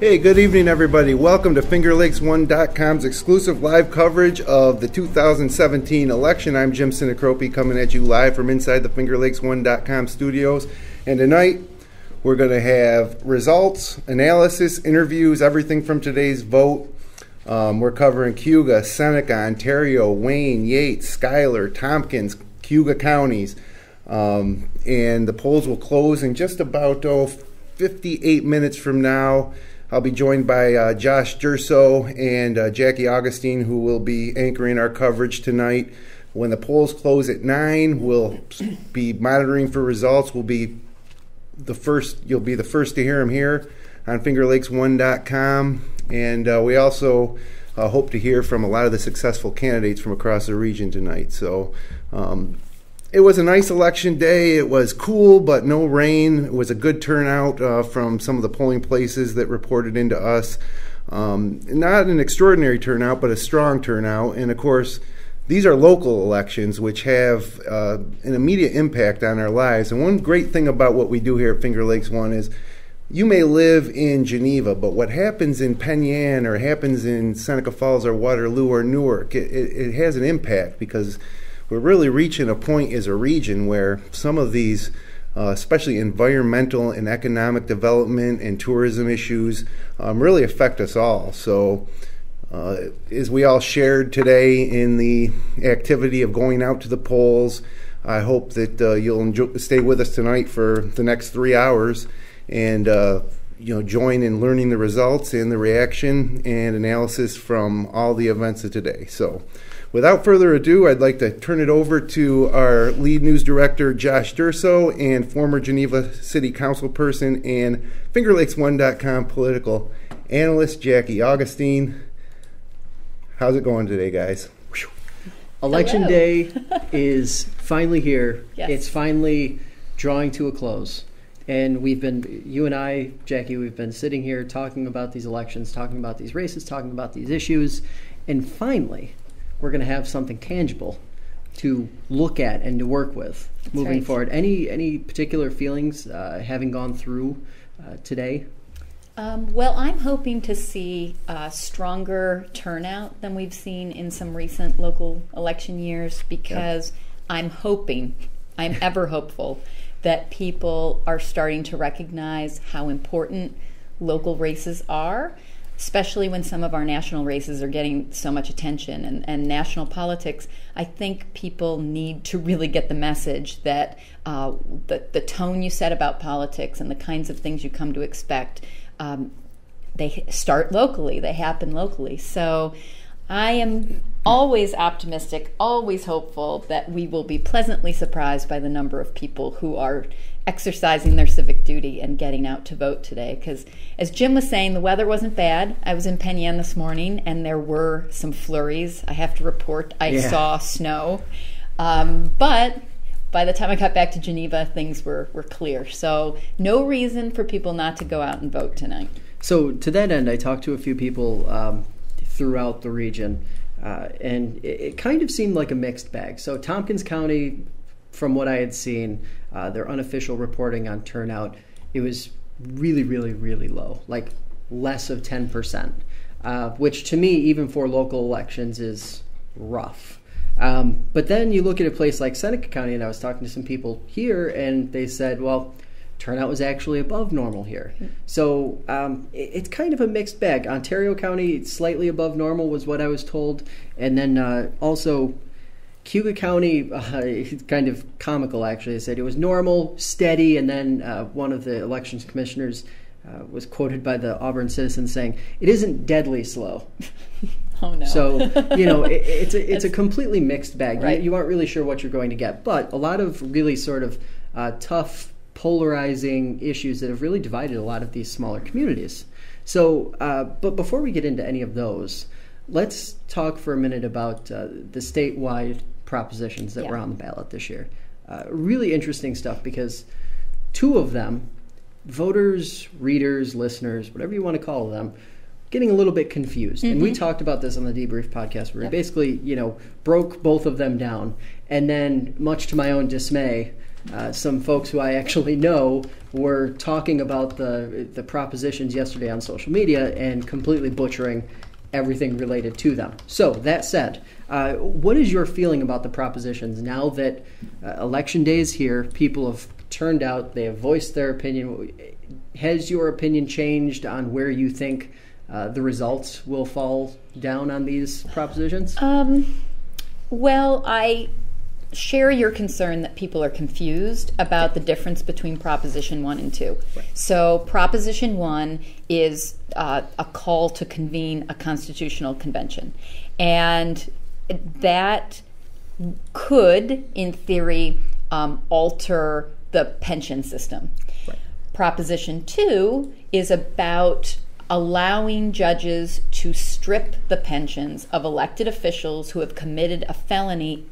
Hey, good evening, everybody. Welcome to FingerLakes1.com's exclusive live coverage of the 2017 election. I'm Jim Sinicropi coming at you live from inside the FingerLakes1.com studios. And tonight, we're going to have results, analysis, interviews, everything from today's vote. We're covering Cayuga, Seneca, Ontario, Wayne, Yates, Schuyler, Tompkins, Cayuga Counties. And the polls will close in just about 58 minutes from now. I'll be joined by Josh Durso and Jackie Augustine, who will be anchoring our coverage tonight. When the polls close at 9, we'll be monitoring for results. You'll be the first to hear them here on FingerLakes1.com. And we also hope to hear from a lot of the successful candidates from across the region tonight. So it was a nice election day. It was cool, but no rain. It was a good turnout from some of the polling places that reported into us. Not an extraordinary turnout, but a strong turnout. And of course, these are local elections, which have an immediate impact on our lives. And one great thing about what we do here at Finger Lakes One is you may live in Geneva, but what happens in Penn Yan or happens in Seneca Falls or Waterloo or Newark, it has an impact because we're really reaching a point as a region where some of these, especially environmental and economic development and tourism issues, really affect us all. So as we all shared today in the activity of going out to the polls, I hope that you'll stay with us tonight for the next 3 hours and join in learning the results and the reaction and analysis from all the events of today. So without further ado, I'd like to turn it over to our lead news director, Josh Durso, and former Geneva City Council person and FingerLakes1.com political analyst, Jackie Augustine. How's it going today, guys? Election day is finally here. Yes. It's finally drawing to a close. And you and I, Jackie, we've been sitting here talking about these elections, talking about these races, talking about these issues, and finally, we're going to have something tangible to look at and to work with moving forward. Any particular feelings having gone through today? Well, I'm hoping to see a stronger turnout than we've seen in some recent local election years because I'm ever hopeful that people are starting to recognize how important local races are, especially when some of our national races are getting so much attention and national politics. I think people need to really get the message that the tone you set about politics and the kinds of things you come to expect, they start locally, they happen locally. So I am always optimistic, always hopeful that we will be pleasantly surprised by the number of people who are exercising their civic duty and getting out to vote today. Because as Jim was saying, the weather wasn't bad. I was in Penn Yan this morning and there were some flurries. I have to report I saw snow. But by the time I got back to Geneva, things were clear. So no reason for people not to go out and vote tonight. So to that end, I talked to a few people throughout the region, and it kind of seemed like a mixed bag. So Tompkins County, from what I had seen, their unofficial reporting on turnout, it was really, really, really low, like less of 10%, which to me, even for local elections, is rough. But then you look at a place like Seneca County, and I was talking to some people here, and they said, well, turnout was actually above normal here. So it's kind of a mixed bag. Ontario County, slightly above normal was what I was told. And then also Cayuga County, it's kind of comical actually. They said it was normal, steady, and then one of the elections commissioners was quoted by the Auburn Citizen saying, it isn't deadly slow. Oh, no. So, it's a completely mixed bag. Right. You aren't really sure what you're going to get. But a lot of really sort of tough, polarizing issues that have really divided a lot of these smaller communities. So, but before we get into any of those, let's talk for a minute about the statewide propositions that were on the ballot this year. Really interesting stuff because two of them, voters, readers, listeners, whatever you want to call them, getting a little bit confused. And we talked about this on the Debrief podcast where we basically, broke both of them down. And then, much to my own dismay, some folks who I actually know were talking about the propositions yesterday on social media and completely butchering everything related to them. So that said, what is your feeling about the propositions now that election day is here? People have turned out, they have voiced their opinion. Has your opinion changed on where you think the results will fall down on these propositions? Well, I share your concern that people are confused about the difference between Proposition 1 and 2. Right. So Proposition 1 is a call to convene a constitutional convention. And that could, in theory, alter the pension system. Right. Proposition 2 is about allowing judges to strip the pensions of elected officials who have committed a felony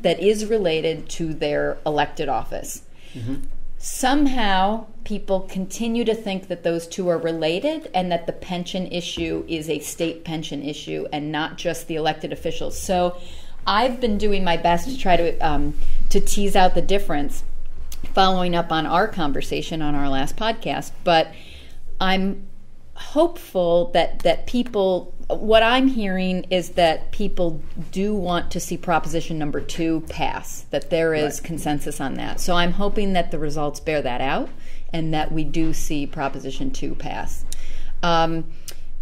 that is related to their elected office. Mm-hmm. Somehow, people continue to think that those two are related and that the pension issue is a state pension issue and not just the elected officials. So I've been doing my best to try to tease out the difference, following up on our conversation on our last podcast. But I'm hopeful that people, what I'm hearing is that people do want to see Proposition number 2 pass, that there is consensus on that. So I'm hoping that the results bear that out and that we do see Proposition 2 pass.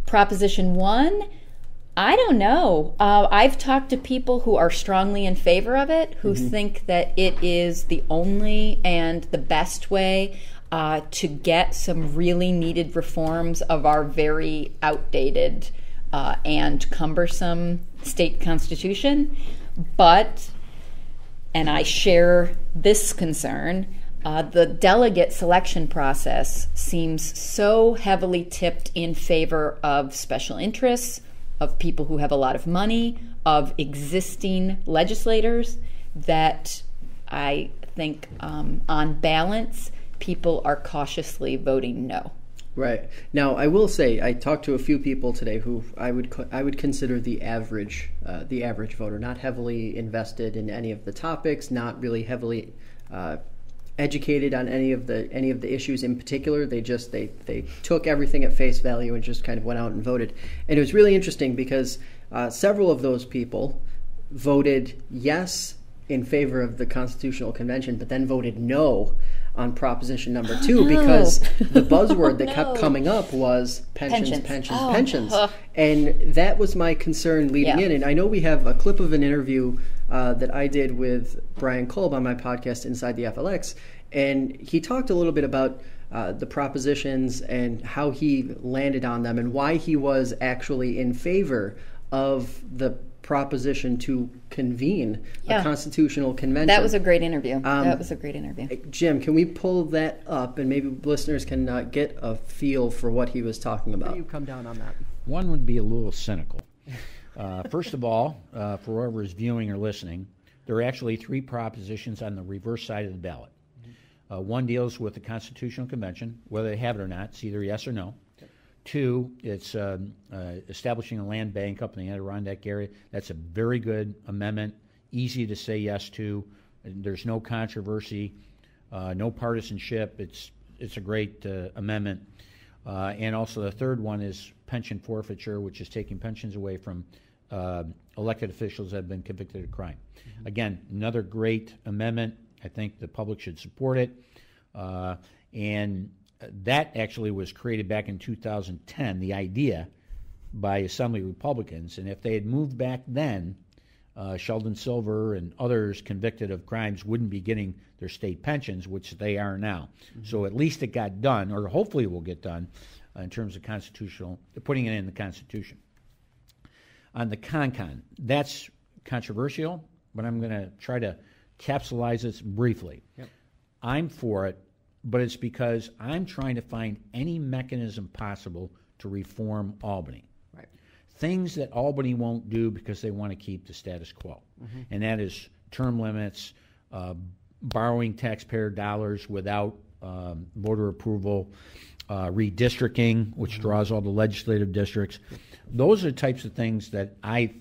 Proposition 1, I don't know. I've talked to people who are strongly in favor of it, who think that it is the only and the best way to get some really needed reforms of our very outdated and cumbersome state constitution. But, and I share this concern, the delegate selection process seems so heavily tipped in favor of special interests, of people who have a lot of money, of existing legislators, that I think on balance, people are cautiously voting no. Right. Now, I will say, I talked to a few people today who I would consider the average voter, not heavily invested in any of the topics, not really heavily educated on any of the issues in particular. They took everything at face value and just kind of went out and voted. And it was really interesting because several of those people voted yes in favor of the Constitutional Convention, but then voted no on Proposition number 2 because the buzzword that kept coming up was pensions. And that was my concern leading in. And I know we have a clip of an interview that I did with Brian Kolb on my podcast, Inside the FLX, and he talked a little bit about the propositions and how he landed on them and why he was actually in favor of the proposition to convene a constitutional convention. That was a great interview. Jim, can we pull that up and maybe listeners can get a feel for what he was talking about? How do you come down on that? One would be a little cynical. First of all, for whoever is viewing or listening, there are actually 3 propositions on the reverse side of the ballot. One deals with the Constitutional Convention, whether they have it or not. It's either yes or no. 2, it's establishing a land bank up in the Adirondack area. That's a very good amendment, easy to say yes to. There's no controversy, no partisanship. It's a great amendment. And also the third one is pension forfeiture, which is taking pensions away from elected officials that have been convicted of crime. Mm-hmm. Again, another great amendment. I think the public should support it. And that actually was created back in 2010, the idea by Assembly Republicans. And if they had moved back then, Sheldon Silver and others convicted of crimes wouldn't be getting their state pensions, which they are now. Mm-hmm. So at least it got done, or hopefully it will get done, in terms of putting it in the Constitution. On the con, that's controversial, but I'm going to try to capsulize this briefly. Yep. I'm for it, but it's because I'm trying to find any mechanism possible to reform Albany. Right. Things that Albany won't do because they want to keep the status quo. Mm-hmm. And that is term limits, borrowing taxpayer dollars without voter approval, redistricting, which draws all the legislative districts. Those are the types of things that I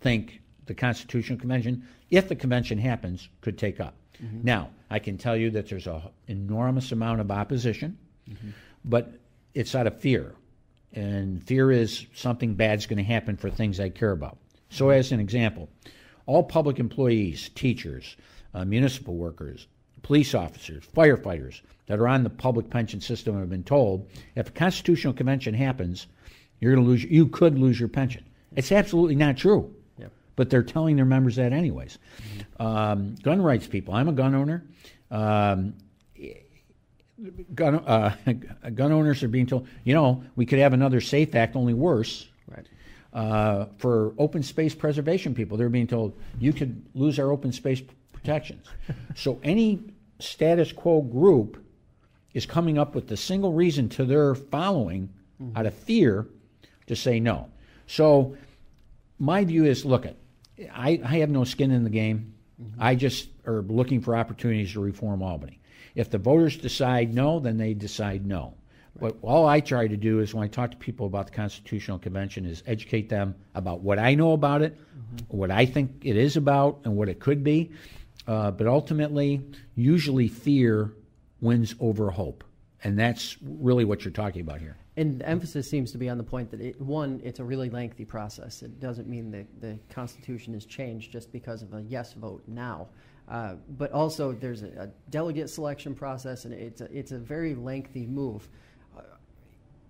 think the Constitutional Convention, if the convention happens, could take up. Now, I can tell you that there's an enormous amount of opposition, but it's out of fear. And fear is something bad's going to happen for things I care about. So as an example, all public employees, teachers, municipal workers, police officers, firefighters that are on the public pension system have been told, if a constitutional convention happens, you could lose your pension. It's absolutely not true. Yep. But they're telling their members that anyways. Gun rights people. I'm a gun owner. Gun owners are being told, we could have another SAFE Act, only worse. Right. For open space preservation people, they're being told, you could lose our open space protections. So any status quo group is coming up with the single reason to their following out of fear to say no. So my view is, I have no skin in the game. I just are looking for opportunities to reform Albany. If the voters decide no, then they decide no. Right. But all I try to do is when I talk to people about the Constitutional Convention is educate them about what I know about it, what I think it is about, and what it could be. But ultimately, usually fear wins over hope. And that's really what you're talking about here. And the emphasis seems to be on the point that, it's a really lengthy process. It doesn't mean that the Constitution is changed just because of a yes vote now. But also there's a delegate selection process, and it's a very lengthy move.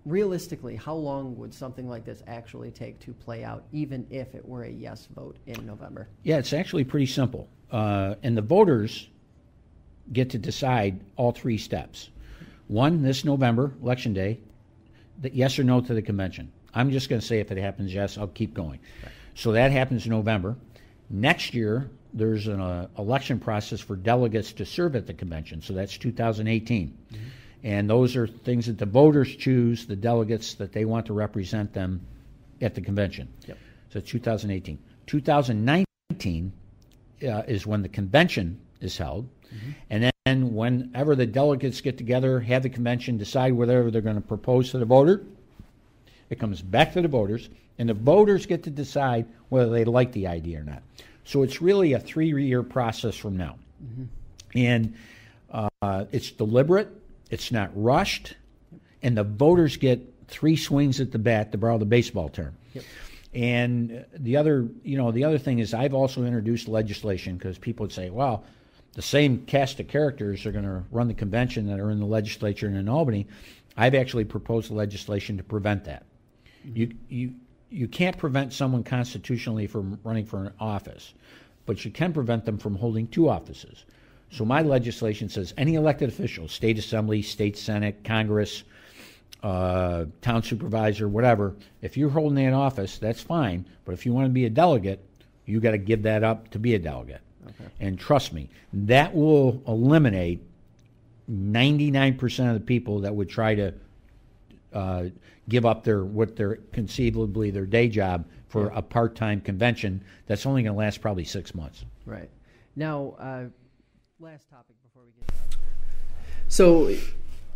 Realistically, how long would something like this actually take to play out, even if it were a yes vote in November? Yeah, it's actually pretty simple. And the voters get to decide all three steps. One, this November, Election Day, the yes or no to the convention. I'm just going to say if it happens yes, I'll keep going. Right. So that happens in November. Next year, there's an election process for delegates to serve at the convention. So that's 2018. And those are things that the voters choose, the delegates that they want to represent them at the convention. Yep. So 2018. 2019 is when the convention is held. And then whenever the delegates get together, have the convention, decide whatever they're going to propose to the voter, it comes back to the voters, and the voters get to decide whether they like the idea or not. So it's really a 3-year process from now. And it's deliberate, it's not rushed, and the voters get 3 swings at the bat, to borrow the baseball term. Yep. And the other thing is I've also introduced legislation because people would say, well, the same cast of characters are going to run the convention that are in the legislature and in Albany. I've actually proposed legislation to prevent that. You can't prevent someone constitutionally from running for an office, but you can prevent them from holding 2 offices. So my legislation says any elected official, state assembly, state senate, Congress, town supervisor, whatever, if you're holding that office, that's fine. But if you want to be a delegate, you got to give that up to be a delegate. Okay. And trust me, that will eliminate 99% of the people that would try to give up their conceivably their day job for a part-time convention that's only going to last probably 6 months. Right. Now, last topic before we get out of there. So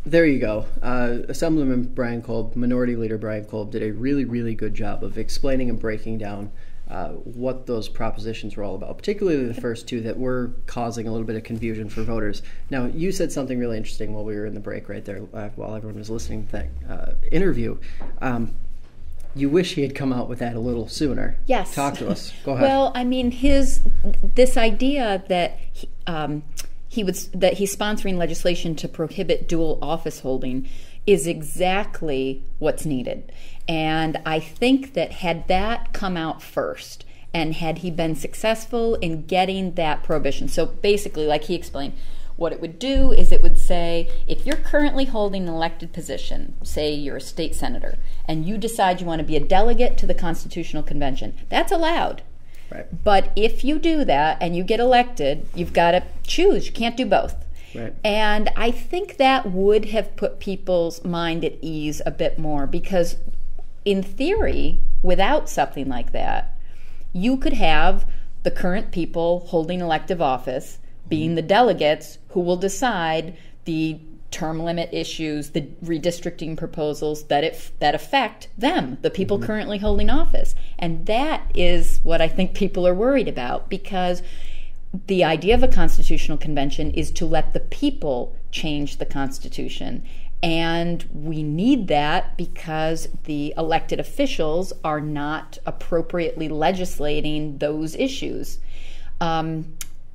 there you go. Assemblyman Brian Kolb, Minority Leader Brian Kolb, did a really, really good job of explaining and breaking down what those propositions were all about, particularly the first 2 that were causing a little bit of confusion for voters. Now, you said something really interesting while we were in the break right there, while everyone was listening to that interview. You wish he had come out with that a little sooner. Yes. Talk to us. Go ahead. Well, I mean, this idea that he's sponsoring legislation to prohibit dual office holding is exactly what's needed. And I think that had that come out first, and had he been successful in getting that prohibition, so basically, like he explained, what it would do is it would say, if you're currently holding an elected position, say you're a state senator, and you decide you want to be a delegate to the Constitutional Convention, that's allowed. Right. But if you do that and you get elected, you've got to choose. You can't do both. Right. And I think that would have put people's mind at ease a bit more, because in theory, without something like that, you could have the current people holding elective office being the delegates who will decide the term limit issues, the redistricting proposals that affect them, the people currently holding office. And that is what I think people are worried about, because the idea of a constitutional convention is to let the people change the Constitution. And we need that because the elected officials are not appropriately legislating those issues.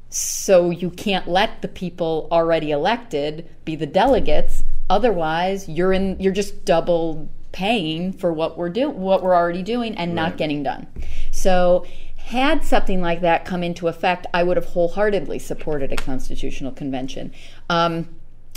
So you can't let the people already elected be the delegates. Otherwise, you're just double paying for what we're already doing and not getting done. So had something like that come into effect, I would have wholeheartedly supported a constitutional convention.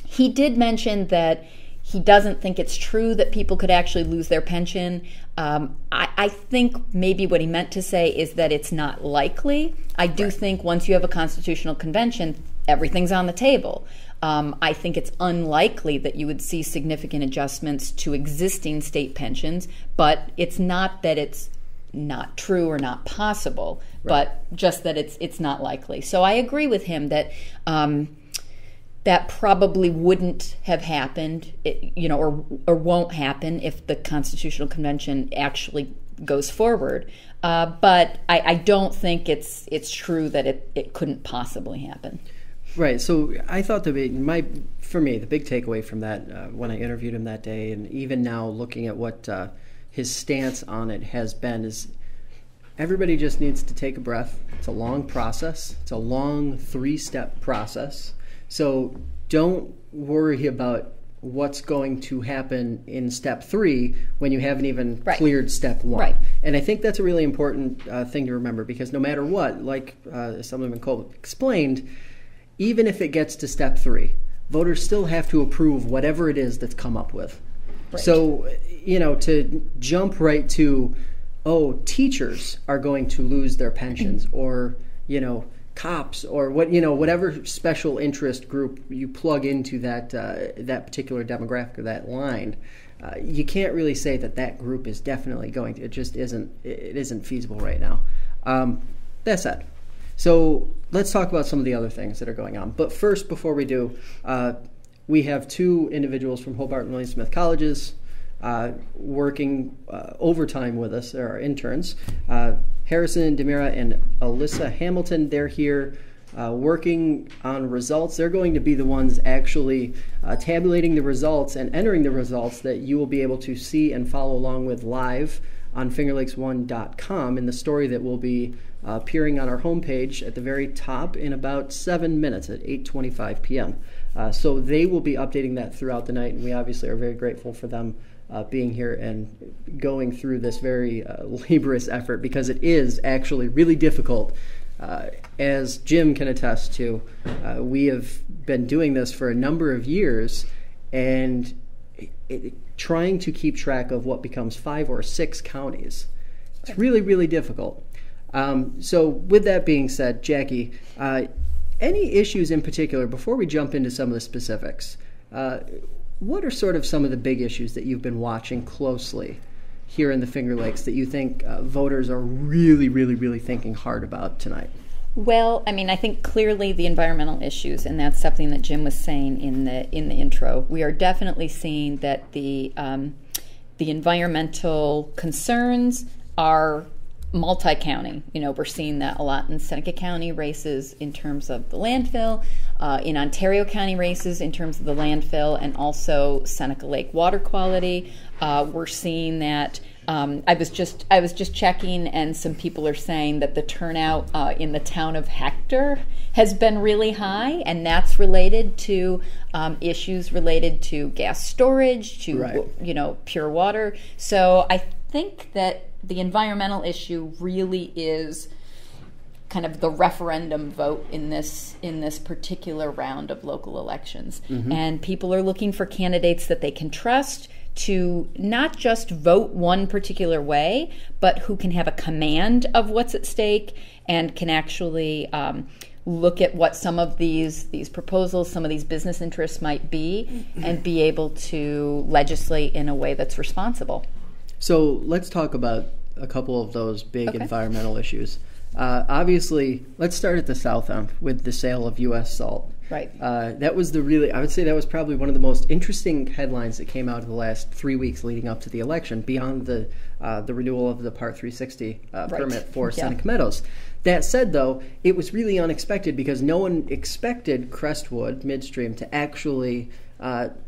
He did mention that he doesn't think it's true that people could actually lose their pension. I think maybe what he meant to say is that it's not likely. I do think once you have a constitutional convention, everything's on the table. I think it's unlikely that you would see significant adjustments to existing state pensions, but it's not that it's not true or not possible, but just that it's not likely. So I agree with him that that probably wouldn't have happened, or won't happen if the Constitutional Convention actually goes forward. But I don't think it's true that it couldn't possibly happen. Right. So I thought for me, the big takeaway from that when I interviewed him that day, and even now looking at what his stance on it has been, is everybody just needs to take a breath. It's a long process. It's a long 3-step process. So don't worry about what's going to happen in step 3 when you haven't even cleared step 1. Right. And I think that's a really important thing to remember, because no matter what, like Assemblyman Cole explained, even if it gets to step 3, voters still have to approve whatever it is that's come up with. Right. So, to jump right to, teachers are going to lose their pensions, or, cops, or whatever special interest group you plug into that particular demographic or that line, you can't really say that group is definitely going to. It just isn't. It isn't feasible right now. That said, so let's talk about some of the other things that are going on. But first, before we do, we have 2 individuals from Hobart and William Smith Colleges working overtime with us. They're our interns. Harrison Demira and Alyssa Hamilton, they're here working on results. They're going to be the ones actually tabulating the results and entering the results that you will be able to see and follow along with live on fingerlakes1.com in the story that will be appearing on our homepage at the very top in about 7 minutes at 8:25 p.m. So they will be updating that throughout the night, and we obviously are very grateful for them being here and going through this very laborious effort, because it is actually really difficult. As Jim can attest to, we have been doing this for a number of years, and trying to keep track of what becomes 5 or 6 counties. It's really, really difficult. So with that being said, Jackie, any issues in particular, before we jump into some of the specifics, what are sort of some of the big issues that you've been watching closely here in the Finger Lakes that you think voters are really, really, really thinking hard about tonight? Well, I think clearly the environmental issues, and that's something that Jim was saying in the intro. We are definitely seeing that the environmental concerns are multi-county. We're seeing that a lot in Seneca County races in terms of the landfill, in Ontario County races in terms of the landfill, and also Seneca Lake water quality. We're seeing that. I was just checking, and some people are saying that the turnout in the town of Hector has been really high, and that's related to issues related to gas storage, to pure water. So I think that the environmental issue really is kind of the referendum vote in this particular round of local elections. Mm-hmm. And people are looking for candidates that they can trust to not just vote one particular way, but who can have a command of what's at stake and can actually look at what some of these proposals, some of these business interests might be, and be able to legislate in a way that's responsible. So let's talk about a couple of those big environmental issues. Obviously, let's start at the south end with the sale of U.S. salt. Right. That was I would say that was probably one of the most interesting headlines that came out of the last 3 weeks leading up to the election, beyond the renewal of the Part 360 permit for Seneca Meadows. That said, though, it was really unexpected because no one expected Crestwood Midstream to actually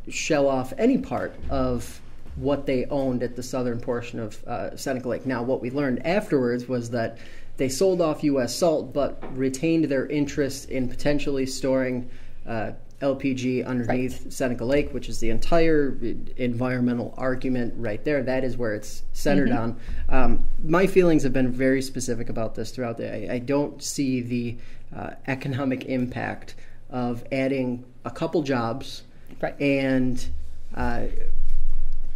shell off any part of what they owned at the southern portion of Seneca Lake. Now, what we learned afterwards was that they sold off U.S. Salt, but retained their interest in potentially storing LPG underneath Seneca Lake, which is the entire environmental argument right there. That is where it's centered on. My feelings have been very specific about this throughout I don't see the economic impact of adding a couple jobs and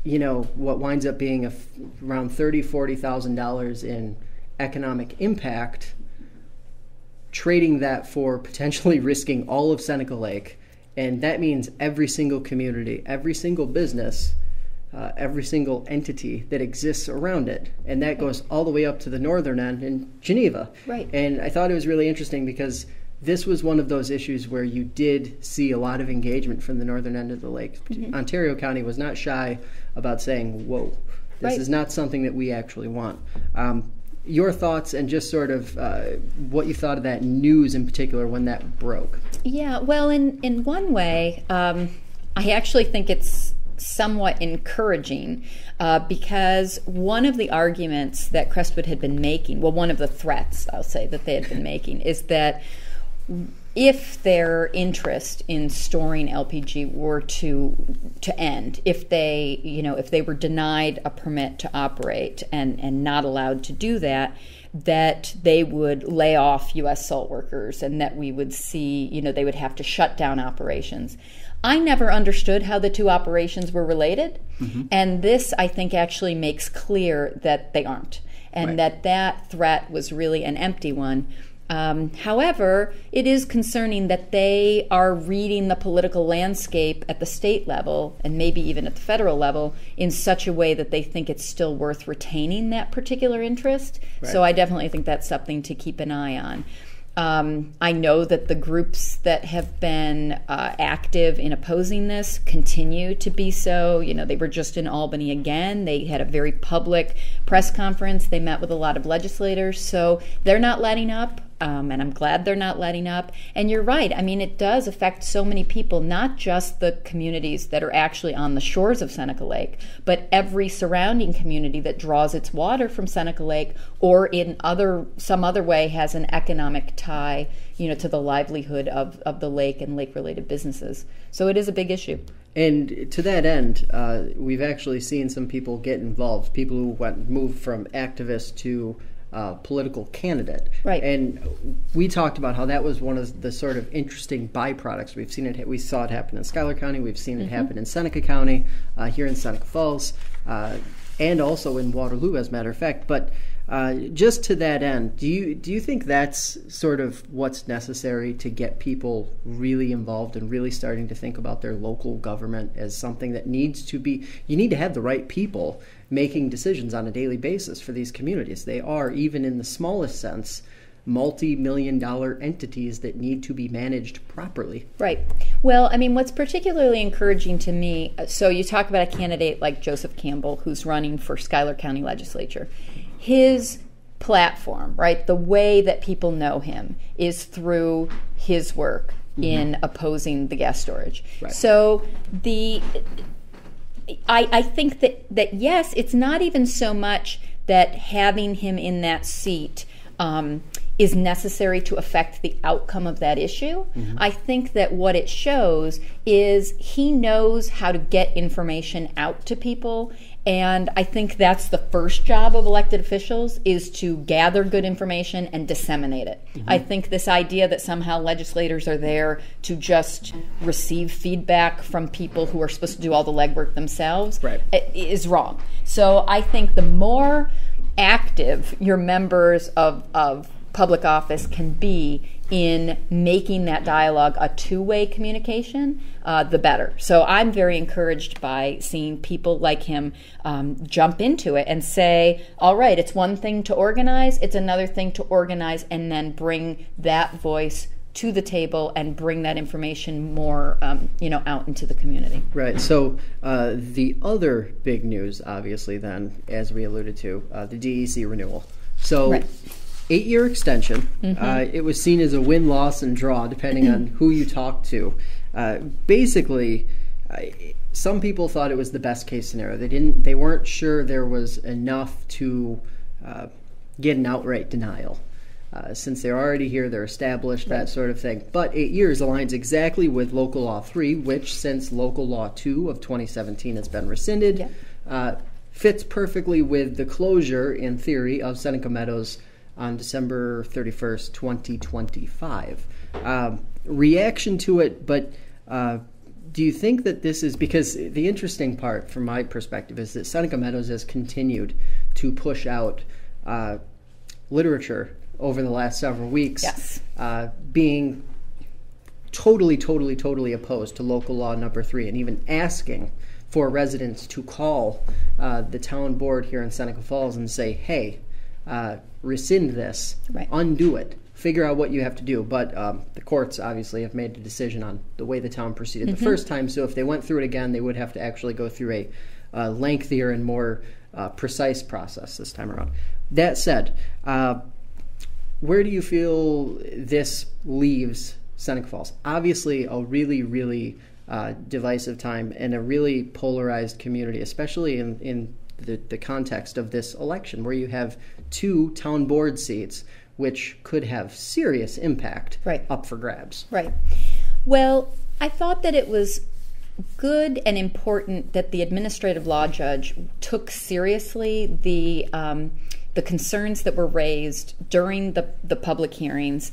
what winds up being around $30,000-$40,000 in economic impact, trading that for potentially risking all of Seneca Lake. And that means every single community, every single business, every single entity that exists around it. And that goes all the way up to the northern end in Geneva. Right. And I thought it was really interesting because this was one of those issues where you did see a lot of engagement from the northern end of the lake. Ontario County was not shy about saying, whoa, this is not something that we actually want. Your thoughts and just sort of what you thought of that news in particular when that broke. Yeah, well, in one way, I actually think it's somewhat encouraging because one of the arguments that Crestwood had been making, well, one of the threats, I'll say, that they had been making is that if their interest in storing LPG were to end, if they were denied a permit to operate and not allowed to do that, that they would lay off U.S. salt workers and that we would see, they would have to shut down operations. I never understood how the two operations were related, and this, I think, actually makes clear that they aren't, and that threat was really an empty one. However, it is concerning that they are reading the political landscape at the state level and maybe even at the federal level in such a way that they think it's still worth retaining that particular interest. So I definitely think that's something to keep an eye on. I know that the groups that have been active in opposing this continue to be so. They were just in Albany again. They had a very public press conference. They met with a lot of legislators. So they're not letting up. And I'm glad they're not letting up. And you're right. I mean, it does affect so many people, not just the communities that are actually on the shores of Seneca Lake, but every surrounding community that draws its water from Seneca Lake or in some other way has an economic tie, to the livelihood of the lake and lake-related businesses. So it is a big issue. And to that end, we've actually seen some people get involved, people who moved from activist to political candidate. Right. And we talked about how that was one of the sort of interesting byproducts. We saw it happen in Schuyler County. We've seen it happen in Seneca County, here in Seneca Falls, and also in Waterloo, as a matter of fact. But just to that end, do you think that's sort of what's necessary to get people really involved and really starting to think about their local government as something that needs to be? You need to have the right people making decisions on a daily basis for these communities. They are, even in the smallest sense, multi-million-dollar entities that need to be managed properly. Right. Well, I mean, what's particularly encouraging to me, so you talk about a candidate like Joseph Campbell, who's running for Schuyler County Legislature. His platform, right, the way that people know him is through his work in opposing the gas storage. Right. So I think that yes, it's not even so much that having him in that seat is necessary to affect the outcome of that issue. I think that what it shows is he knows how to get information out to people, and I think that's the first job of elected officials, is to gather good information and disseminate it. I think this idea that somehow legislators are there to just receive feedback from people who are supposed to do all the legwork themselves is wrong. So I think the more active your members of public office can be in making that dialogue a two-way communication, the better. So I'm very encouraged by seeing people like him jump into it and say, all right, it's one thing to organize, it's another thing to organize and then bring that voice to the table and bring that information more, out into the community. Right. So the other big news, obviously, then, as we alluded to, the DEC renewal. So, Right. 8-year extension. It was seen as a win, loss, and draw, depending on who you talk to. Basically, some people thought it was the best case scenario. They weren't sure there was enough to get an outright denial. Since they're already here, they're established, that sort of thing. But 8 years aligns exactly with Local Law 3, which, since Local Law 2 of 2017 has been rescinded, fits perfectly with the closure, in theory, of Seneca Meadows on December 31st, 2025. Reaction to it, but do you think that this is, because the interesting part from my perspective is that Seneca Meadows has continued to push out literature over the last several weeks, being totally opposed to Local Law number 3, and even asking for residents to call the town board here in Seneca Falls and say, hey, rescind this, undo it, figure out what you have to do. But the courts obviously have made a decision on the way the town proceeded the first time, so if they went through it again, they would have to actually go through a lengthier and more precise process this time around. That said, where do you feel this leaves Seneca Falls? Obviously, a really divisive time and a really polarized community, especially in the context of this election, where you have 2 town board seats, which could have serious impact up for grabs. Right. Well, I thought that it was good and important that the administrative law judge took seriously the concerns that were raised during the public hearings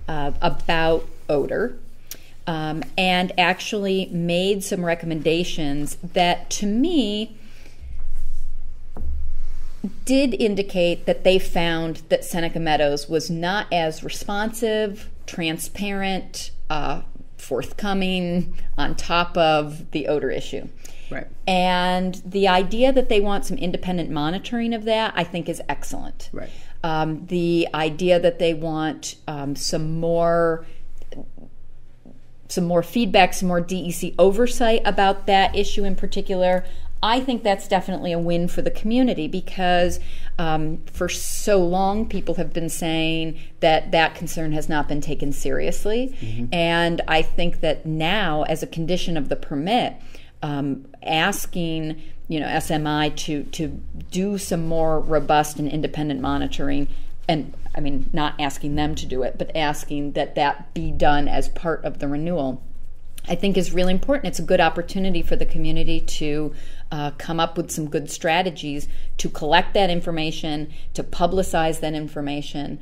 about odor, and actually made some recommendations that, to me, did indicate that they found that Seneca Meadows was not as responsive, transparent, forthcoming, on top of the odor issue. Right. And the idea that they want some independent monitoring of that, I think, is excellent. Right. The idea that they want some more feedback, some more DEC oversight about that issue in particular, I think that's definitely a win for the community, because for so long people have been saying that concern has not been taken seriously. And I think that now, as a condition of the permit, asking SMI to do some more robust and independent monitoring, and I mean, not asking them to do it, but asking that be done as part of the renewal, I think is really important. It's a good opportunity for the community to come up with some good strategies to collect that information, to publicize that information.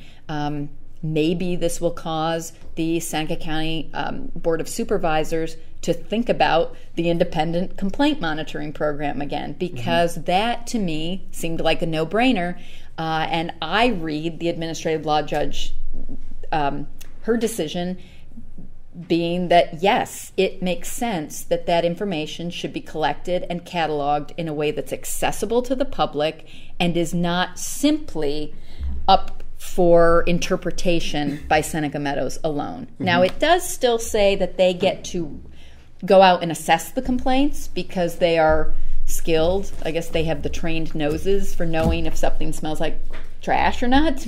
Maybe this will cause the Seneca County Board of Supervisors to think about the independent complaint monitoring program again, because that, to me, seemed like a no-brainer. And I read the administrative law judge, her decision being that, yes, it makes sense that information should be collected and cataloged in a way that's accessible to the public and is not simply up for interpretation by Seneca Meadows alone. Now, it does still say that they get to go out and assess the complaints because they are skilled. I guess they have the trained noses for knowing if something smells like trash or not.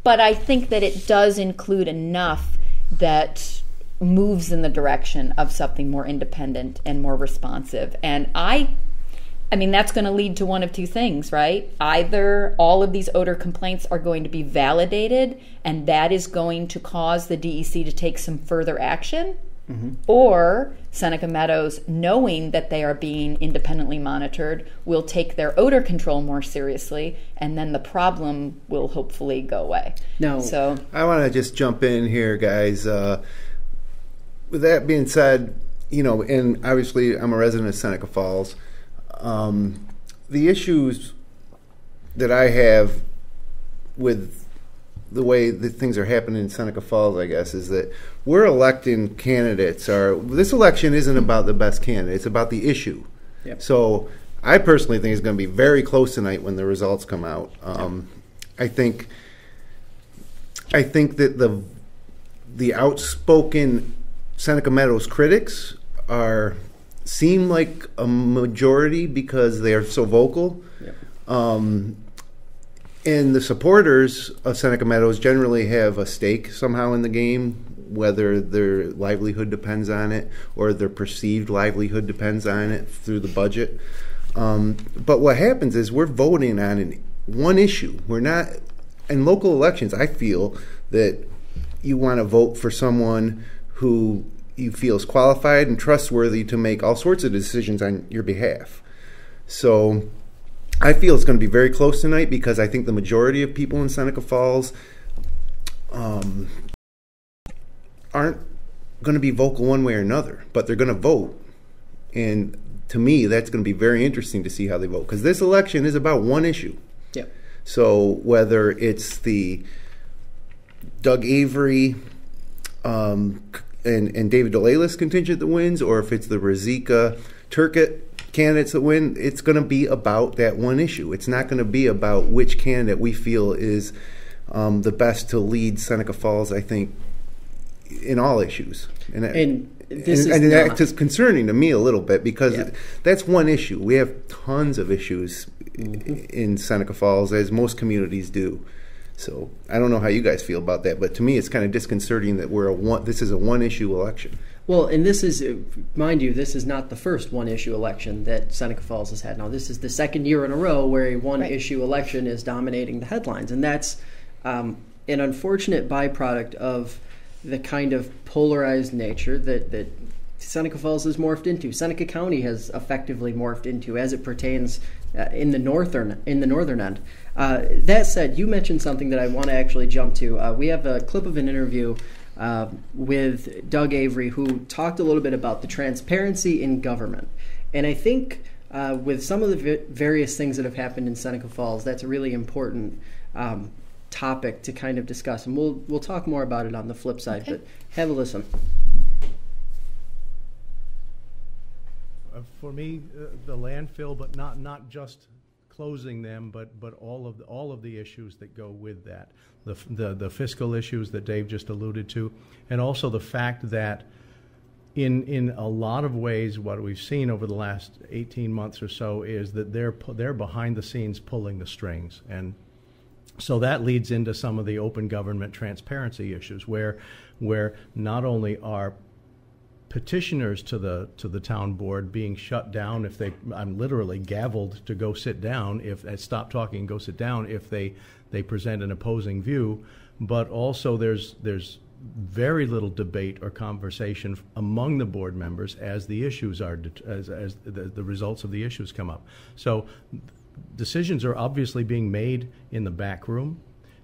But I think that it does include enough that moves in the direction of something more independent and more responsive. And I mean, that's going to lead to one of 2 things, right? Either all of these odor complaints are going to be validated, and that is going to cause the DEC to take some further action, or Seneca Meadows, knowing that they are being independently monitored, will take their odor control more seriously, and then the problem will hopefully go away. Now, so I want to just jump in here, guys. With that being said, and obviously I'm a resident of Seneca Falls. The issues that I have with the way that things are happening in Seneca Falls, I guess, is that we're electing candidates. This election isn't about the best candidate. It's about the issue. Yep. So I personally think it's going to be very close tonight when the results come out. I think I think that the outspoken Seneca Meadows critics seem like a majority because they are so vocal. Yep. And the supporters of Seneca Meadows generally have a stake somehow in the game, whether their livelihood depends on it or their perceived livelihood depends on it through the budget. But what happens is we're voting on one issue. We're not, in local elections, I feel that you want to vote for someone who you feel is qualified and trustworthy to make all sorts of decisions on your behalf. So I feel it's going to be very close tonight because I think the majority of people in Seneca Falls aren't going to be vocal one way or another, but they're going to vote. And to me, that's going to be very interesting to see how they vote because this election is about one issue. Yep. So whether it's the Doug Avery and David DeLaylis contingent that wins, or if it's the Razika Turkett candidates that win, it's going to be about that one issue. It's not going to be about which candidate we feel is the best to lead Seneca Falls, I think, in all issues. That's concerning to me a little bit because that's one issue. We have tons of issues in Seneca Falls, as most communities do. So I don't know how you guys feel about that, but to me it's kind of disconcerting that this is a one-issue election. Well, and this is, mind you, this is not the first one-issue election that Seneca Falls has had. Now, this is the second year in a row where a one-issue election is dominating the headlines, and that's an unfortunate byproduct of the kind of polarized nature that Seneca Falls has morphed into. Seneca County has effectively morphed into as it pertains in the northern end. That said, you mentioned something that I want to actually jump to. We have a clip of an interview with Doug Avery, who talked a little bit about the transparency in government. And I think with some of the various things that have happened in Seneca Falls, that's a really important topic to kind of discuss. And we'll talk more about it on the flip side, but have a listen. For me, the landfill, but not just closing them, but all of the issues that go with that, the fiscal issues that Dave just alluded to, and also the fact that in a lot of ways, what we've seen over the last 18 months or so is that they're behind the scenes pulling the strings, and so that leads into some of the open government transparency issues, where not only are petitioners to the town board being shut down I'm literally gavelled to go sit down stop talking and go sit down if they present an opposing view, but also there's very little debate or conversation among the board members as the issues are as the results of the issues come up. So decisions are obviously being made in the back room.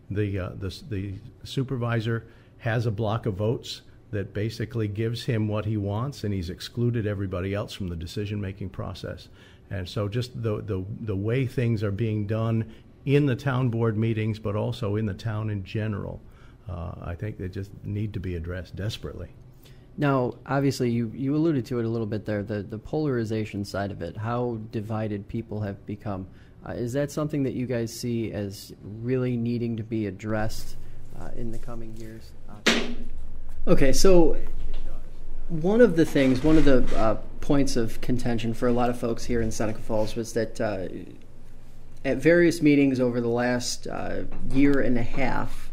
The supervisor has a block of votes that basically gives him what he wants, and he's excluded everybody else from the decision-making process. And so just the way things are being done in the town board meetings, but also in the town in general, I think they just need to be addressed desperately. Now, obviously, you alluded to it a little bit there, the polarization side of it, how divided people have become. Is that something that you guys see as really needing to be addressed in the coming years? Okay, so one of the points of contention for a lot of folks here in Seneca Falls was that at various meetings over the last year and a half,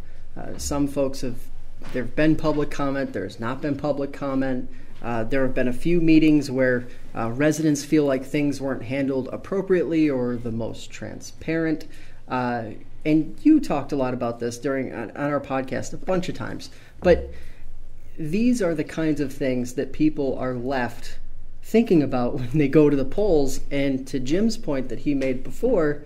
some folks there have been public comment, there's not been public comment. There have been a few meetings where residents feel like things weren't handled appropriately or the most transparent. And you talked a lot about this on our podcast a bunch of times. But these are the kinds of things that people are left thinking about when they go to the polls. And to Jim's point that he made before,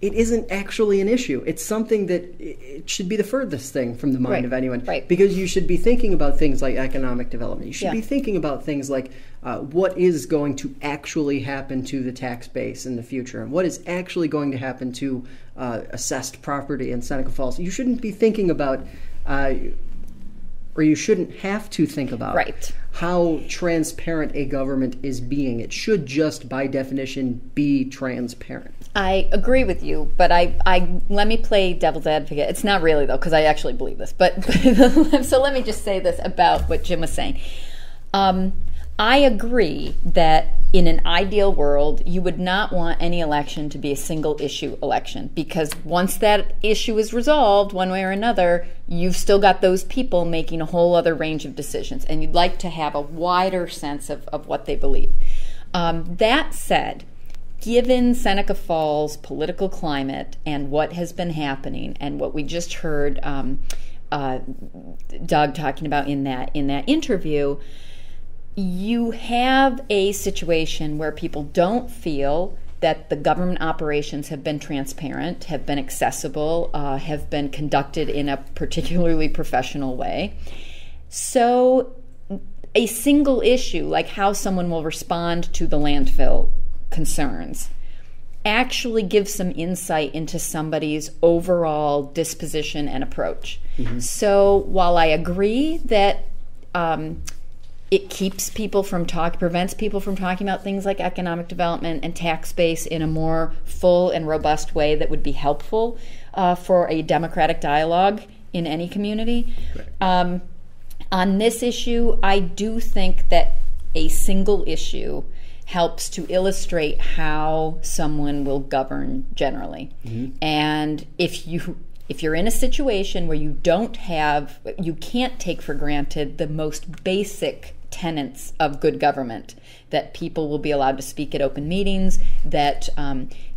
it isn't actually an issue. It's something that it should be the furthest thing from the mind of anyone. Right. Because you should be thinking about things like economic development. You should be thinking about things like what is going to actually happen to the tax base in the future, and what is actually going to happen to assessed property in Seneca Falls. You shouldn't be thinking about or you shouldn't have to think about Right. how transparent a government is being. It should just, by definition, be transparent. I agree with you, but I let me play devil's advocate. It's not really, though, because I actually believe this. But so let me just say this about what Jim was saying. I agree that in an ideal world, you would not want any election to be a single issue election, because once that issue is resolved one way or another, you've still got those people making a whole other range of decisions, and you'd like to have a wider sense of what they believe. That said, given Seneca Falls' political climate and what has been happening and what we just heard Doug talking about in that interview, you have a situation where people don't feel that the government operations have been transparent, have been accessible, have been conducted in a particularly professional way. So a single issue, like how someone will respond to the landfill concerns, actually gives some insight into somebody's overall disposition and approach. Mm-hmm. So while I agree that it keeps people from prevents people from talking about things like economic development and tax base in a more full and robust way that would be helpful for a democratic dialogue in any community. Right. On this issue, I do think that a single issue helps to illustrate how someone will govern generally. Mm-hmm. And if you're in a situation where you can't take for granted the most basic tenets of good government, that people will be allowed to speak at open meetings, that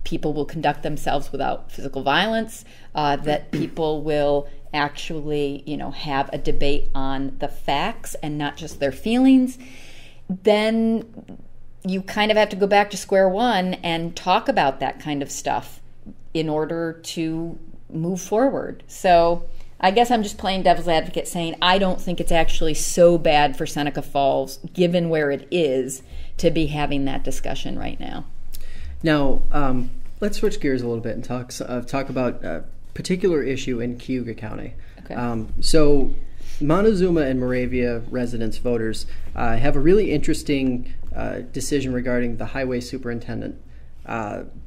people will conduct themselves without physical violence, that people will actually, have a debate on the facts and not just their feelings, then you kind of have to go back to square one and talk about that kind of stuff in order to move forward. So I guess I'm just playing devil's advocate, saying I don't think it's actually so bad for Seneca Falls, given where it is, to be having that discussion right now. Now, let's switch gears a little bit and talk about a particular issue in Cayuga County. Okay. So Montezuma and Moravia residents, voters, have a really interesting decision regarding the highway superintendent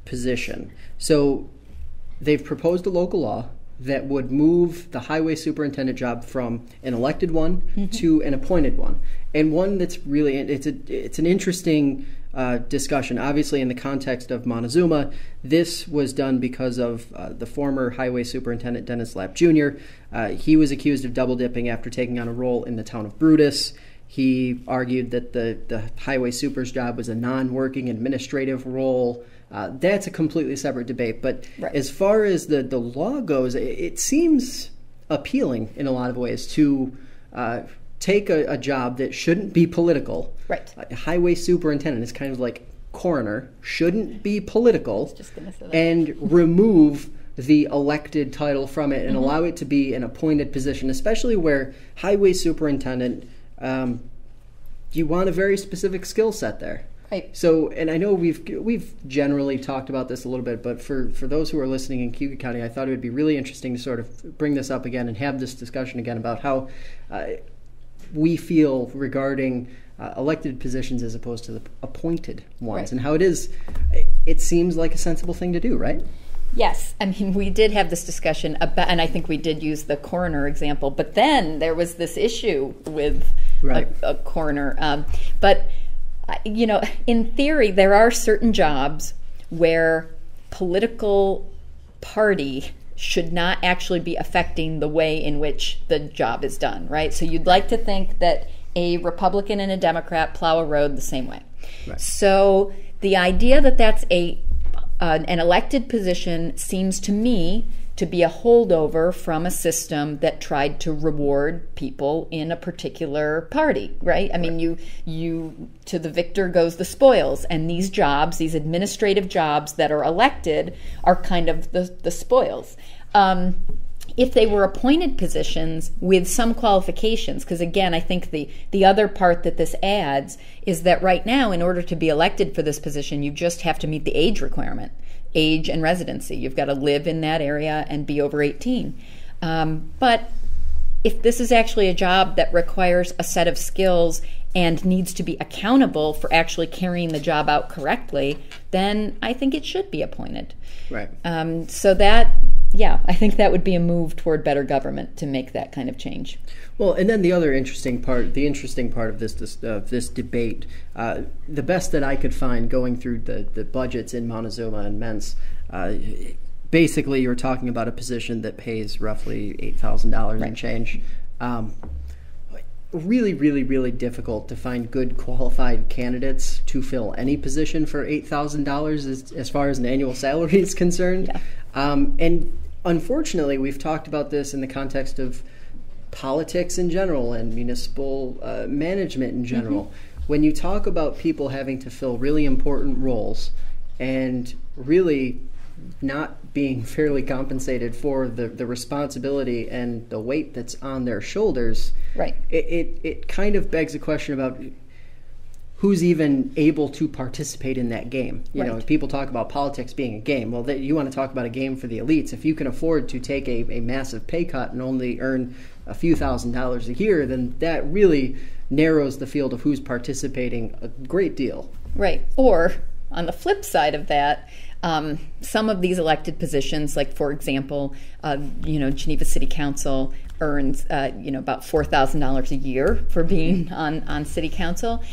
position. So they've proposed a local law that would move the highway superintendent job from an elected one to an appointed one, and one that's really it's an interesting discussion. Obviously, in the context of Montezuma, this was done because of the former highway superintendent Dennis Lapp Jr. He was accused of double dipping after taking on a role in the town of Brutus. He argued that the highway super's job was a non-working administrative role. That's a completely separate debate. But right. As far as the law goes, it seems appealing in a lot of ways to take a job that shouldn't be political. Right. Highway superintendent is kind of like coroner, shouldn't be political, just gonna say that. And remove the elected title from it and allow it to be an appointed position, especially where highway superintendent, you want a very specific skill set there. Right. So, and I know we've generally talked about this a little bit, but for those who are listening in Cayuga County, I thought it would be really interesting to sort of bring this up again and have this discussion again about how we feel regarding elected positions as opposed to the appointed ones, right. And how it seems like a sensible thing to do, right? Yes. I mean, we did have this discussion about, and I think we did use the coroner example, but then there was this issue with right. a coroner. But in theory, there are certain jobs where political party should not actually be affecting the way in which the job is done, right? So you'd like to think that a Republican and a Democrat plow a road the same way. Right. So the idea that that's an elected position seems to me to be a holdover from a system that tried to reward people in a particular party, right? I mean, you to the victor goes the spoils, and these jobs, these administrative jobs that are elected, are kind of the spoils. If they were appointed positions with some qualifications, because again, I think the other part that this adds is that right now, in order to be elected for this position, you just have to meet the age requirement. Age and residency. You've got to live in that area and be over 18. But if this is actually a job that requires a set of skills and needs to be accountable for actually carrying the job out correctly, then I think it should be appointed. Right. So that, I think that would be a move toward better government to make that kind of change. Well, and then the interesting part of this debate, the best that I could find going through the budgets in Montezuma and Mence, basically you're talking about a position that pays roughly $8,000 and change. Really, really, really difficult to find good qualified candidates to fill any position for $8,000 as far as an annual salary is concerned. Yeah. And unfortunately, we've talked about this in the context of politics in general and municipal management in general. Mm-hmm. When you talk about people having to fill really important roles and really not being fairly compensated for the responsibility and the weight that's on their shoulders, right? It kind of begs a question about who's even able to participate in that game. You know, people talk about politics being a game. Well, you want to talk about a game for the elites. If you can afford to take a massive pay cut and only earn a few $1,000s a year, then that really narrows the field of who's participating a great deal. Right. Or on the flip side of that, some of these elected positions, like for example, Geneva City Council earns about $4,000 a year for being on City Council.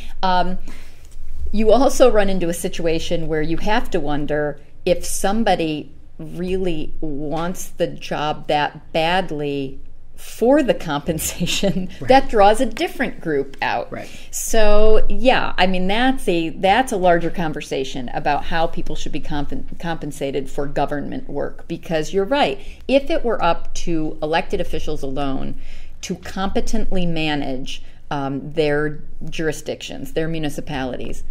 You also run into a situation where you have to wonder if somebody really wants the job that badly for the compensation. That draws a different group out. Right. So that's a larger conversation about how people should be compensated for government work, because you're right. If it were up to elected officials alone to competently manage their jurisdictions, their municipalities,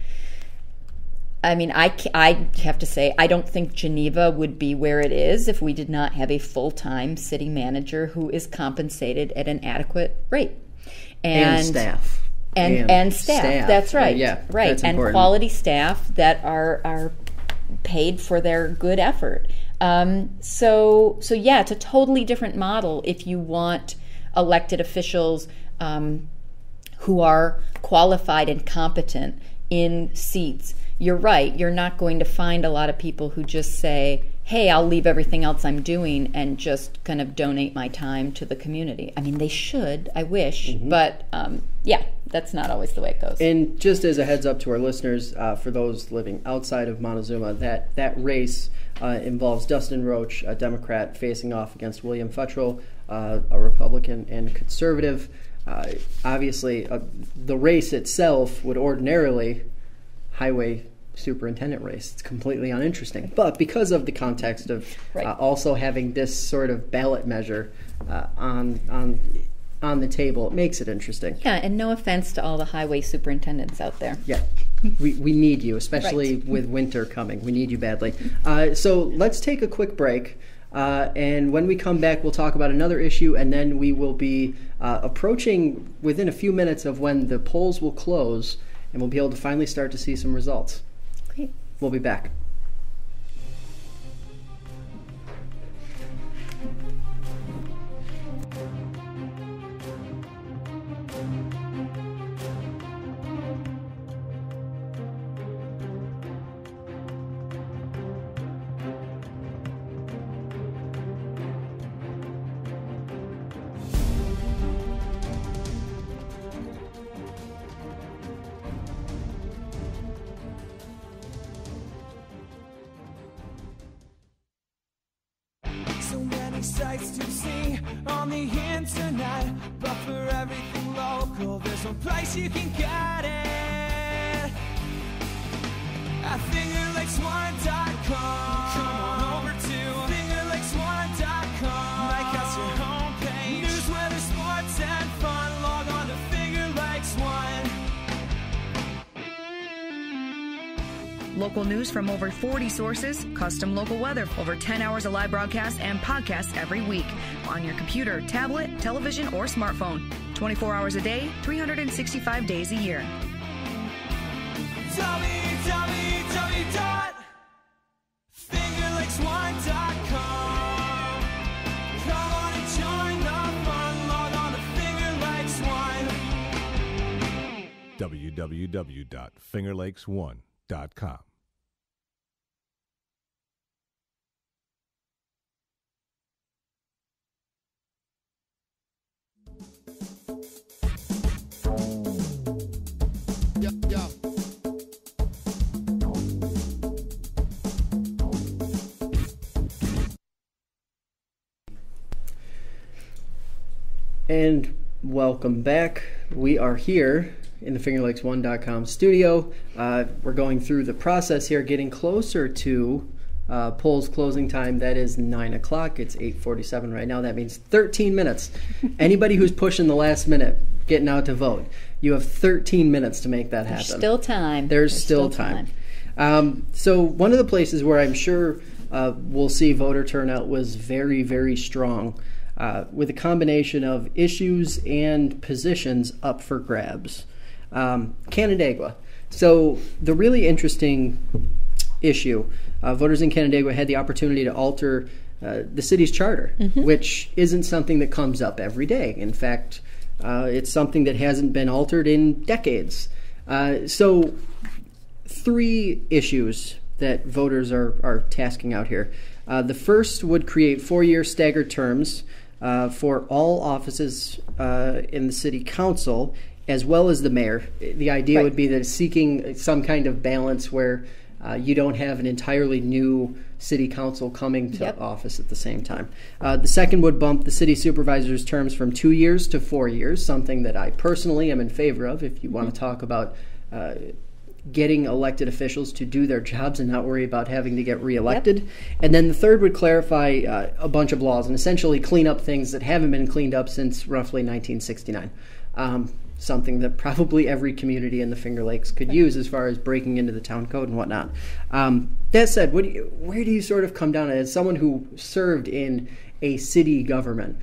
I have to say, I don't think Geneva would be where it is if we did not have a full-time city manager who is compensated at an adequate rate. And staff. And staff. That's right. Right. That's and important. Quality staff that are paid for their good effort. So it's a totally different model if you want elected officials who are qualified and competent in seats. You're right. You're not going to find a lot of people who just say, hey, I'll leave everything else I'm doing and just kind of donate my time to the community. They should, I wish, but that's not always the way it goes. And just as a heads up to our listeners, for those living outside of Montezuma, that race involves Dustin Roach, a Democrat, facing off against William Futtrell, a Republican and conservative. Obviously, the race itself would ordinarily highway superintendent race. It's completely uninteresting. But because of the context of also having this sort of ballot measure on the table, it makes it interesting. Yeah, and no offense to all the highway superintendents out there. Yeah, we need you, especially with winter coming. We need you badly. So let's take a quick break. And when we come back, we'll talk about another issue, and then we will be approaching within a few minutes of when the polls will close, and we'll be able to finally start to see some results. Great. We'll be back. Sights to see on the internet, but for everything local, there's one place you can get it at FingerLakes1.com. Come on over to FingerLakes1.com. Make us your homepage. News, weather, sports, and fun. Log on to FingerLakes1. Local news from over 40 sources, custom local weather, over 10 hours of live broadcasts and podcasts every week on your computer, tablet, television, or smartphone. 24 hours a day, 365 days a year. www.fingerlakes1.com. Come on and join the fun. Log on www.fingerlakes1.com. And welcome back. We are here in the fingerlakes1.com studio. We're going through the process here, getting closer to polls closing time. That is 9 o'clock. It's 8:47 right now. That means 13 minutes. Anybody who's pushing the last minute, getting out to vote, you have 13 minutes to make that happen. There's still time. There's still time. So one of the places where I'm sure we'll see voter turnout was very, very strong, with a combination of issues and positions up for grabs. Canandaigua. So the really interesting issue, voters in Canandaigua had the opportunity to alter the city's charter, which isn't something that comes up every day. In fact, it's something that hasn't been altered in decades. So 3 issues that voters are tasking out here. The first would create 4-year staggered terms for all offices in the city council, as well as the mayor. The idea would be that it's seeking some kind of balance where you don't have an entirely new city council coming to office at the same time. The second would bump the city supervisor's terms from 2 years to 4 years, something that I personally am in favor of if you want to talk about getting elected officials to do their jobs and not worry about having to get reelected. And then the third would clarify a bunch of laws and essentially clean up things that haven't been cleaned up since roughly 1969. Something that probably every community in the Finger Lakes could use as far as breaking into the town code and whatnot. That said, where do you sort of come down as someone who served in a city government?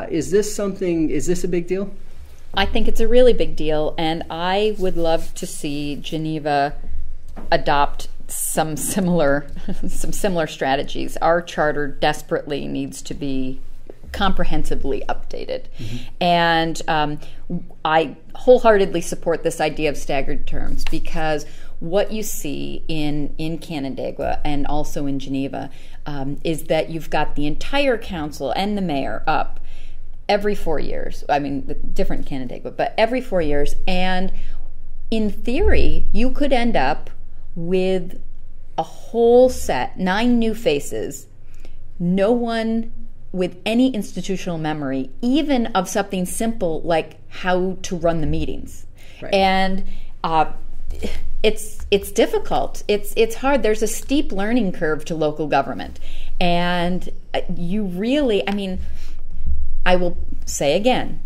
Is this a big deal? I think it's a really big deal, and I would love to see Geneva adopt some similar strategies. Our charter desperately needs to be comprehensively updated. And I wholeheartedly support this idea of staggered terms, because what you see in Canandaigua and also in Geneva is that you've got the entire council and the mayor up every 4 years. I mean, different Canandaigua, but every 4 years. And in theory, you could end up with a whole set, 9 new faces, no one with any institutional memory, even of something simple like how to run the meetings. And it's difficult. It's hard. There's a steep learning curve to local government. And you really, I will say again,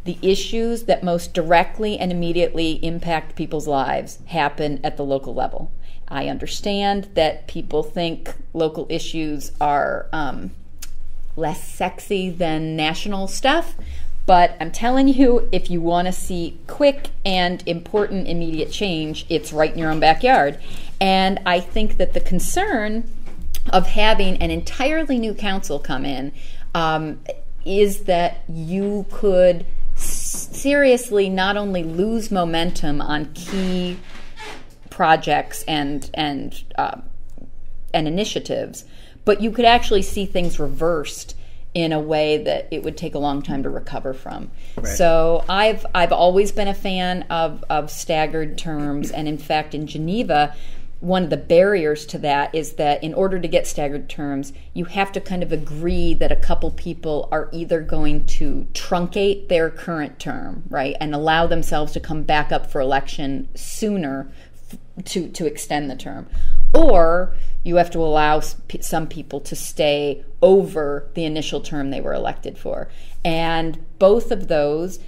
the issues that most directly and immediately impact people's lives happen at the local level. I understand that people think local issues are less sexy than national stuff, but I'm telling you, if you want to see quick and important immediate change, it's right in your own backyard. And I think that the concern of having an entirely new council come in is that you could seriously not only lose momentum on key projects and initiatives, but you could actually see things reversed in a way that it would take a long time to recover from. So I've always been a fan of staggered terms, and in fact in Geneva, one of the barriers to that is that in order to get staggered terms, you have to kind of agree that a couple people are either going to truncate their current term, right, and allow themselves to come back up for election sooner to extend the term, or you have to allow some people to stay over the initial term they were elected for. And both of those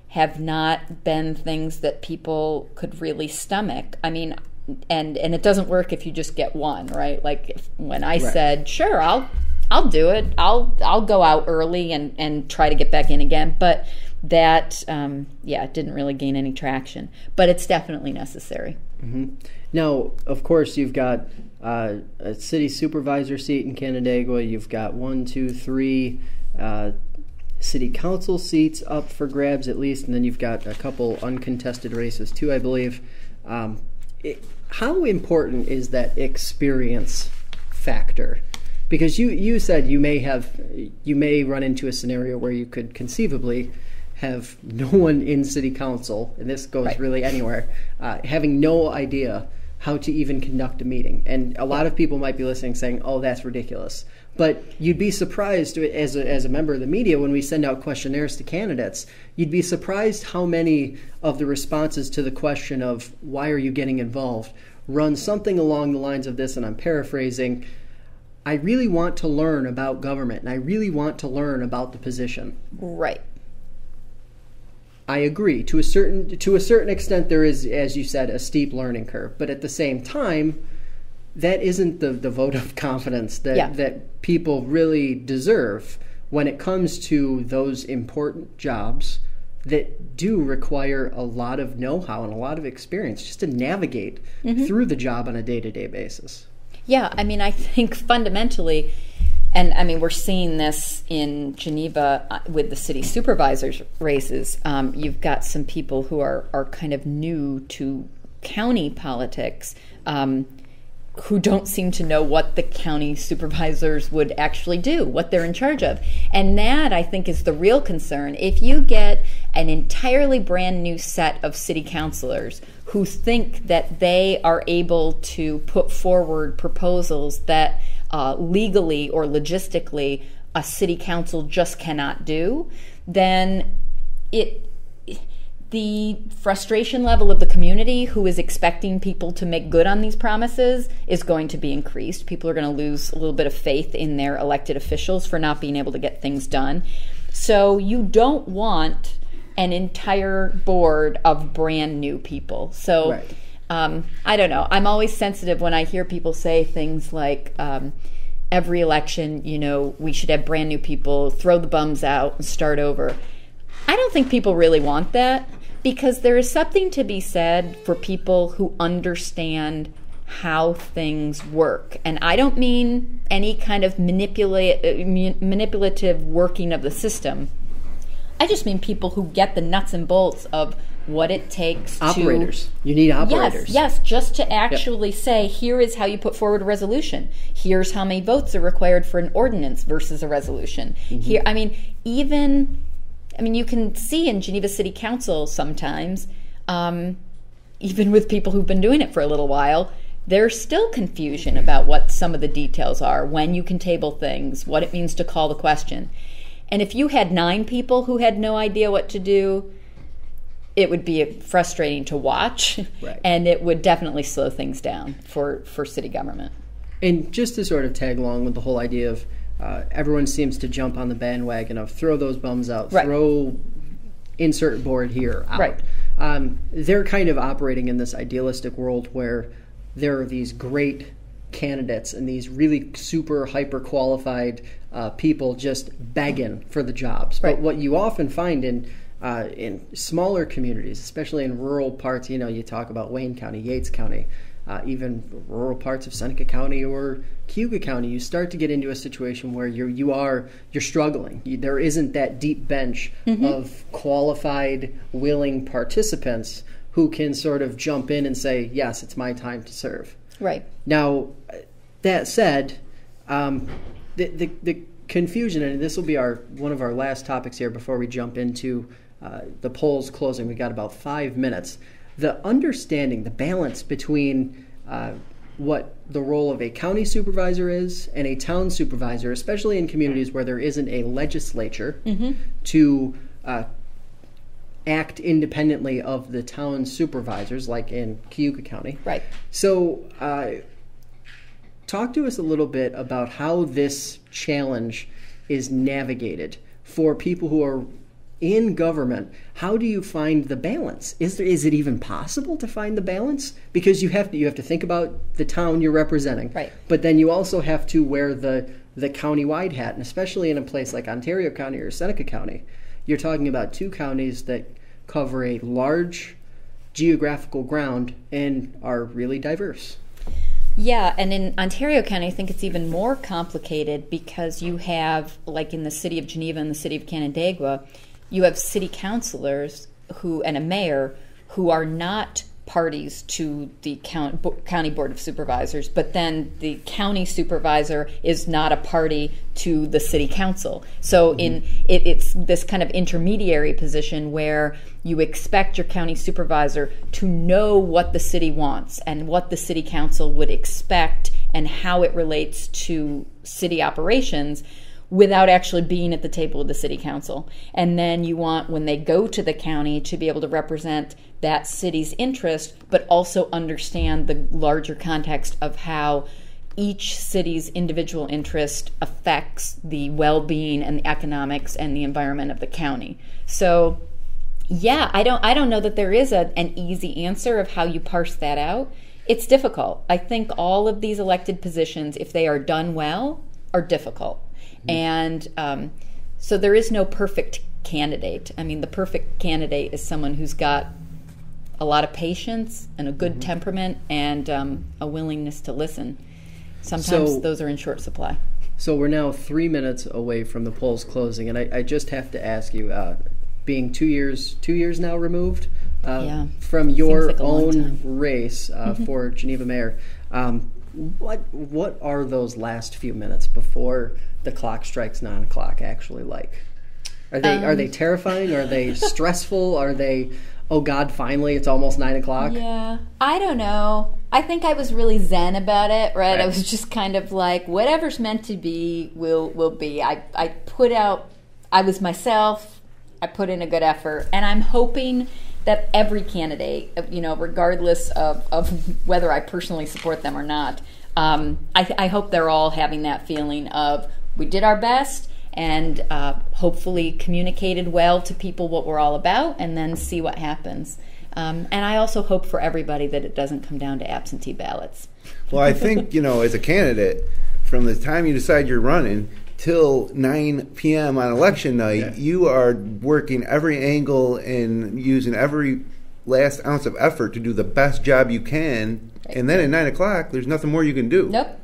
have not been things that people could really stomach. And it doesn't work if you just get one, right? Like when I said, sure, I'll do it. I'll go out early and try to get back in again. But that, it didn't really gain any traction. But it's definitely necessary. Now, of course, you've got a city supervisor seat in Canandaigua. You've got 1, 2, 3 city council seats up for grabs at least, and then you've got a couple uncontested races too, I believe. How important is that experience factor? Because you said you may run into a scenario where you could conceivably have no one in city council, and this goes really anywhere, having no idea how to even conduct a meeting. And a lot of people might be listening saying, oh, that's ridiculous. But you'd be surprised, as a member of the media, when we send out questionnaires to candidates, you'd be surprised how many of the responses to the question of why are you getting involved run something along the lines of this, and I'm paraphrasing, I really want to learn about government, and I really want to learn about the position. Right. I agree. To a certain extent, there is, as you said, a steep learning curve. But at the same time, that isn't the vote of confidence that people really deserve when it comes to those important jobs that do require a lot of know-how and a lot of experience just to navigate through the job on a day-to-day basis. Yeah, I mean, I think fundamentally, and I mean, we're seeing this in Geneva with the city supervisors races. You've got some people who are kind of new to county politics, who don't seem to know what the county supervisors would actually do, what they're in charge of. And that, I think, is the real concern. If you get an entirely brand new set of city councilors who think that they are able to put forward proposals that legally or logistically a city council just cannot do, then the frustration level of the community who is expecting people to make good on these promises is going to be increased. People are going to lose a little bit of faith in their elected officials for not being able to get things done. So you don't want an entire board of brand new people. So I don't know. I'm always sensitive when I hear people say things like every election, we should have brand new people, throw the bums out and start over. I don't think people really want that, because there is something to be said for people who understand how things work. And I don't mean any kind of manipulative working of the system. I just mean people who get the nuts and bolts of what it takes operators. You need operators. Yes, just to actually say, here is how you put forward a resolution. Here's how many votes are required for an ordinance versus a resolution. Here, you can see in Geneva City Council sometimes, even with people who've been doing it for a little while, there's still confusion about what some of the details are, when you can table things, what it means to call the question. And if you had 9 people who had no idea what to do, it would be frustrating to watch, and it would definitely slow things down for city government. And just to sort of tag along with the whole idea of everyone seems to jump on the bandwagon of throw those bums out, throw insert board here out. They're kind of operating in this idealistic world where there are these great candidates and these really super hyper qualified people just begging for the jobs. But what you often find in smaller communities, especially in rural parts, you talk about Wayne County, Yates County, even rural parts of Seneca County or Cayuga County, you start to get into a situation where you're struggling. There isn't that deep bench of qualified, willing participants who can sort of jump in and say, yes, it's my time to serve. Right. Now, that said, the confusion, and this will be one of our last topics here before we jump into the polls closing. We got about 5 minutes. The understanding, the balance between what the role of a county supervisor is and a town supervisor, especially in communities where there isn't a legislature to act independently of the town supervisors, like in Cayuga County. Right. So talk to us a little bit about how this challenge is navigated for people who are in government. How do you find the balance? Is it even possible to find the balance? Because you have to think about the town you're representing, right? But then you also have to wear the county-wide hat, and especially in a place like Ontario County or Seneca County, you're talking about 2 counties that cover a large geographical ground and are really diverse. Yeah, and in Ontario County, I think it's even more complicated because you have, like in the city of Geneva and the city of Canandaigua, you have city councilors and a mayor who are not parties to the county board of supervisors, but then the county supervisor is not a party to the city council. So it's this kind of intermediary position where you expect your county supervisor to know what the city wants and what the city council would expect and how it relates to city operations, without actually being at the table with the city council. And then you want, when they go to the county, to be able to represent that city's interest, but also understand the larger context of how each city's individual interest affects the well-being and the economics and the environment of the county. So, yeah, I don't know that there is an easy answer of how you parse that out. It's difficult. I think all of these elected positions, if they are done well, are difficult. And so there is no perfect candidate. I mean, the perfect candidate is someone who's got a lot of patience and a good temperament and a willingness to listen. Sometimes those are in short supply. So we're now 3 minutes away from the polls closing, and I just have to ask you, being 2 years now removed from your like own race for Geneva mayor, what are those last few minutes before the clock strikes 9 o'clock actually like? Are they terrifying? Are they stressful? Are they, oh God, finally it's almost 9 o'clock? Yeah, I don't know. I think I was really zen about it, right? I was just kind of like, whatever's meant to be will be. I put out, I was myself, I put in a good effort, and I'm hoping that every candidate, regardless of whether I personally support them or not, I hope they're all having that feeling of, we did our best, and hopefully communicated well to people what we're all about, and then see what happens. And I also hope for everybody that it doesn't come down to absentee ballots. Well, I think, as a candidate, from the time you decide you're running till 9 p.m. on election night, you are working every angle and using every last ounce of effort to do the best job you can. Right. And then at 9 o'clock, there's nothing more you can do. Nope.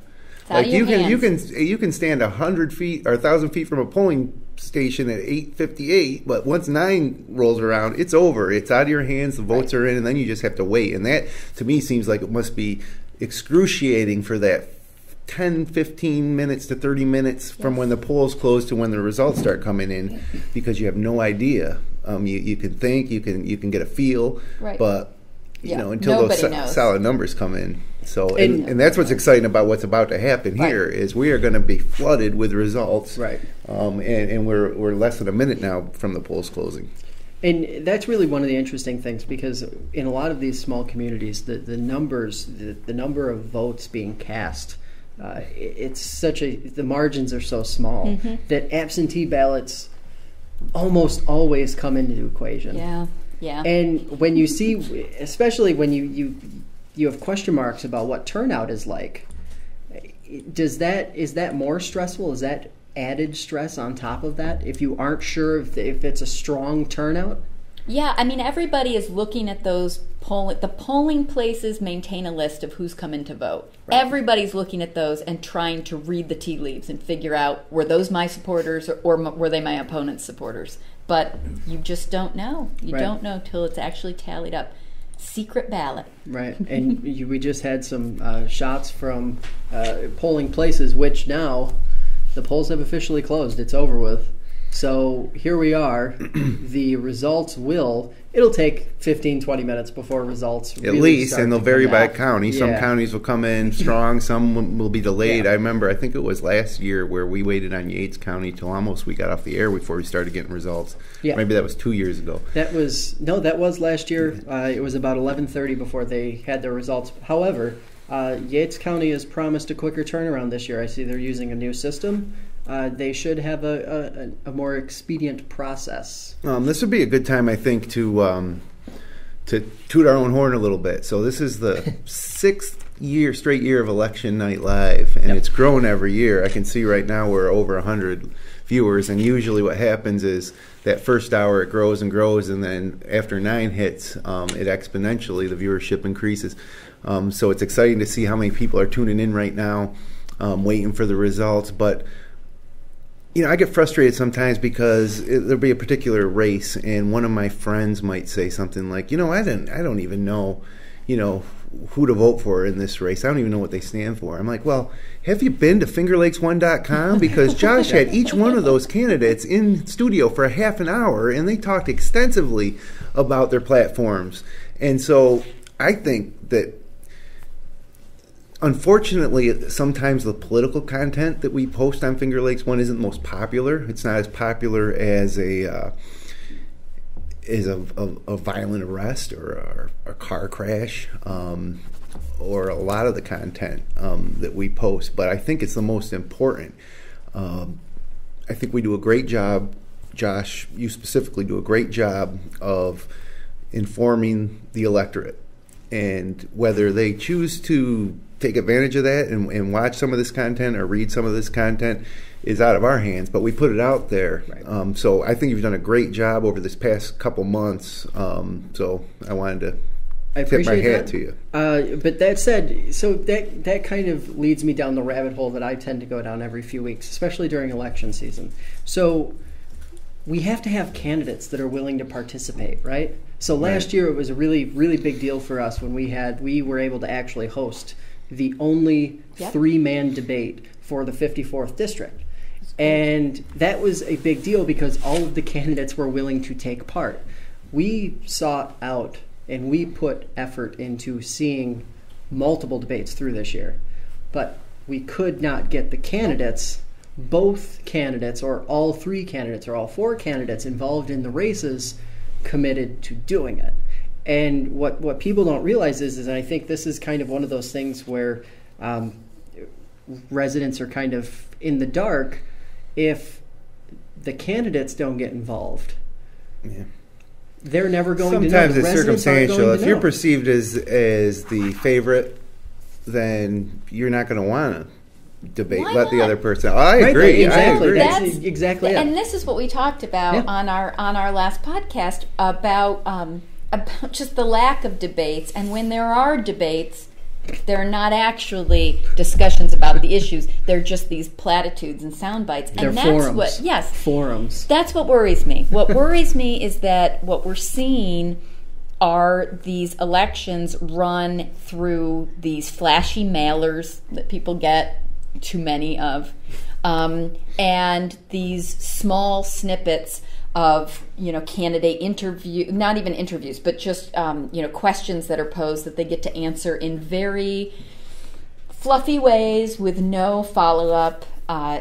Like you can stand 100 feet or 1,000 feet from a polling station at 8:58, but once 9 rolls around, it's over. It's out of your hands. The votes are in, and then you just have to wait. And that, to me, seems like it must be excruciating for that 10, 15 minutes to 30 minutes from when the polls close to when the results start coming in, because you have no idea. You can think, you can get a feel, but until those solid numbers come in. So, and that's what's exciting about what's about to happen here is we are going to be flooded with results. Right. And we're less than a minute now from the polls closing. And that's really one of the interesting things, because in a lot of these small communities, the number of votes being cast, the margins are so small that absentee ballots almost always come into the equation. Yeah. And when you see, especially when you have question marks about what turnout is like, is that more stressful? Is that added stress on top of that if you aren't sure if it's a strong turnout? Yeah, I mean, everybody is looking at those the polling places maintain a list of who's coming to vote. Right. Everybody's looking at those and trying to read the tea leaves and figure out, were those my supporters or were they my opponent's supporters? But you just don't know. You don't know till it's actually tallied up. Secret ballot. Right, and we just had some shots from polling places, which now the polls have officially closed. It's over with. So here we are. The results it'll take 15, 20 minutes before results at least, and they'll vary by county. Some counties will come in strong, some will be delayed. I remember, I think it was last year where we waited on Yates County till almost we got off the air before we started getting results. Maybe that was 2 years ago. That was last year. It was about 11:30 before they had their results. However, Yates County has promised a quicker turnaround this year. I see they're using a new system. They should have a more expedient process. This would be a good time, I think, to toot our own horn a little bit. So this is the 6th straight year of Election Night Live, and it's grown every year. I can see right now we're over 100 viewers, and usually what happens is that first hour it grows and grows, and then after 9 hits, it exponentially, the viewership increases. So it's exciting to see how many people are tuning in right now, waiting for the results. But I get frustrated sometimes because there'll be a particular race, and one of my friends might say something like, I don't even know, who to vote for in this race. I don't even know what they stand for. I'm like, well, have you been to FingerLakes1.com? Because Josh had each one of those candidates in studio for a half an hour, and they talked extensively about their platforms. And so I think that, unfortunately, sometimes the political content that we post on Finger Lakes One isn't the most popular. It's not as popular as a violent arrest or a car crash, or a lot of the content that we post. But I think it's the most important. I think we do a great job. Josh, you specifically do a great job of informing the electorate, and whether they choose to take advantage of that and watch some of this content or read some of this content is out of our hands, but we put it out there. Right. So I think you've done a great job over this past couple months. So I wanted to tip my hat to you. But that said, so that kind of leads me down the rabbit hole that I tend to go down every few weeks, especially during election season. So we have to have candidates that are willing to participate, right? So last year it was a really, really big deal for us when we were able to actually host the only three-man debate for the 54th district. And that was a big deal because all of the candidates were willing to take part. We sought out and we put effort into seeing multiple debates through this year. But we could not get the candidates, both candidates or all three candidates or all four candidates involved in the races, committed to doing it. And what people don't realize is, and I think this is kind of one of those things where residents are kind of in the dark, if the candidates don't get involved, they're never going to know. Sometimes it's circumstantial. If you're perceived as the favorite, then you're not going to want to debate. Let the other person. I agree. Exactly. I agree. That's exactly it. And this is what we talked about on our last podcast about just the lack of debates. And when there are debates, they're not actually discussions about the issues. They're just these platitudes and sound bites. They're and that's forums. Forums. That's what worries me. What worries me is that what we're seeing are these elections run through these flashy mailers that people get too many of, and these small snippets of candidate interview, not even interviews, but just questions that are posed that they get to answer in very fluffy ways with no follow-up,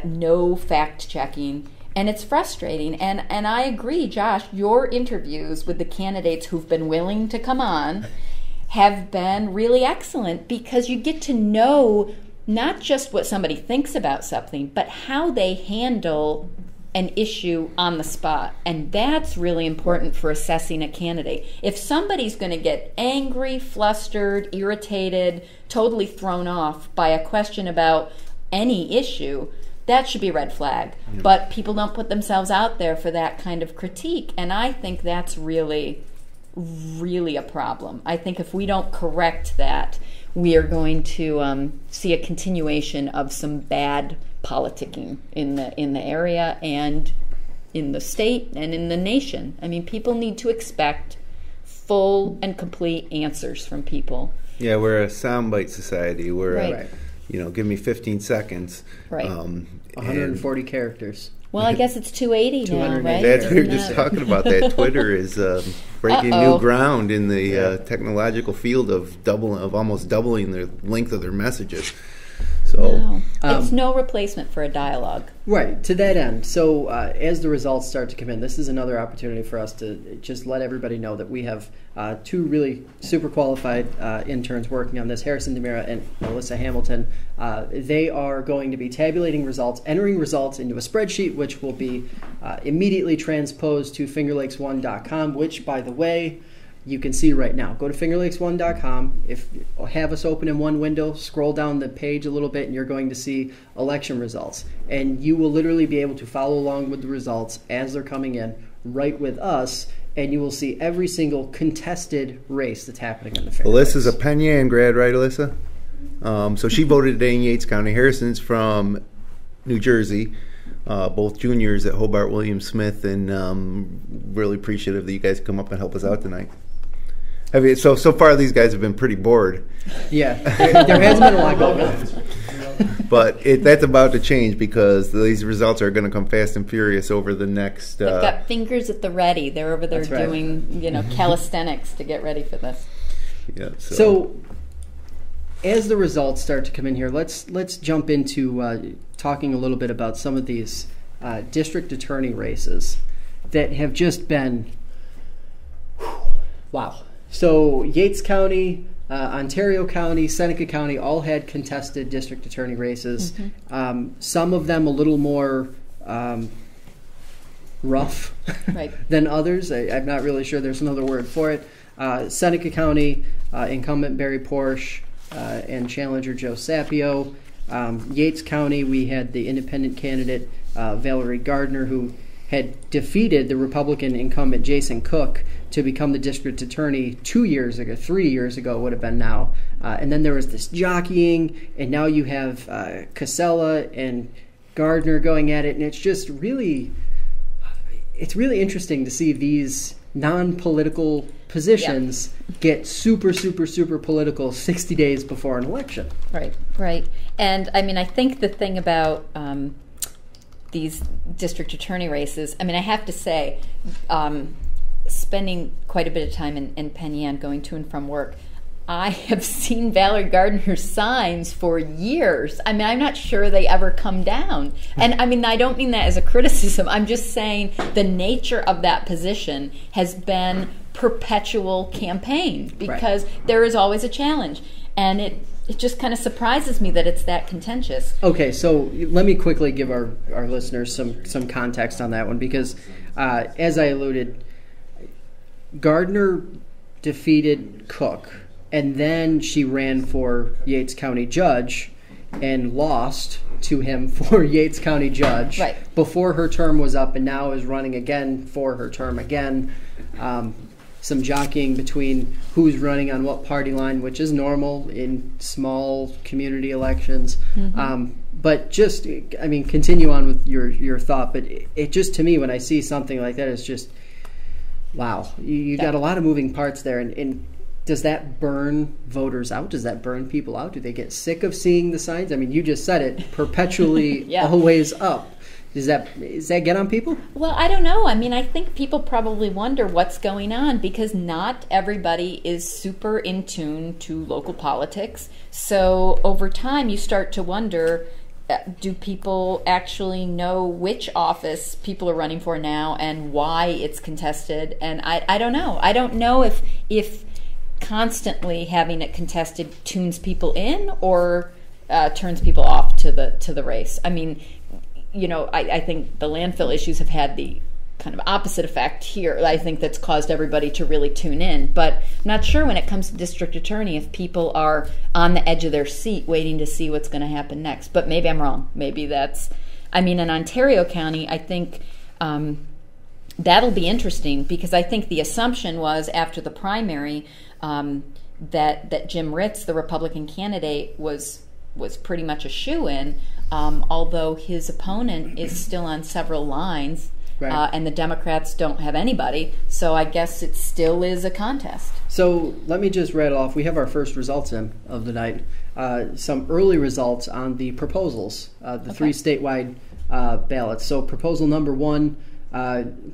no fact-checking, and it's frustrating. And I agree, Josh, your interviews with the candidates who've been willing to come on have been really excellent because you get to know not just what somebody thinks about something, but how they handle an issue on the spot. And that's really important for assessing a candidate. If somebody's going to get angry, flustered, irritated, totally thrown off by a question about any issue, that should be a red flag. Yeah. But people don't put themselves out there for that kind of critique. And I think that's really, really a problem. I think if we don't correct that, we are going to see a continuation of some bad politicking in the area and in the state and in the nation. I mean, people need to expect full and complete answers from people. Yeah, we're a soundbite society. We're give me 15 seconds. Right. 140 characters. Well, I guess it's 280 now, right? That's we were just talking about that. Twitter is breaking new ground in the technological field of almost doubling the length of their messages. So it's no replacement for a dialogue. Right, to that end. So as the results start to come in, this is another opportunity for us to just let everybody know that we have two really super qualified interns working on this, Harrison DeMira and Melissa Hamilton. They are going to be tabulating results, entering results into a spreadsheet, which will be immediately transposed to fingerlakes1.com, which, by the way, you can see right now. Go to fingerlakes1.com. If you have us open in one window, scroll down the page a little bit, and you're going to see election results. And you will literally be able to follow along with the results as they're coming in right with us and you will see every single contested race that's happening in the Finger Alyssa's a Lakes. Penn Yan grad, right, Alyssa? So she voted today in Yates County. Harrison's from New Jersey, both juniors at Hobart William Smith, and really appreciative that you guys come up and help us out tonight. I mean, so far these guys have been pretty bored. Yeah, there has been a lot going on. But that's about to change because these results are going to come fast and furious over the next... They've got fingers at the ready. They're over there That's right. doing, calisthenics to get ready for this. Yeah, So, as the results start to come in here, let's jump into talking a little bit about some of these district attorney races that have just been, wow. So Yates County, Ontario County, Seneca County all had contested district attorney races. Some of them a little more rough Right. than others. I'm not really sure there's another word for it. Seneca County, incumbent Barry Porsch and challenger Joe Sapio. Yates County, we had the independent candidate Valerie Gardner, who had defeated the Republican incumbent Jason Cook to become the district attorney 3 years ago would have been now. And then there was this jockeying, and now you have Casella and Gardner going at it, and it's just really, it's really interesting to see these non-political positions get super, super, super political 60 days before an election. Right. And I mean, I think the thing about these district attorney races, I mean, I have to say, spending quite a bit of time in Penn Yan going to and from work, I have seen Valerie Gardner's signs for years. I mean, I'm not sure they ever come down. And I mean, I don't mean that as a criticism. I'm just saying the nature of that position has been perpetual campaign because there is always a challenge. And it just kind of surprises me that it's that contentious. Okay, so let me quickly give our listeners some context on that one because, as I alluded, Gardner defeated Cook, and then she ran for Yates County judge and lost to him for Yates County judge before her term was up, and now is running again for her term again. Some jockeying between who's running on what party line, which is normal in small community elections. But just, I mean, continue on with your thought. But it just, to me, when I see something like that, it's just, wow. You got a lot of moving parts there. And does that burn voters out? Does that burn people out? Do they get sick of seeing the signs? I mean, you just said it, perpetually always up. Does that get on people? Well, I don't know. I mean, I think people probably wonder what's going on because not everybody is super in tune to local politics. So over time, you start to wonder, do people actually know which office people are running for now and why it's contested? And I don't know. I don't know if constantly having it contested tunes people in or turns people off to the race. I mean, I think the landfill issues have had the kind of opposite effect here. I think that's caused everybody to really tune in. But I'm not sure when it comes to district attorney if people are on the edge of their seat waiting to see what's going to happen next. But maybe I'm wrong. Maybe that's... I mean, in Ontario County, I think that'll be interesting because I think the assumption was after the primary that Jim Ritz, the Republican candidate, was pretty much a shoo-in. Although his opponent is still on several lines, and the Democrats don't have anybody, so I guess it still is a contest. So let me just rattle off. We have our first results in of the night. Some early results on the proposals, three statewide ballots. So proposal number 1,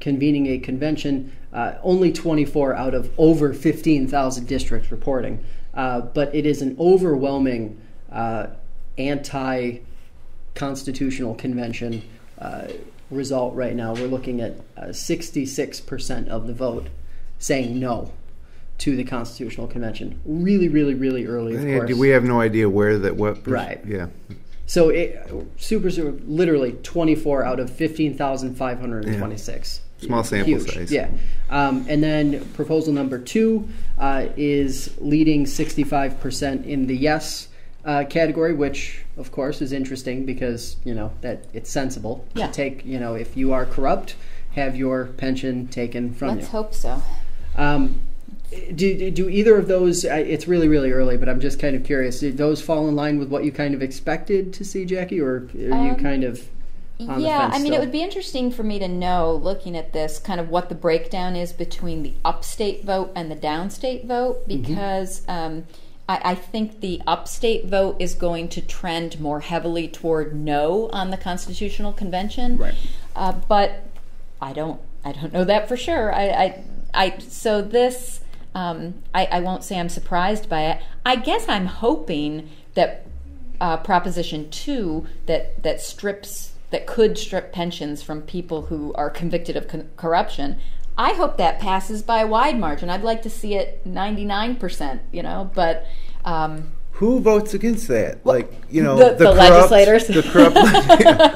convening a convention, only 24 out of over 15,000 districts reporting. But it is an overwhelming anti-constitutional convention result right now. We're looking at 66% of the vote saying no to the Constitutional Convention. Really, really, really early, of course. We have no idea where that... Yeah. So super, literally 24 out of 15,526. Yeah. Small sample size. Yeah. And then proposal number 2 is leading 65% in the yes category, which of course is interesting because that it's sensible to take. If you are corrupt have your pension taken from you. Let's hope so. Do either of those, it's really, really early, but I'm just kind of curious, did those fall in line with what you kind of expected to see, Jackie, or are you kind of on the fence I mean, still? it would be interesting for me to know, looking at this, kind of what the breakdown is between the upstate vote and the downstate vote, because I think the upstate vote is going to trend more heavily toward no on the Constitutional Convention. Right. But I don't know that for sure. So this, I won't say I'm surprised by it. I guess I'm hoping that Proposition 2 that could strip pensions from people who are convicted of corruption, I hope that passes by a wide margin. I'd like to see it 99%, but Who votes against that? Well, Like, the corrupt, legislators. the corrupt,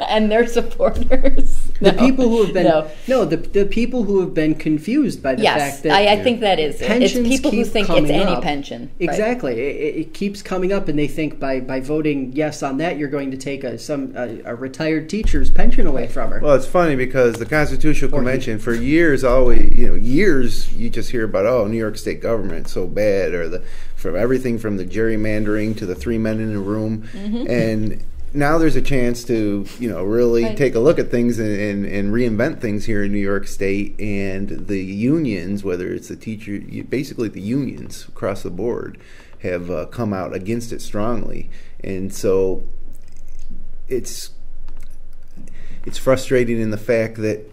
and their supporters. The people who have been the people who have been confused by the fact that I think that is it. It's pensions people who keep think it's coming any up. pension. Right. Exactly, it keeps coming up, and they think by voting yes on that, you're going to take a retired teacher's pension away from her. Well, it's funny because the Constitutional Convention for years always, years you just hear about, New York State government so bad, or from everything from the gerrymandering to the 3 men in a room, and now there's a chance to really take a look at things and reinvent things here in New York State, and the unions, whether it's the teacher, basically the unions across the board, have come out against it strongly, and so it's frustrating in the fact that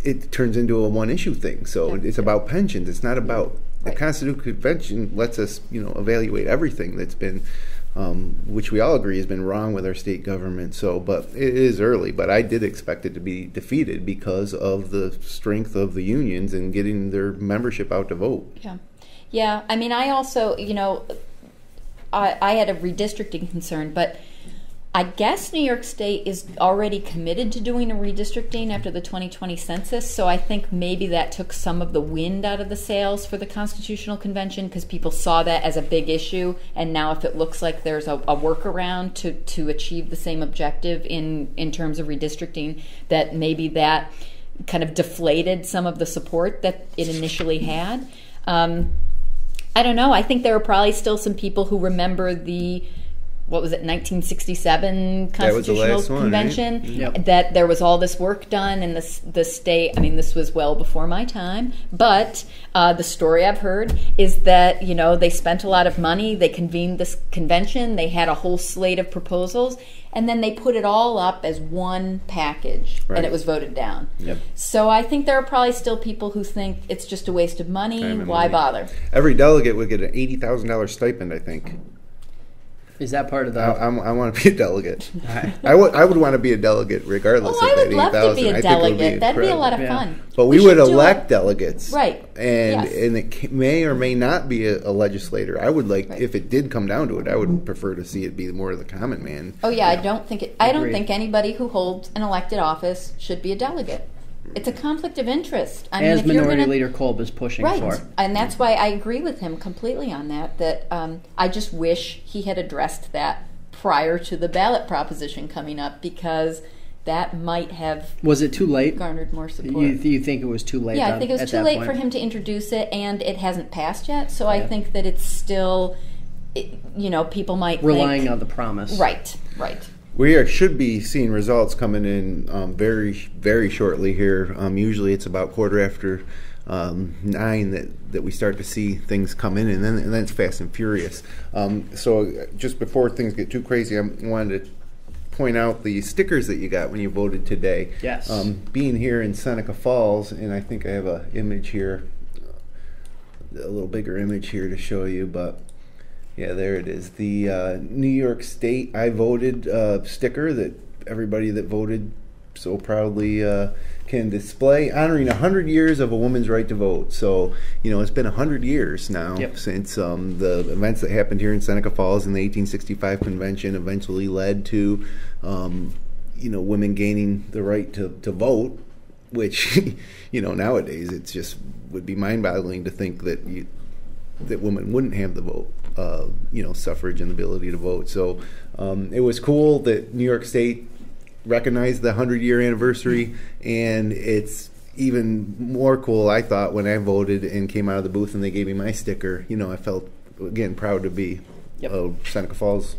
it turns into a one-issue thing. So it's about pensions. It's not about the Constitutional Convention. Lets us evaluate everything that's been. Which we all agree has been wrong with our state government. So, but it is early. But I did expect it to be defeated because of the strength of the unions and getting their membership out to vote. Yeah. I mean, I also, I had a redistricting concern, but I guess New York State is already committed to doing a redistricting after the 2020 census, so I think maybe that took some of the wind out of the sails for the Constitutional Convention, because people saw that as a big issue, and now if it looks like there's a workaround to achieve the same objective in terms of redistricting, that maybe that kind of deflated some of the support that it initially had. I don't know. I think there are probably still some people who remember the 1967 Constitutional Convention, right? Yep. That there was all this work done, and the state, I mean, this was well before my time, but the story I've heard is that, they spent a lot of money, they convened this convention, they had a whole slate of proposals, and then they put it all up as one package, and it was voted down. Yep. So I think there are probably still people who think it's just a waste of money, why bother? Every delegate would get an $80,000 stipend, I think. Is that part of the? I want to be a delegate. I would want to be a delegate regardless Oh, of I that would love to be a delegate. That'd be a lot of fun. But we would elect delegates, right? And it may or may not be a legislator. I would like, if it did come down to it, I would prefer to see it be more of the common man. Oh yeah, I don't think anybody who holds an elected office should be a delegate. It's a conflict of interest. As Minority Leader Kolb is pushing for. And that's why I agree with him completely on that, I just wish he had addressed that prior to the ballot proposition coming up, because that might have Was it too late? Garnered more support. You think it was too late? Yeah, I think it was too late for him to introduce it, and it hasn't passed yet, so I think that it's still, people might relying on the promise. Right. We should be seeing results coming in very, very shortly here. Usually it's about 9:15 that we start to see things come in, and then it's fast and furious. So just before things get too crazy, I wanted to point out the stickers that you got when you voted today. Yes. Being here in Seneca Falls, and I think I have an image here, a little bigger image here to show you, but... Yeah, there it is. The New York State I Voted sticker that everybody that voted so proudly can display, honoring 100 years of a woman's right to vote. So, it's been 100 years now since the events that happened here in Seneca Falls in the 1865 convention eventually led to, women gaining the right to vote, which, nowadays it's just would be mind-boggling to think that women wouldn't have the vote. Suffrage and the ability to vote. So it was cool that New York State recognize the 100-year anniversary, and it's even more cool, I thought, when I voted and came out of the booth and they gave me my sticker. I felt, again, proud to be a Seneca Falls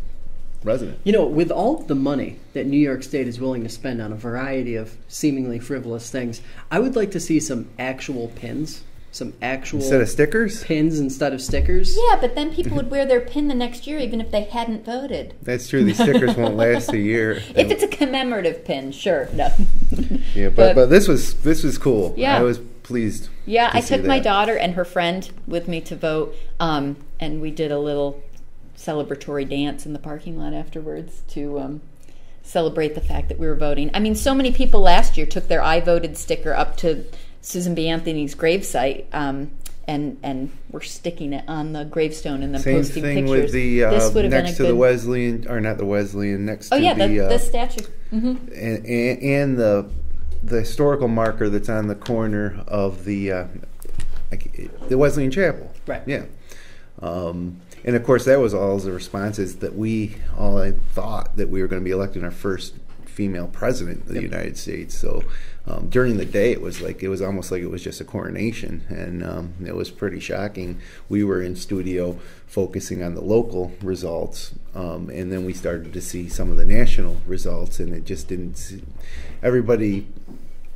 resident. With all the money that New York State is willing to spend on a variety of seemingly frivolous things, I would like to see some actual pins. Some actual instead of stickers? Pins instead of stickers. Yeah, but then people would wear their pin the next year even if they hadn't voted. That's true. These stickers won't last a year. If it's a commemorative pin, sure. No. Yeah, but this was cool. Yeah. I was pleased. Yeah, I see took my that. daughter and her friend with me to vote, and we did a little celebratory dance in the parking lot afterwards to celebrate the fact that we were voting. I mean, so many people last year took their I voted sticker up to Susan B. Anthony's gravesite, and we're sticking it on the gravestone and then Same posting thing pictures. with the This would have been next a to the good... Wesleyan, or not the Wesleyan, next to the statue. Mm-hmm. and the historical marker that's on the corner of the Wesleyan Chapel. Right. Yeah. And of course, that was all the responses that I thought that we were going to be electing our first female president of the United States. So during the day, it was almost like it was just a coronation, and it was pretty shocking. We were in studio focusing on the local results, and then we started to see some of the national results, and it just didn't. Everybody,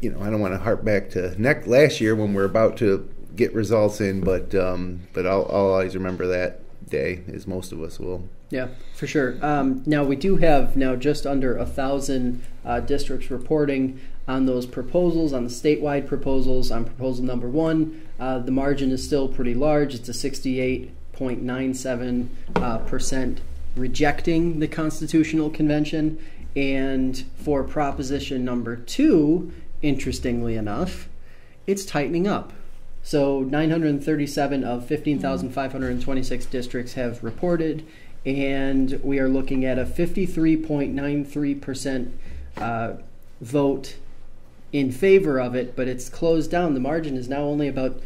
I don't want to harp back to last year when we're about to get results in, but I'll always remember that day, as most of us will. Yeah, for sure. Now, we do have just under 1,000 districts reporting on those proposals, on the statewide proposals. On proposal number 1, the margin is still pretty large. It's a 68.97% rejecting the Constitutional Convention. And for proposition number 2, interestingly enough, it's tightening up. So 937 of 15,526 districts have reported, and we are looking at a 53.93% vote in favor of it, but it's closed down. The margin is now only about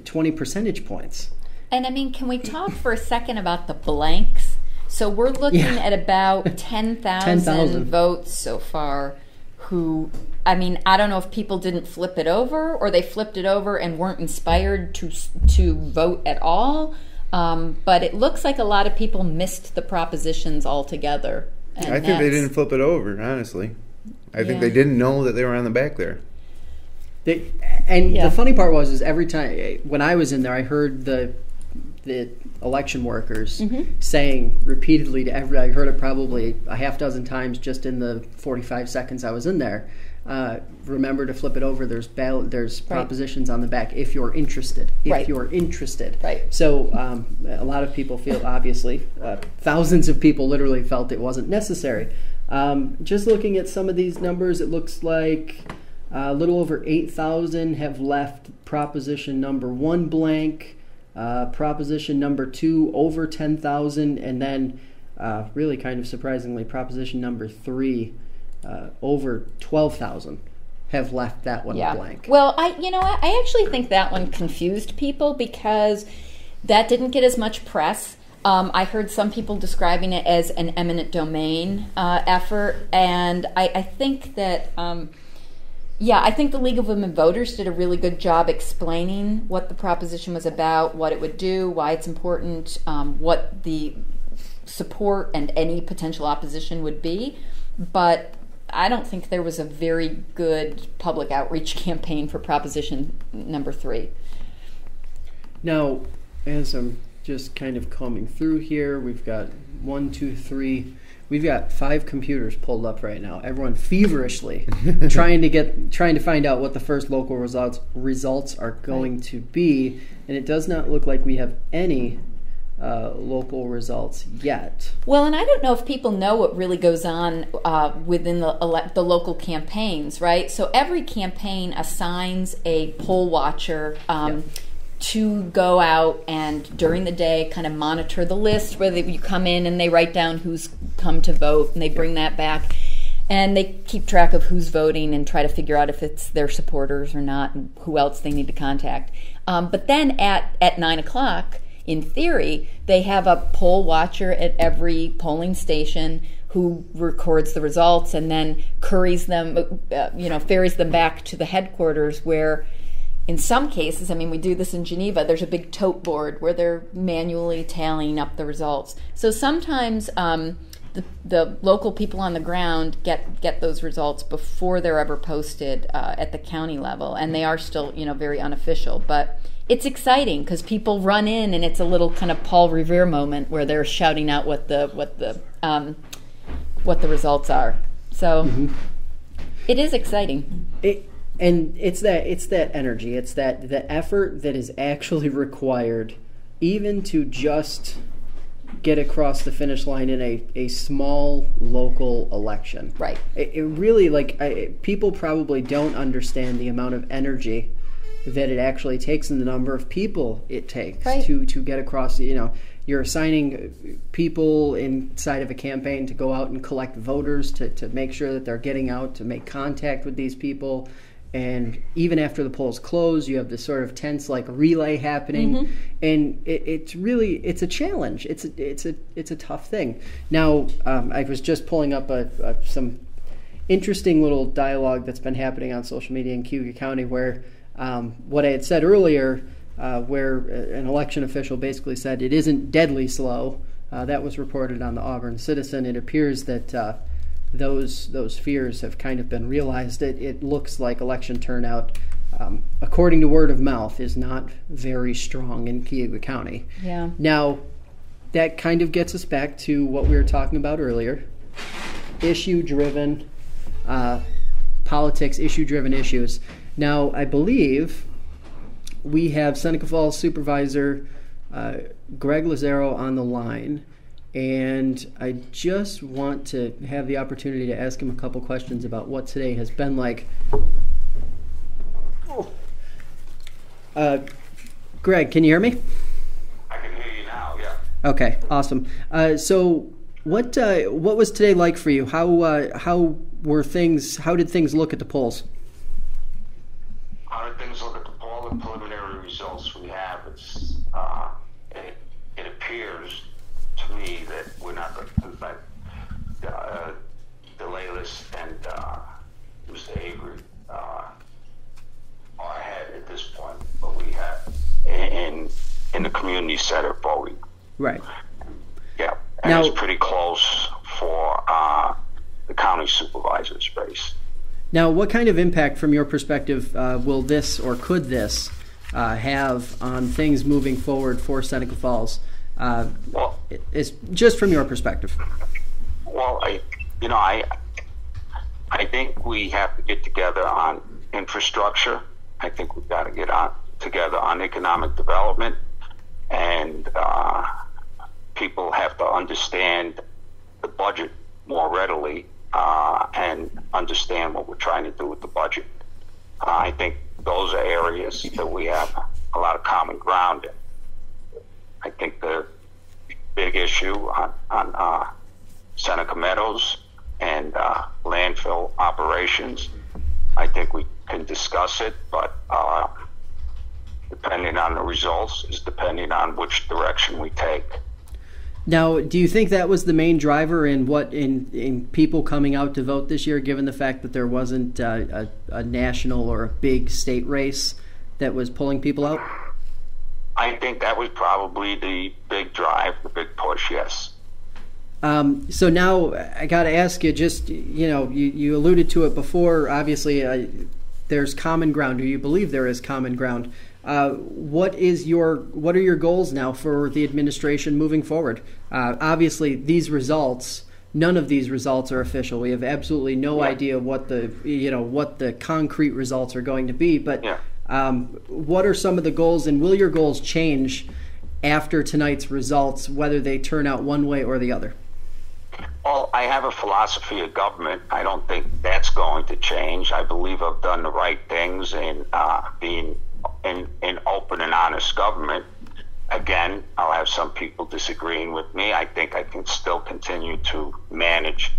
20 percentage points. And I mean, can we talk for a second about the blanks? So we're looking at about 10,000 votes so far. I don't know if people didn't flip it over, or they flipped it over and weren't inspired to vote at all. But it looks like a lot of people missed the propositions altogether. And I think they didn't flip it over, honestly. I think they didn't know that they were on the back there. The funny part was every time when I was in there, I heard the election workers saying repeatedly to everybody. I heard it probably a half dozen times just in the 45 seconds I was in there. Remember to flip it over. There's propositions on the back if you're interested. If you're interested. Right. So a lot of people feel, obviously, thousands of people literally felt it wasn't necessary. Just looking at some of these numbers, it looks like a little over 8,000 have left proposition number 1 blank. Proposition number 2 over 10,000, and then really kind of surprisingly, proposition number 3 over 12,000 have left that one blank. Well, I actually think that one confused people because that didn't get as much press. I heard some people describing it as an eminent domain effort, and I think that. I think the League of Women Voters did a really good job explaining what the proposition was about, what it would do, why it's important, what the support and any potential opposition would be. But I don't think there was a very good public outreach campaign for proposition number 3. Now, as I'm just kind of combing through here, we've got 1, 2, 3... We've got 5 computers pulled up right now. Everyone feverishly trying to find out what the first local results are going to be, and it does not look like we have any local results yet. Well, and I don't know if people know what really goes on within the local campaigns, right? So every campaign assigns a poll watcher. To go out and during the day kind of monitor the list, where you come in and they write down who's come to vote and they bring that back, and they keep track of who's voting and try to figure out if it's their supporters or not and who else they need to contact. But then at 9 o'clock, in theory, they have a poll watcher at every polling station who records the results and then ferries them back to the headquarters, where in some cases, I mean, we do this in Geneva, there's a big tote board where they're manually tallying up the results. So sometimes the local people on the ground get those results before they're ever posted at the county level, and they are still, very unofficial. But it's exciting because people run in, and it's a little kind of Paul Revere moment where they're shouting out what the results are. So it is exciting. And it's that energy, it's the effort that is actually required, even to just get across the finish line in a small local election. Right. It really, people probably don't understand the amount of energy that it actually takes and the number of people it takes to get across. You're assigning people inside of a campaign to go out and collect voters to make sure that they're getting out to make contact with these people. And even after the polls close, you have this sort of tense relay happening, and it's a challenge. It's a tough thing. Now, I was just pulling up some interesting little dialogue that's been happening on social media in Cayuga County, where what I had said earlier, where an election official basically said it isn't deadly slow. That was reported on the Auburn Citizen. It appears that those fears have kind of been realized. It looks like election turnout, according to word of mouth, is not very strong in Cayuga County. Yeah. Now, that kind of gets us back to what we were talking about earlier: issue-driven politics, issue-driven issues. Now, I believe we have Seneca Falls Supervisor Greg Lazzaro on the line. And I just want to have the opportunity to ask him a couple questions about what today has been like. Greg, can you hear me? I can hear you now, yeah. Okay, awesome. So what was today like for you? How did things look at the polls? How did things look at the poll? The preliminary results we have, it appears to me that we're not going to DeLaylis and Mr. Avery are ahead at this point, but we have in the community center voting. Right. Yeah, and now, it's pretty close for the county supervisor's race. Now, what kind of impact, from your perspective, will this or could this have on things moving forward for Seneca Falls? Well, it's just from your perspective. Well, I think we have to get together on infrastructure. I think we've got to get together on economic development, and people have to understand the budget more readily and understand what we're trying to do with the budget. I think those are areas that we have a lot of common ground in. I think the big issue on Seneca Meadows and landfill operations, I think we can discuss it, but depending on the results is depending on which direction we take. Now, do you think that was the main driver in people coming out to vote this year, given the fact that there wasn't a national or a big state race that was pulling people out? I think that was probably the big drive, the big push, yes. So now I got to ask you, just, you alluded to it before, obviously there's common ground, or you believe there is common ground. What are your goals now for the administration moving forward? Obviously, these results, none of these results are official. We have absolutely no idea what the concrete results are going to be, but what are some of the goals, and will your goals change after tonight's results, whether they turn out one way or the other? Well, I have a philosophy of government. I don't think that's going to change. I believe I've done the right things in being in open and honest government. Again, I'll have some people disagreeing with me. I think I can still continue to manage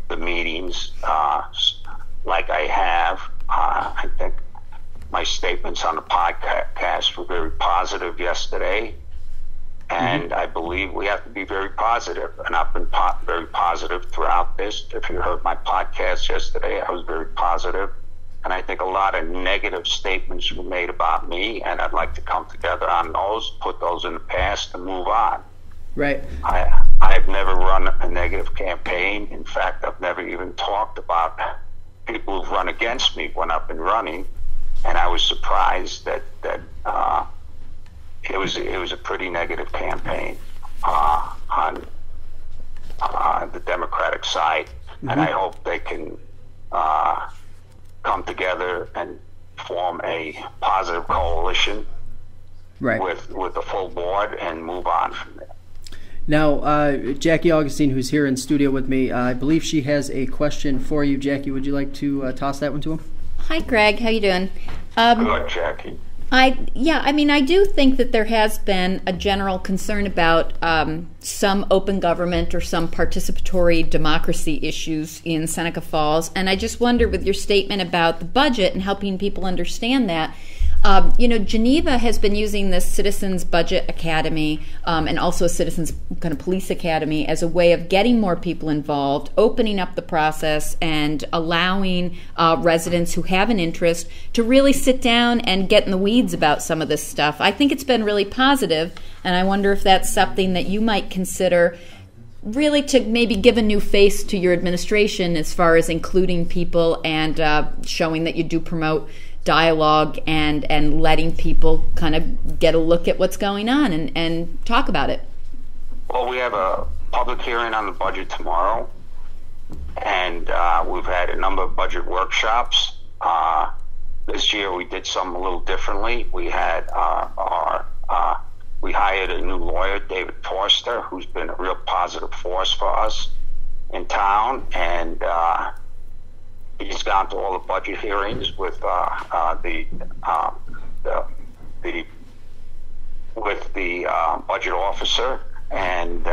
the meetings like I have. I think my statements on the podcast were very positive yesterday. And I believe we have to be very positive, and I've been very positive throughout this. If you heard my podcast yesterday, I was very positive, and I think a lot of negative statements were made about me, and I'd like to come together on those, put those in the past, and move on. Right. I've never run a negative campaign. In fact, I've never even talked about people who've run against me when I've been running, and I was surprised that it was a pretty negative campaign on the Democratic side, and I hope they can come together and form a positive coalition with the full board and move on from there. Now, Jackie Augustine, who's here in studio with me, I believe she has a question for you. Jackie, would you like to toss that one to him? Hi, Greg. How you doing? Good, Jackie. I do think that there has been a general concern about some open government or some participatory democracy issues in Seneca Falls, and I just wonder, with your statement about the budget and helping people understand that, Geneva has been using this Citizens Budget Academy and also a Citizens kind of Police Academy as a way of getting more people involved, opening up the process, and allowing residents who have an interest to really sit down and get in the weeds about some of this stuff. I think it's been really positive, and I wonder if that's something that you might consider, really to maybe give a new face to your administration as far as including people and showing that you do promote dialogue and letting people kind of get a look at what's going on and talk about it. Well, we have a public hearing on the budget tomorrow, and we've had a number of budget workshops. This year we did something a little differently. We had we hired a new lawyer, David Porsch, who's been a real positive force for us in town, and he's gone to all the budget hearings with the budget officer, and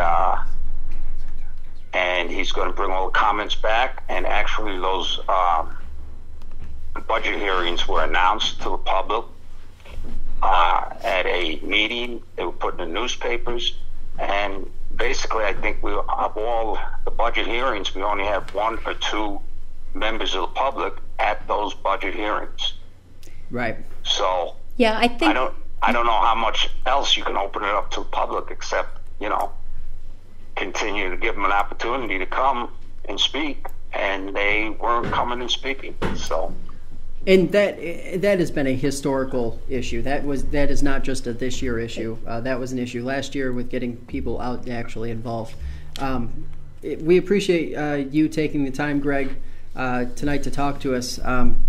he's going to bring all the comments back. And actually, those budget hearings were announced to the public at a meeting. They were put in the newspapers, and basically, I think of all the budget hearings, we only have one or two members of the public at those budget hearings. Right. So yeah, I think I don't know how much else you can open it up to the public except, continue to give them an opportunity to come and speak, and they weren't coming and speaking. So, and that has been a historical issue. That is not just a this year issue. That was an issue last year with getting people out actually involved. We appreciate you taking the time, Greg, tonight to talk to us.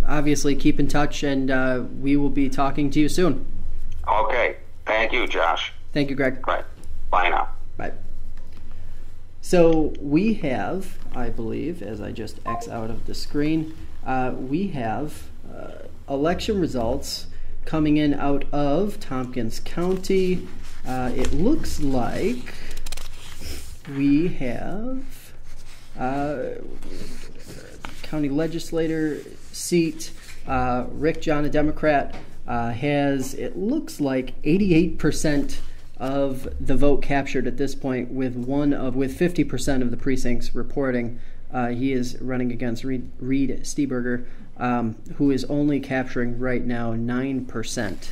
Obviously, keep in touch, and we will be talking to you soon. Okay. Thank you, Josh. Thank you, Greg. Right. Bye now. Bye. So we have, I believe, as I just X out of the screen, we have election results coming in out of Tompkins County. It looks like we have county legislator seat. Rick John, a Democrat, has, it looks like, 88% of the vote captured at this point, with 50% of the precincts reporting. He is running against Reed Stieberger, who is only capturing right now 9%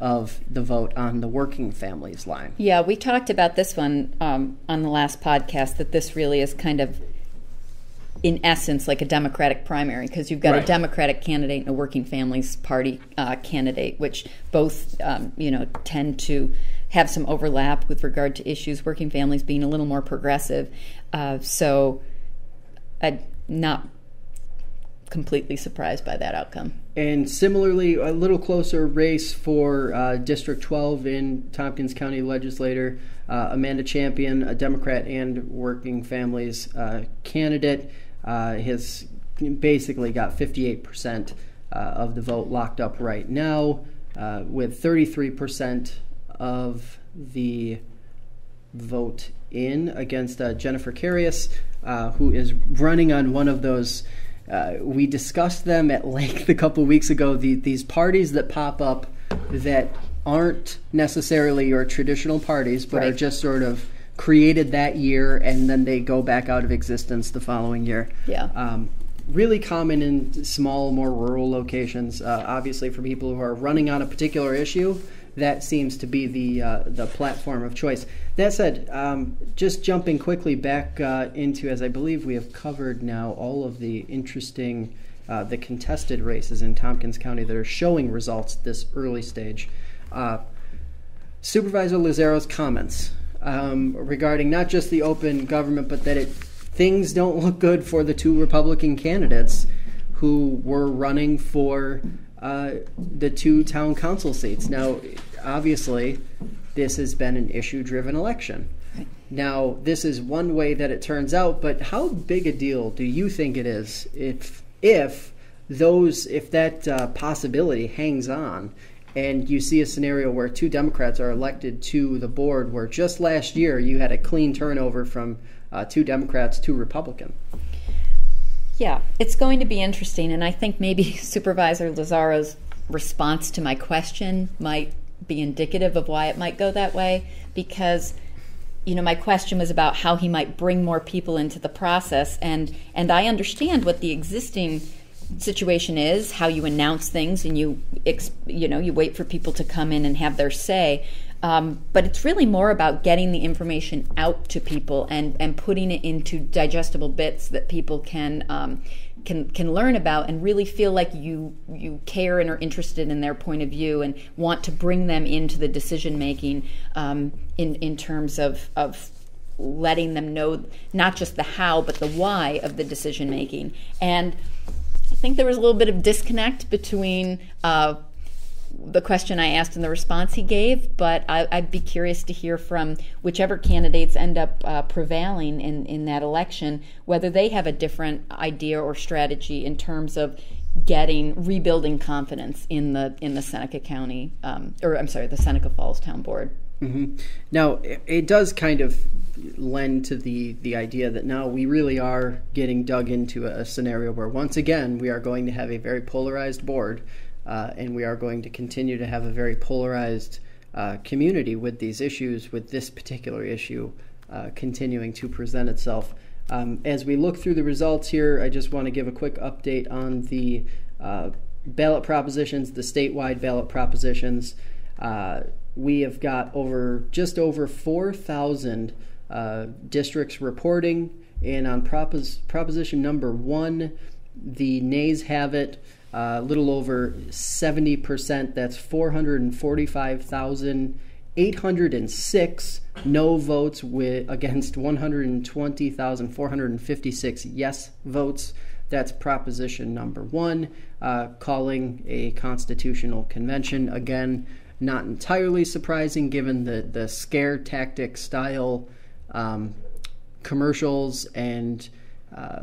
of the vote on the working families line. Yeah, we talked about this one on the last podcast, that this really is kind of, in essence, like a Democratic primary, because you've got a Democratic candidate and a Working Families Party candidate, which both, tend to have some overlap with regard to issues, Working Families being a little more progressive. So I'm not completely surprised by that outcome. And similarly, a little closer race for District 12 in Tompkins County legislator, Amanda Champion, a Democrat and Working Families candidate, has basically got 58% of the vote locked up right now, with 33% of the vote in against Jennifer Carius, who is running on one of those, we discussed them at length a couple weeks ago, these parties that pop up that aren't necessarily your traditional parties, but Right. are just sort of created that year, and then they go back out of existence the following year. Yeah. Really common in small, more rural locations. Obviously, for people who are running on a particular issue, that seems to be the platform of choice. That said, just jumping quickly back into, as I believe we have covered now, all of the interesting, the contested races in Tompkins County that are showing results this early stage. Supervisor Lazzaro's comments regarding not just the open government, but that things don't look good for the two Republican candidates who were running for the two town council seats. Now, obviously, this has been an issue-driven election. Now, this is one way that it turns out, but how big a deal do you think it is if that possibility hangs on, and you see a scenario where two Democrats are elected to the board, where just last year you had a clean turnover from two Democrats to Republican? Yeah, it's going to be interesting, and I think maybe Supervisor Lazzaro's response to my question might be indicative of why it might go that way, because my question was about how he might bring more people into the process, and I understand what the existing situation is, how you announce things and you wait for people to come in and have their say. But it's really more about getting the information out to people and putting it into digestible bits that people can learn about and really feel like you care and are interested in their point of view and want to bring them into the decision making in terms of letting them know not just the how but the why of the decision making. And I think there was a little bit of disconnect between the question I asked and the response he gave, but I'd be curious to hear from whichever candidates end up prevailing in that election, whether they have a different idea or strategy in terms of rebuilding confidence in the Seneca County, the Seneca Falls Town Board. Mm-hmm. Now, it does kind of lend to the idea that now we really are getting dug into a scenario where, once again, we are going to have a very polarized board, and we are going to continue to have a very polarized community with these issues, with this particular issue continuing to present itself. As we look through the results here, I just want to give a quick update on the ballot propositions, the statewide ballot propositions. We have got just over 4,000 districts reporting, and on proposition number 1, the nays have it a little over 70%. That's 445,806 no votes against 120,456 yes votes. That's proposition number 1, calling a constitutional convention. Again, not entirely surprising given the scare tactic style commercials and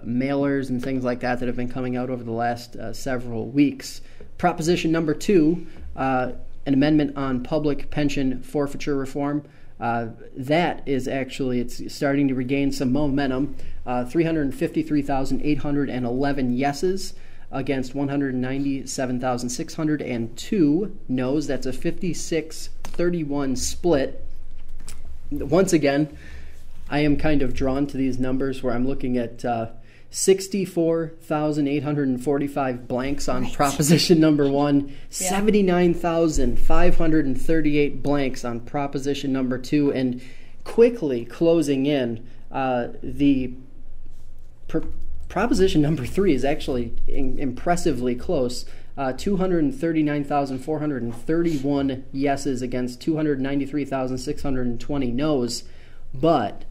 mailers and things like that have been coming out over the last several weeks. Proposition number 2, an amendment on public pension forfeiture reform. That is actually, it's starting to regain some momentum. 353,811 yeses against 197,602 no's. That's a 56-31 split. Once again, I am kind of drawn to these numbers where I'm looking at 64,845 blanks on proposition number 1, 79,538 blanks on proposition number 2, and quickly closing in the proposition number 3 is actually impressively close. 239,431 yeses against 293,620 no's, but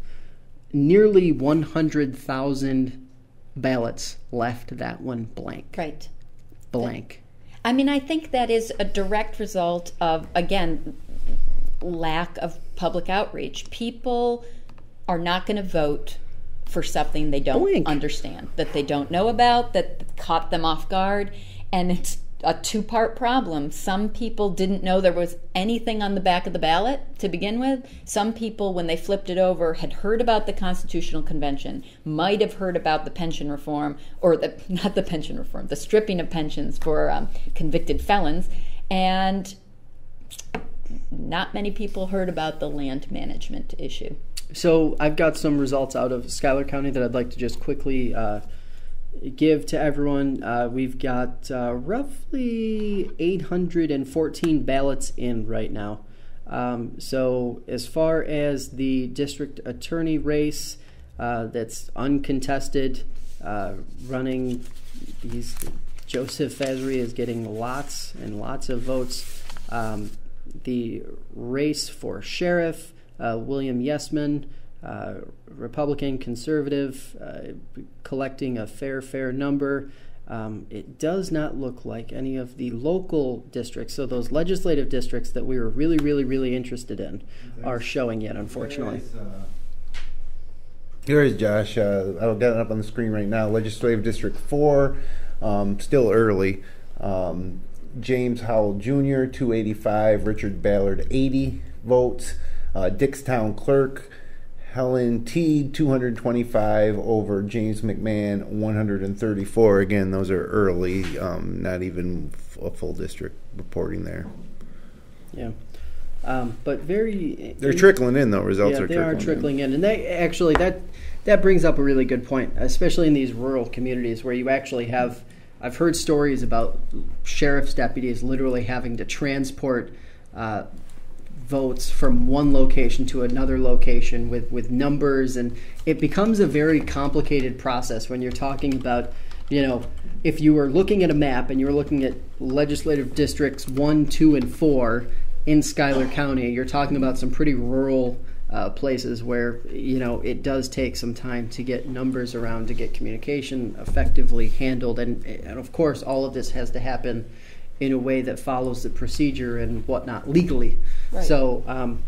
nearly 100,000 ballots left that one blank. Right. Blank. I mean, I think that is a direct result of, again, lack of public outreach. People are not going to vote for something they don't understand, that they don't know about, that caught them off guard, and it's a two-part problem. Some people didn't know there was anything on the back of the ballot to begin with. Some people, when they flipped it over, had heard about the Constitutional Convention, might have heard about the pension reform, or not the pension reform, the stripping of pensions for convicted felons, and not many people heard about the land management issue. So I've got some results out of Schuyler County that I'd like to just quickly give to everyone. We've got roughly 814 ballots in right now. So as far as the district attorney race that's uncontested, running, Joseph Fazri is getting lots and lots of votes. The race for sheriff, William Yesman, Republican conservative, collecting a fair number. It does not look like any of the local districts, so those legislative districts that we were really interested in, are showing yet, unfortunately. Here is Josh. I'll get it up on the screen right now. Legislative District 4, still early. James Howell Jr., 285. Richard Ballard, 80 votes. Dickstown Clerk, Helen Teed, 225 over James McMahon, 134. Again, those are early, not even a full district reporting there. Yeah. But they're trickling in, though. Results are trickling in. Yeah, they are trickling in. And that brings up a really good point, especially in these rural communities where you actually have, I've heard stories about sheriff's deputies literally having to transport votes from one location to another location with numbers, and it becomes a very complicated process when you're talking about, if you were looking at a map and you were looking at legislative districts 1, 2, and 4 in Schuyler County, you're talking about some pretty rural places where, it does take some time to get numbers around, to get communication effectively handled, and of course all of this has to happen in a way that follows the procedure and whatnot legally. Right. So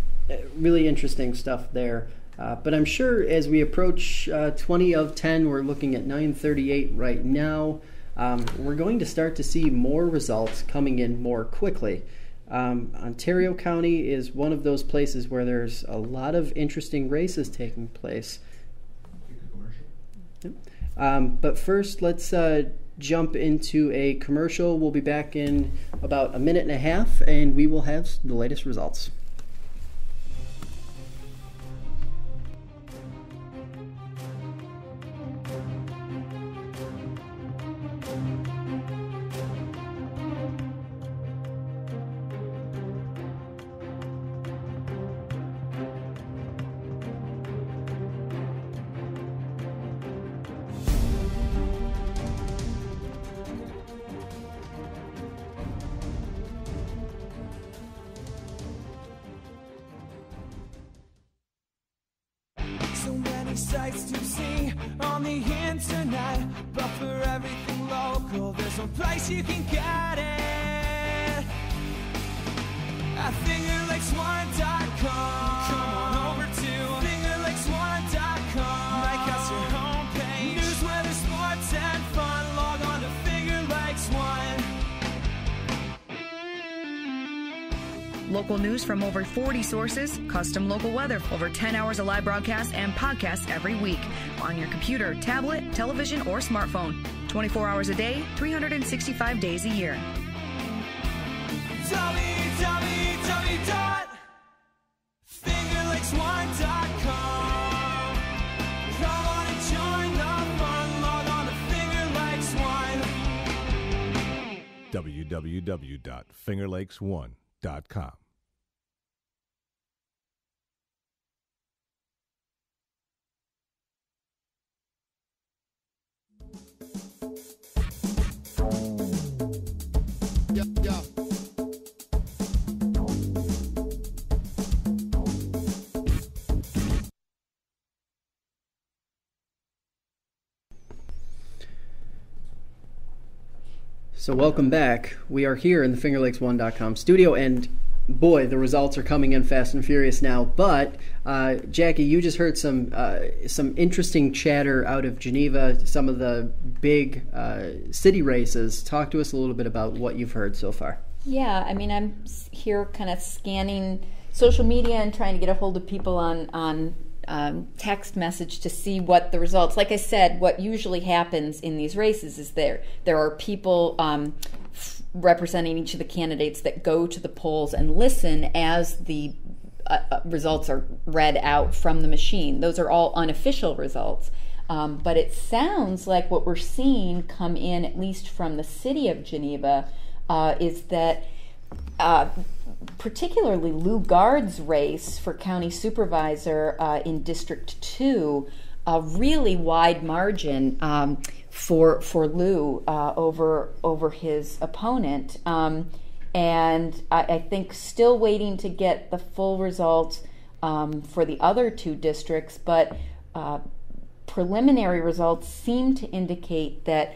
really interesting stuff there. But I'm sure as we approach 20 of 10, we're looking at 938 right now. We're going to start to see more results coming in more quickly. Ontario County is one of those places where there's a lot of interesting races taking place. But first, let's jump into a commercial. We'll be back in about a minute and a half, and we will have the latest results. Sights to see on the internet, but for everything local, there's no place you can get it. At fingerlakes1.com. Come on over to fingerlakes1.com. Make us your homepage. News, weather, sports, and fun. Log on to Finger Lakes One. Local news from over 40 sources, custom local weather, over 10 hours of live broadcasts and podcasts every week on your computer, tablet, television, or smartphone. 24 hours a day, 365 days a year. www.fingerlakes1.com. Come on and join the fun. Log on to Finger Lakes One. www.fingerlakes1.com. Yeah. So welcome back. We are here in the fingerlakes1.com studio, and boy, the results are coming in fast and furious now. But Jackie, you just heard some interesting chatter out of Geneva, some of the big city races. Talk to us a little bit about what you've heard so far. Yeah, I mean, I'm here kind of scanning social media and trying to get a hold of people on text message to see what the results. Like I said, what usually happens in these races is there are people representing each of the candidates that go to the polls and listen as the results are read out from the machine. Those are all unofficial results. But it sounds like what we're seeing come in, at least from the city of Geneva, is that particularly Lou Gard's race for county supervisor in District 2, a really wide margin for Lou over his opponent. And I think still waiting to get the full results for the other two districts, but preliminary results seem to indicate that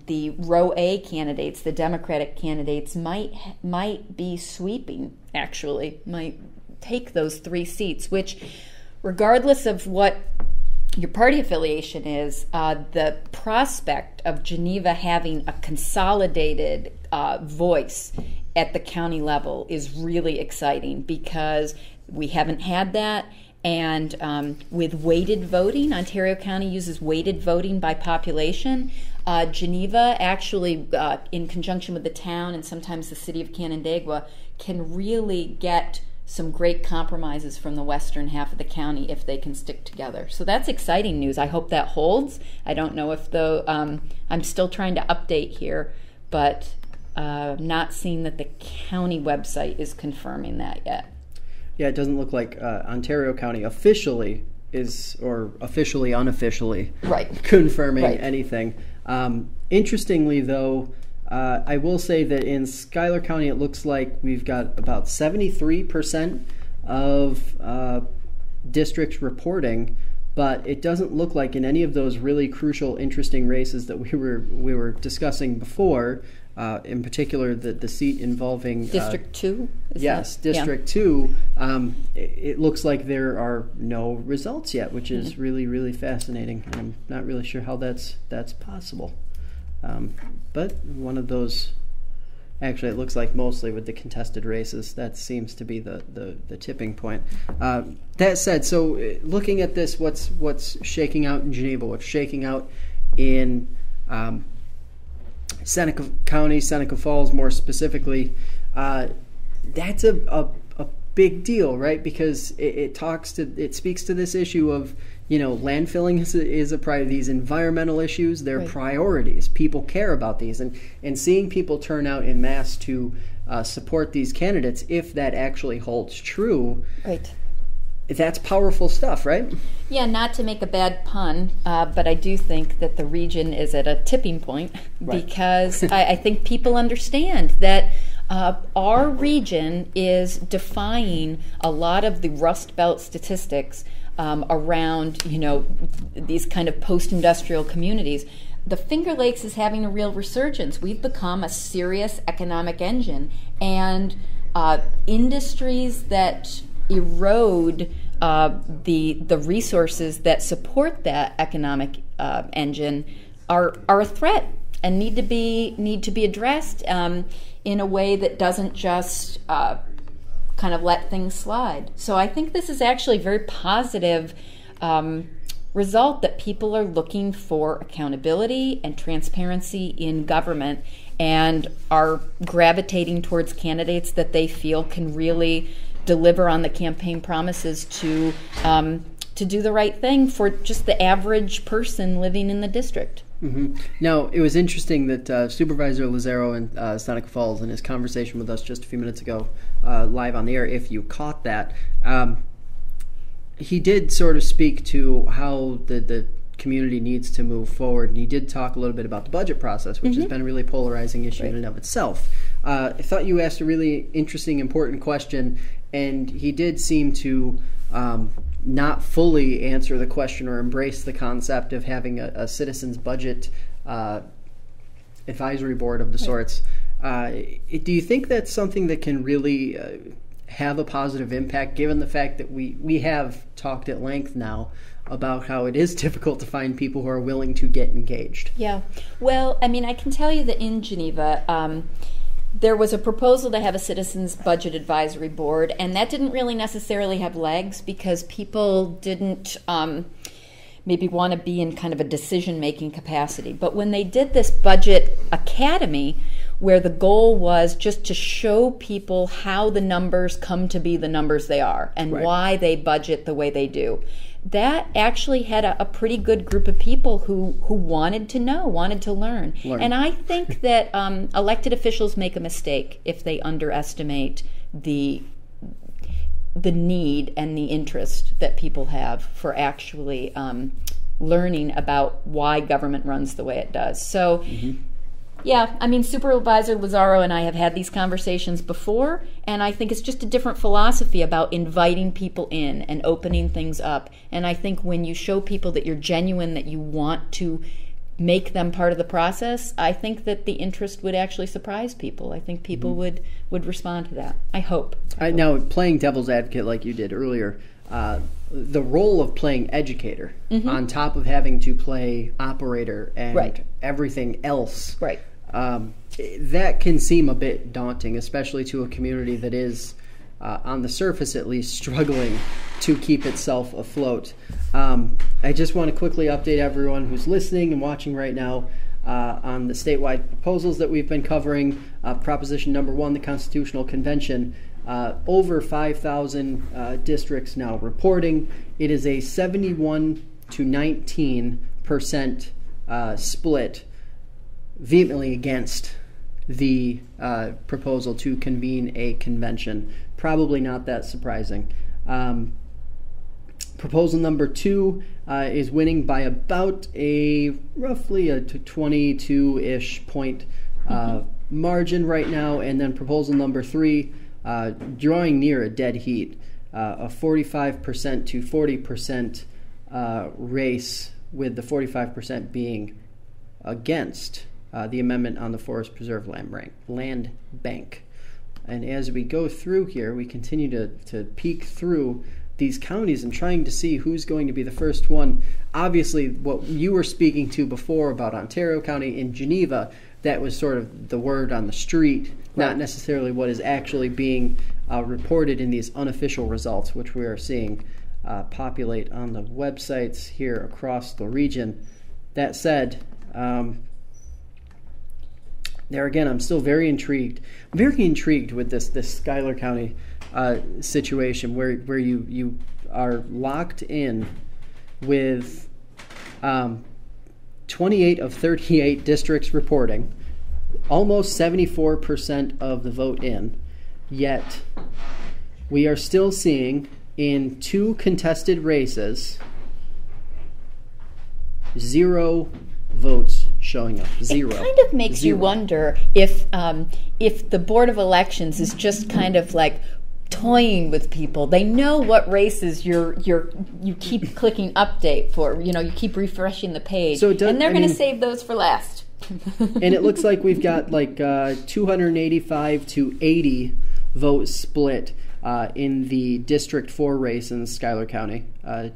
the row A candidates, the Democratic candidates, might be sweeping, actually, might take those 3 seats, which, regardless of what your party affiliation is, the prospect of Geneva having a consolidated voice at the county level is really exciting, because we haven't had that. And with weighted voting, Ontario County uses weighted voting by population. Geneva actually, in conjunction with the town and sometimes the city of Canandaigua, can really get some great compromises from the western half of the county if they can stick together. So that's exciting news. I hope that holds. I don't know if I'm still trying to update here, but not seeing that the county website is confirming that yet. Yeah, it doesn't look like Ontario County officially is, or officially, unofficially, confirming anything. Interestingly, though, I will say that in Schuyler County, it looks like we've got about 73% of districts reporting, but it doesn't look like in any of those really crucial, interesting races that we were discussing before. In particular, the seat involving District 2? Yes, District 2. It looks like there are no results yet, which is really, really fascinating. And I'm not really sure how that's possible. But one of those, actually, it looks like mostly with the contested races, that seems to be the tipping point. That said, so looking at this, what's shaking out in Geneva, what's shaking out in Seneca County, Seneca Falls more specifically, that's a big deal, right? Because it speaks to this issue of, landfilling is a priority. These environmental issues, they're priorities. People care about these, and seeing people turn out en masse to support these candidates, if that actually holds true, that's powerful stuff, right? Yeah, not to make a bad pun, but I do think that the region is at a tipping point, because I think people understand that our region is defying a lot of the Rust Belt statistics around, these kind of post-industrial communities. The Finger Lakes is having a real resurgence. We've become a serious economic engine, and industries that erode the resources that support that economic engine are a threat and need to be addressed in a way that doesn't just kind of let things slide. So I think this is actually a very positive result, that people are looking for accountability and transparency in government and are gravitating towards candidates that they feel can really deliver on the campaign promises to do the right thing for just the average person living in the district. Mm-hmm. Now, it was interesting that Supervisor Lazzaro in Seneca Falls, in his conversation with us just a few minutes ago, live on the air, if you caught that, he did sort of speak to how the community needs to move forward, and he did talk a little bit about the budget process, which has been a really polarizing issue in and of itself. I thought you asked a really interesting, important question, and he did seem to not fully answer the question or embrace the concept of having a citizens budget advisory board of the sorts. Do you think that's something that can really have a positive impact, given the fact that we have talked at length now about how it is difficult to find people who are willing to get engaged? Yeah. Well, I mean, I can tell you that in Geneva, there was a proposal to have a citizens budget advisory board, and that didn't really necessarily have legs because people didn't maybe want to be in kind of a decision-making capacity. But when they did this budget academy, where the goal was just to show people how the numbers come to be the numbers they are and why they budget the way they do. That actually had a pretty good group of people who wanted to know, wanted to learn. And I think that elected officials make a mistake if they underestimate the need and the interest that people have for actually learning about why government runs the way it does. So, yeah, I mean, Supervisor Lazzaro and I have had these conversations before, and I think it's just a different philosophy about inviting people in and opening things up. And I think when you show people that you're genuine, that you want to make them part of the process, I think that the interest would actually surprise people. I think people would respond to that. I hope. Now, playing devil's advocate like you did earlier, the role of playing educator on top of having to play operator and everything else, that can seem a bit daunting, especially to a community that is, on the surface at least, struggling to keep itself afloat. I just want to quickly update everyone who's listening and watching right now on the statewide proposals that we've been covering. Proposition number 1, the Constitutional Convention. Over 5,000 districts now reporting. It is a 71 to 19% split, vehemently against the proposal to convene a convention. Probably not that surprising. Proposal number 2 is winning by about roughly a 22-ish point margin right now, and then proposal number 3 drawing near a dead heat, a 45% to 40% race, with the 45% being against the amendment on the Forest Preserve Land Bank. And as we go through here, we continue to peek through these counties and trying to see who's going to be the first one. Obviously, what you were speaking to before about Ontario County in Geneva, that was sort of the word on the street, not necessarily what is actually being reported in these unofficial results, which we are seeing populate on the websites here across the region. That said, there again, I'm still very intrigued. I'm very intrigued with this Schuyler County situation where you are locked in with 28 of 38 districts reporting, almost 74% of the vote in, yet we are still seeing in 2 contested races 0 votes showing up. 0. It kind of makes you wonder if the Board of Elections is just kind of like toying with people. They know what races you keep clicking update for. You keep refreshing the page, and they're going to save those for last. And it looks like we've got like 285 to 80 votes split in the District 4 race in Schuyler County.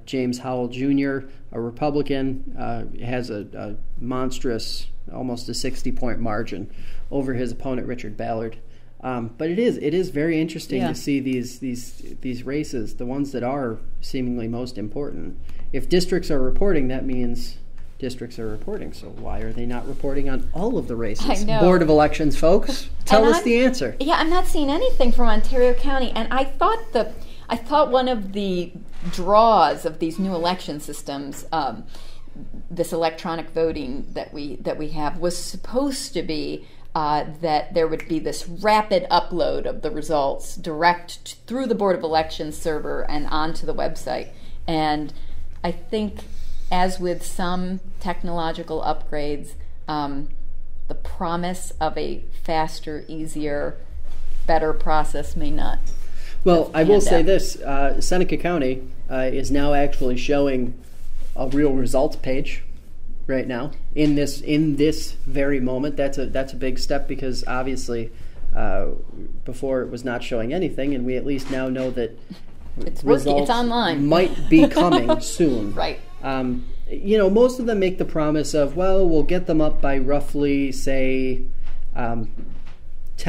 James Howell Jr., a Republican, has a monstrous, almost a 60-point margin over his opponent, Richard Ballard. But it is very interesting to see these races, the ones that are seemingly most important. If districts are reporting, that means districts are reporting. So why are they not reporting on all of the races? I know. Board of Elections, folks, tell us the answer. Yeah, I'm not seeing anything from Ontario County, and I thought one of the draws of these new election systems, this electronic voting that we have, was supposed to be that there would be this rapid upload of the results direct through the Board of Elections server and onto the website. And I think, as with some technological upgrades, the promise of a faster, easier, better process may not. Well, I will say this, Seneca County is now actually showing a real results page right now in this very moment. That's a big step, because obviously before it was not showing anything, and we at least now know that it's results it's online. Might be coming soon. Right. Most of them make the promise of, well, we'll get them up by roughly, say, 10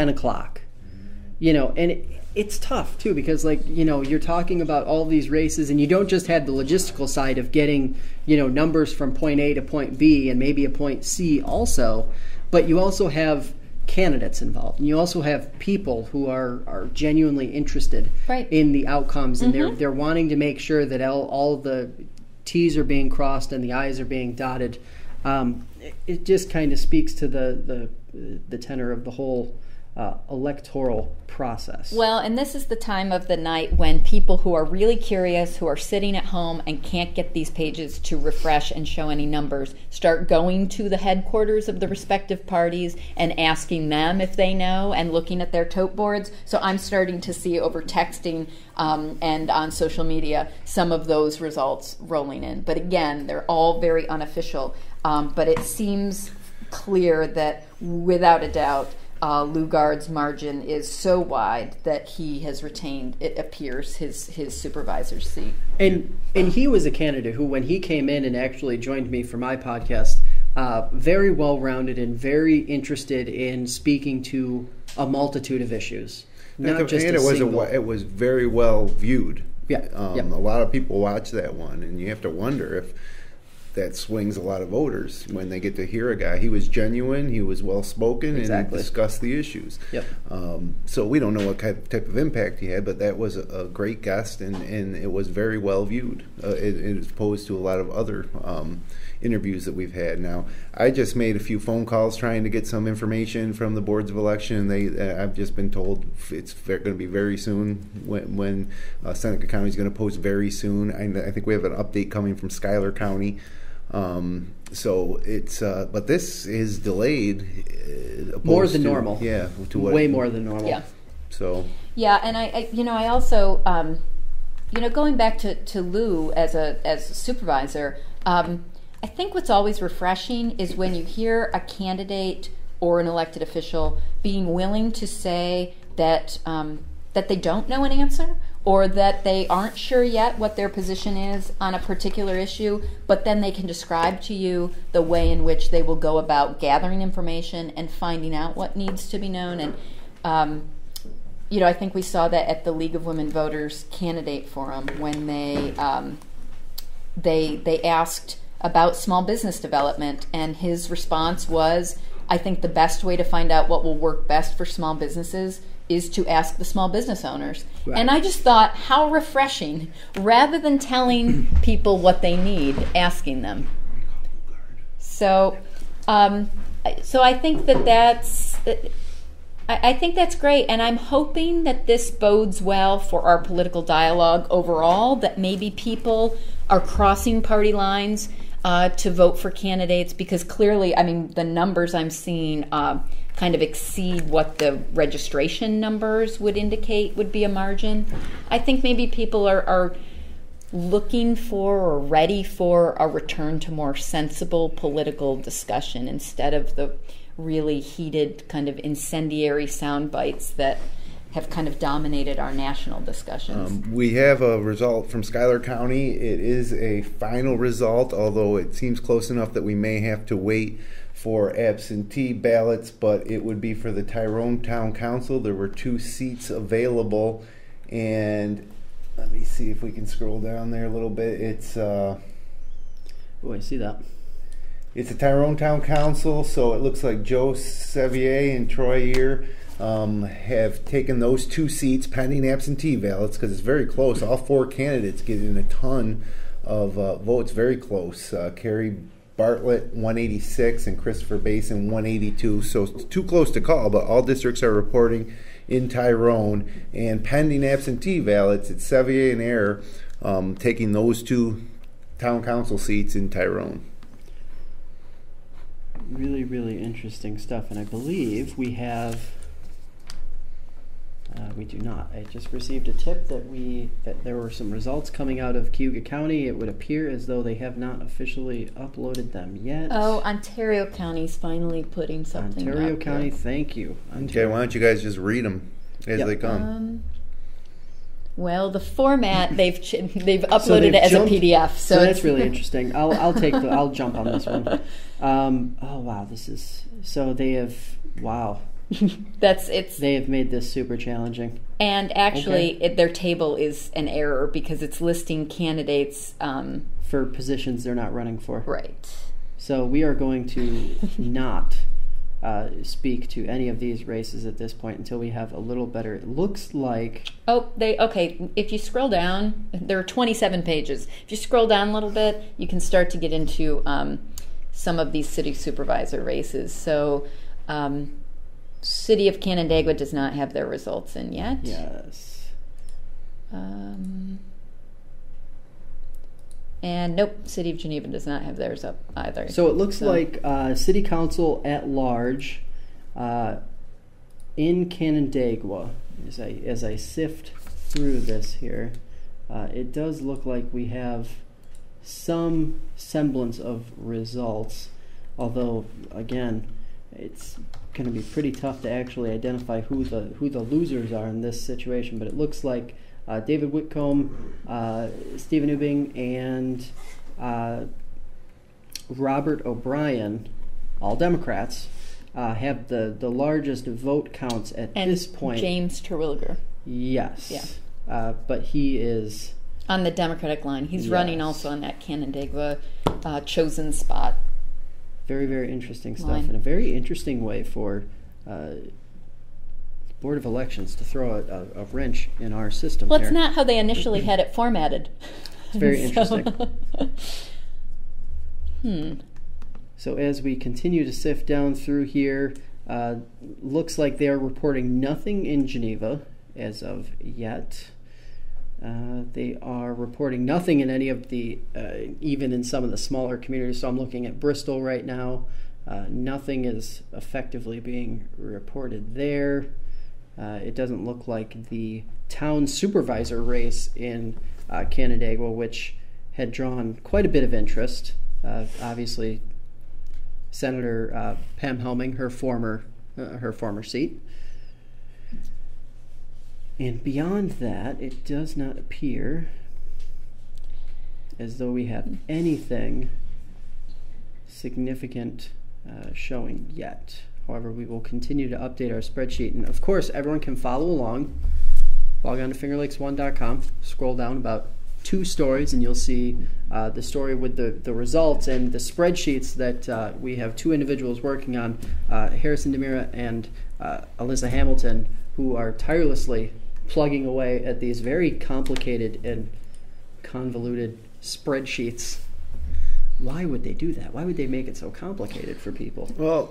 o'clock. And it's tough, too, because, you're talking about all these races, and you don't just have the logistical side of getting, numbers from point A to point B and maybe a point C also, but you also have candidates involved, and you also have people who are genuinely interested Right. in the outcomes, and they're wanting to make sure that all the T's are being crossed and the I's are being dotted. It just kind of speaks to the tenor of the whole electoral process. Well, and this is the time of the night when people who are really curious, who are sitting at home and can't get these pages to refresh and show any numbers, start going to the headquarters of the respective parties and asking them if they know and looking at their tote boards. So I'm starting to see over texting and on social media some of those results rolling in. But again, they're all very unofficial. But it seems clear that, without a doubt, Lugard's margin is so wide that he has retained, it appears, his supervisor's seat. And he was a candidate who, when he came in and actually joined me for my podcast, very well-rounded and very interested in speaking to a multitude of issues, not just a single. It was very well viewed. Yeah. A lot of people watch that one, and you have to wonder if that swings a lot of voters when they get to hear a guy. He was genuine, he was well-spoken, and he discussed the issues. Yep. So we don't know what type of impact he had, but that was a great guest, and it was very well viewed, as opposed to a lot of other interviews that we've had. Now, I just made a few phone calls trying to get some information from the boards of election. I've just been told it's going to be very soon when Seneca County is going to post very soon. I think we have an update coming from Schuyler County. So it's but this is delayed more than normal. Yeah, way more than normal. Yeah. So yeah, and I also going back to Lou as a supervisor. I think what's always refreshing is when you hear a candidate or an elected official being willing to say that that they don't know an answer, or that they aren't sure yet what their position is on a particular issue, but then they can describe to you the way in which they will go about gathering information and finding out what needs to be known. And I think we saw that at the League of Women Voters candidate forum when they asked about small business development, and his response was, I think the best way to find out what will work best for small businesses is to ask the small business owners. Right. And I just thought, how refreshing, rather than telling people what they need, asking them. So I think that's great, and I'm hoping that this bodes well for our political dialogue overall, that maybe people are crossing party lines to vote for candidates, because clearly, the numbers I'm seeing kind of exceed what the registration numbers would indicate would be a margin. I think maybe people are looking for or ready for a return to more sensible political discussion instead of the really heated kind of incendiary sound bites that have kind of dominated our national discussions. We have a result from Schuyler County. It is a final result, although it seems close enough that we may have to wait for absentee ballots, but it would be for the Tyrone Town Council. There were 2 seats available, and let me see if we can scroll down there a little bit. It's I see that. It's the Tyrone Town Council, so it looks like Joe Sevier and Troy Ear have taken those 2 seats pending absentee ballots, because it's very close. All 4 candidates getting a ton of votes, very close. Carrie Bartlett 186 and Christopher Basin 182, so it's too close to call, but all districts are reporting in Tyrone. And pending absentee ballots, it's Sevier and Air taking those 2 town council seats in Tyrone. Really, really interesting stuff, and I believe we have. We do not. I just received a tip that there were some results coming out of Cayuga County. It would appear as though they have not officially uploaded them yet. Oh, Ontario County's finally putting something Ontario up County, there. Thank you. Okay, why don't you guys just read them as they come? Well, the format they've uploaded it as a PDF, so that's really interesting. I'll jump on this one. Oh wow, they have They have made this super challenging. And actually, their table is an error because it's listing candidates for positions they're not running for. Right. So we are going to not speak to any of these races at this point until we have a little better. It looks like. Okay. If you scroll down, there are 27 pages. If you scroll down a little bit, you can start to get into some of these city supervisor races. So, City of Canandaigua does not have their results in yet. Yes. And nope, City of Geneva does not have theirs up either. So it looks like City Council at large in Canandaigua, as I sift through this here, it does look like we have some semblance of results, although, again, it's going to be pretty tough to actually identify who the losers are in this situation, but it looks like David Whitcomb, Stephen Ubing, and Robert O'Brien, all Democrats, have the largest vote counts at this point. James Terwilliger. Yes. Yeah. But he is on the Democratic line. He's running also on that Canandaigua chosen spot. Very, very interesting stuff, and a very interesting way for Board of Elections to throw a wrench in our system. Well, it's not how they initially had it formatted. It's very interesting. So as we continue to sift down through here, looks like they are reporting nothing in Geneva as of yet. They are reporting nothing in any of the, even in some of the smaller communities. So I'm looking at Bristol right now. Nothing is effectively being reported there. It doesn't look like the town supervisor race in Canandaigua, which had drawn quite a bit of interest. Obviously, Senator Pam Helming, her former seat. And beyond that, it does not appear as though we have anything significant showing yet. However, we will continue to update our spreadsheet. And of course, everyone can follow along. Log on to fingerlakes1.com, scroll down about 2 stories, and you'll see the story with the results and the spreadsheets that we have 2 individuals working on, Harrison DeMira and Alyssa Hamilton, who are tirelessly plugging away at these very complicated and convoluted spreadsheets. Why would they do that? Why would they make it so complicated for people? Well,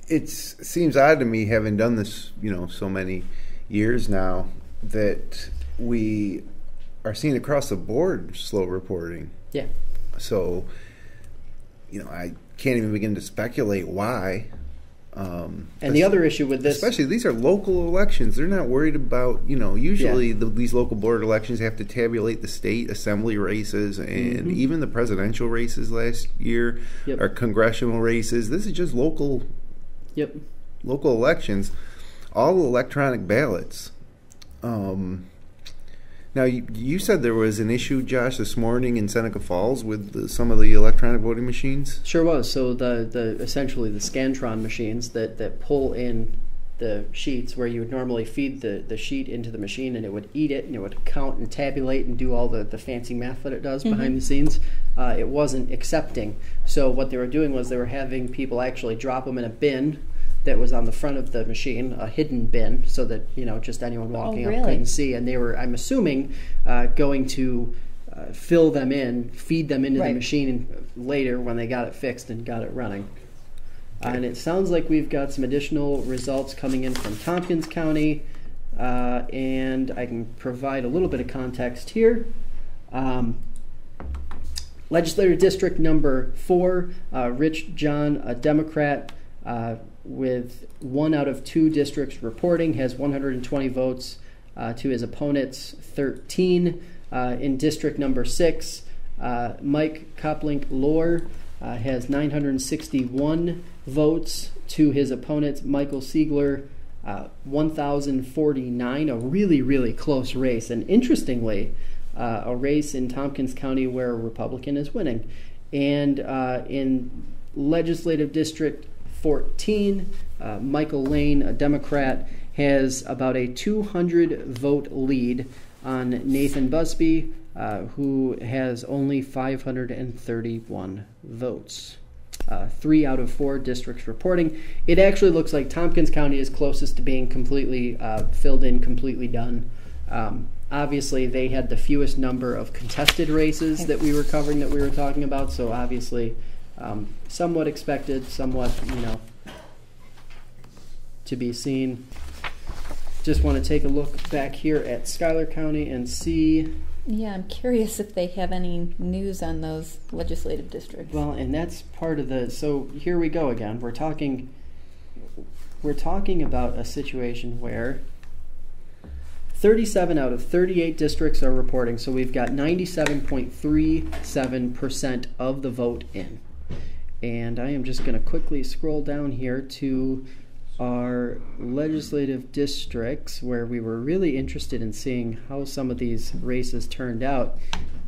it seems odd to me, having done this, so many years now, that we are seeing across the board slow reporting. Yeah. So, I can't even begin to speculate why. And the other issue with this, especially, these are local elections. They're not worried about, usually these local board elections have to tabulate the state assembly races and even the presidential races last year or congressional races. This is just local elections, all electronic ballots. Now, you said there was an issue, Josh, this morning in Seneca Falls with some of the electronic voting machines? Sure was. So the essentially the Scantron machines that pull in the sheets, where you would normally feed the sheet into the machine and it would eat it and it would count and tabulate and do all the fancy math that it does behind the scenes, it wasn't accepting. So what they were doing was they were having people actually drop them in a bin that was on the front of the machine, a hidden bin, so that just anyone walking up couldn't see. And they were, I'm assuming, going to fill them in, feed them into the machine later when they got it fixed and got it running. And it sounds like we've got some additional results coming in from Tompkins County, and I can provide a little bit of context here. Legislative District number 4, Rich John, a Democrat, with 1 out of 2 districts reporting, has 120 votes to his opponent's 13. In District number 6, Mike Coplink-Lohr has 961 votes to his opponent's Michael Siegler 1,049, a really, really close race. And interestingly, a race in Tompkins County where a Republican is winning. And in Legislative District 14, Michael Lane, a Democrat, has about a 200-vote lead on Nathan Busby, who has only 531 votes. 3 out of 4 districts reporting. It actually looks like Tompkins County is closest to being completely filled in, completely done. Obviously, they had the fewest number of contested races that we were covering, that we were talking about, so obviously somewhat expected, somewhat, to be seen. Just want to take a look back here at Schuyler County and see. Yeah, I'm curious if they have any news on those legislative districts. Well, and that's part of the. So here we go again. We're talking about a situation where 37 out of 38 districts are reporting. So we've got 97.37% of the vote in. And I am just going to quickly scroll down here to our legislative districts, where we were really interested in seeing how some of these races turned out.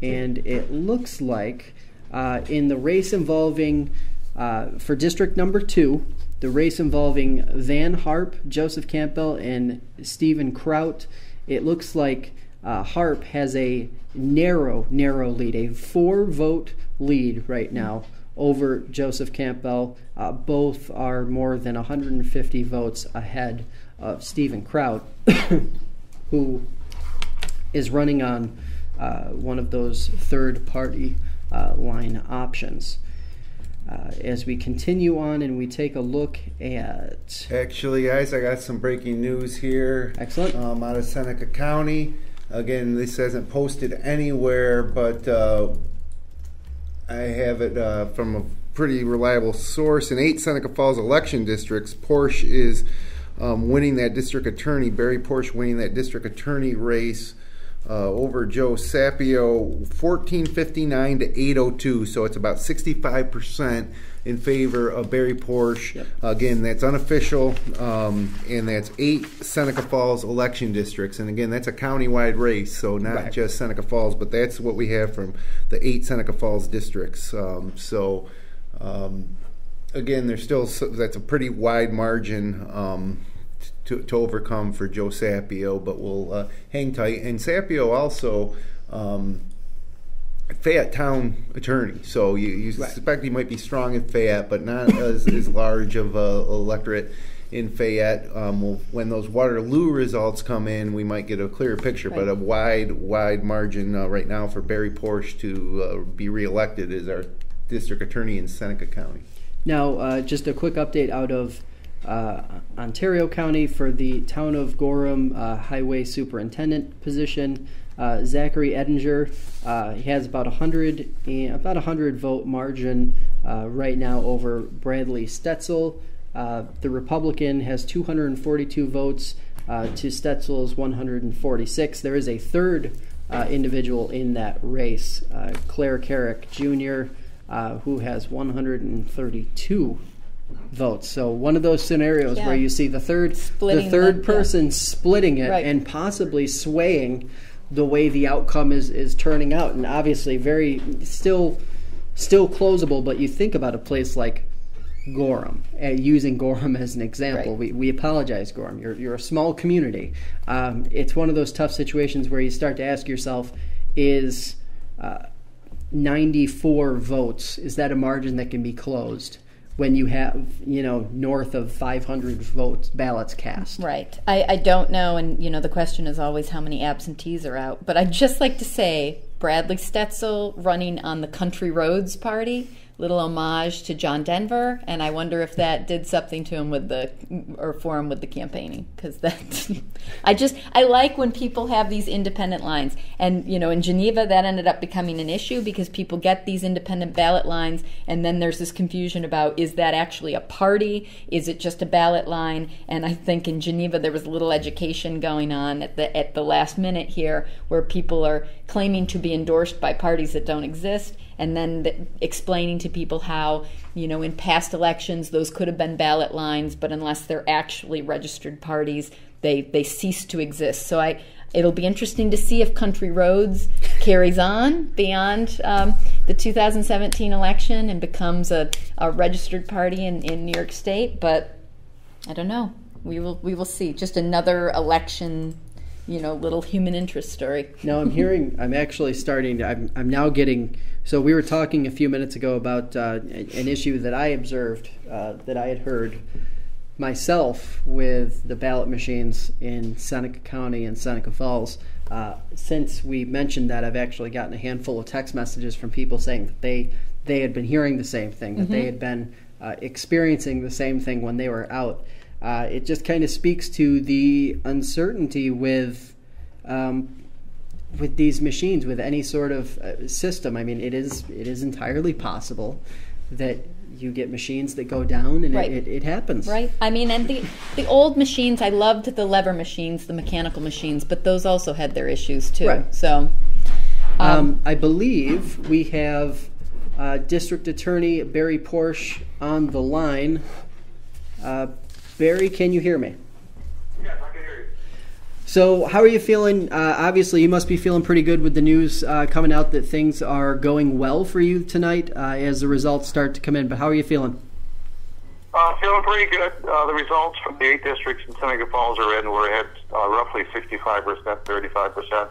And it looks like in the race involving, for District Number 2, the race involving Van Harp, Joseph Campbell, and Stephen Kraut, it looks like Harp has a narrow lead, a 4-vote lead right now over Joseph Campbell. Both are more than 150 votes ahead of Stephen Kraut, who is running on one of those third-party line options. As we continue on and we take a look at... Actually, guys, I got some breaking news here. Excellent. Out of Seneca County. Again, this hasn't posted anywhere, but I have it from a pretty reliable source. In 8 Seneca Falls election districts, Porsch is winning that district attorney, Barry Porsch winning that district attorney race over Joe Sapio, 1459 to 802. So it's about 65% in favor of Barry Porsch. Yep. Again, that's unofficial, and that's 8 Seneca Falls election districts. And again, that's a county-wide race, so not just Seneca Falls, but that's what we have from the 8 Seneca Falls districts. Again, there's still, that's a pretty wide margin to overcome for Joe Sapio, but we'll hang tight. And Sapio also Fayette town attorney, so you suspect he might be strong in Fayette, but not as large of a electorate in Fayette. When those Waterloo results come in, we might get a clearer picture, but a wide margin right now for Barry Porsch to be reelected as our district attorney in Seneca County. Now, just a quick update out of Ontario County for the town of Gorham highway superintendent position. Zachary Edinger, he has about 100 vote margin right now over Bradley Stetzel. The Republican has 242 votes to Stetzel's 146. There is a third individual in that race, Claire Carrick Jr., who has 132 votes. So one of those scenarios where you see the third person splitting it and possibly swaying the way the outcome is turning out. And obviously very still closable, but you think about a place like Gorham, using Gorham as an example. We apologize, Gorham. You're a small community. It's one of those tough situations where you start to ask yourself, is 94 votes, is that a margin that can be closed when you have, north of 500 ballots cast? Right. I don't know, and, the question is always how many absentees are out. But I'd just like to say Bradley Stetzel running on the Country Roads Party, little homage to John Denver, and I wonder if that did something to him for him with the campaigning, because that I like when people have these independent lines, and in Geneva that ended up becoming an issue because people get these independent ballot lines, and then there's this confusion about, is that actually a party, is it just a ballot line? And I think in Geneva there was a little education going on at the last minute here, where people are claiming to be endorsed by parties that don't exist, and then explaining to people how, in past elections, those could have been ballot lines, but unless they're actually registered parties, they cease to exist. So it'll be interesting to see if Country Roads carries on beyond the 2017 election and becomes a registered party in New York State, but I don't know. We will see. Just another election little human interest story. Now I'm actually starting to, I'm now getting, so we were talking a few minutes ago about an issue that I observed, that I had heard myself with the ballot machines in Seneca County and Seneca Falls. Since we mentioned that, I've actually gotten a handful of text messages from people saying that they had been hearing the same thing, that they had been experiencing the same thing when they were out. It just kind of speaks to the uncertainty with these machines, with any sort of system. I mean, it is entirely possible that you get machines that go down, and right. it happens. Right. I mean, and the old machines, I loved the lever machines, the mechanical machines, but those also had their issues too. Right. So, I believe we have District Attorney Barry Porsch on the line. Barry, can you hear me? Yes, I can hear you. So how are you feeling? Obviously, you must be feeling pretty good with the news coming out that things are going well for you tonight as the results start to come in. But how are you feeling? Feeling pretty good. The results from the 8 districts in Seneca Falls are in. We're at roughly 65%, 35%.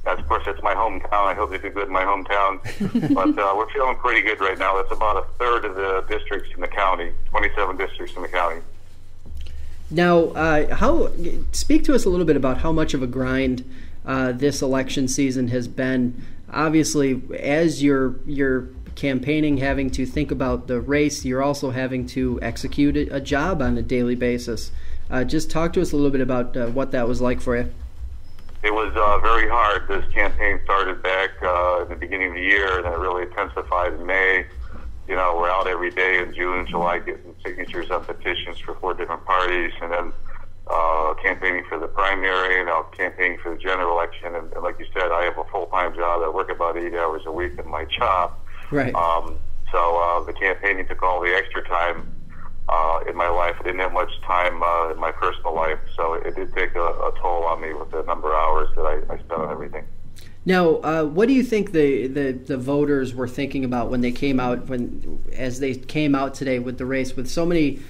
Of course, it's my hometown. I hope they do good in my hometown. But we're feeling pretty good right now. That's about a third of the districts in the county, 27 districts in the county. Now, speak to us a little bit about how much of a grind this election season has been. Obviously, as you're campaigning, having to think about the race, you're also having to execute a job on a daily basis. Just talk to us a little bit about what that was like for you. It was very hard. This campaign started back at the beginning of the year, and it really intensified in May. We're out every day in June and July getting signatures on petitions for 4 different parties, and then campaigning for the primary, and now campaigning for the general election. And like you said, I have a full-time job. I work about 8 hours a week in my job. Right. So the campaigning took all the extra time in my life. I didn't have much time in my personal life, so it did take a toll on me with the number of hours that I spent on everything. Now, what do you think the voters were thinking about when they came out, as they came out today with the race, with so many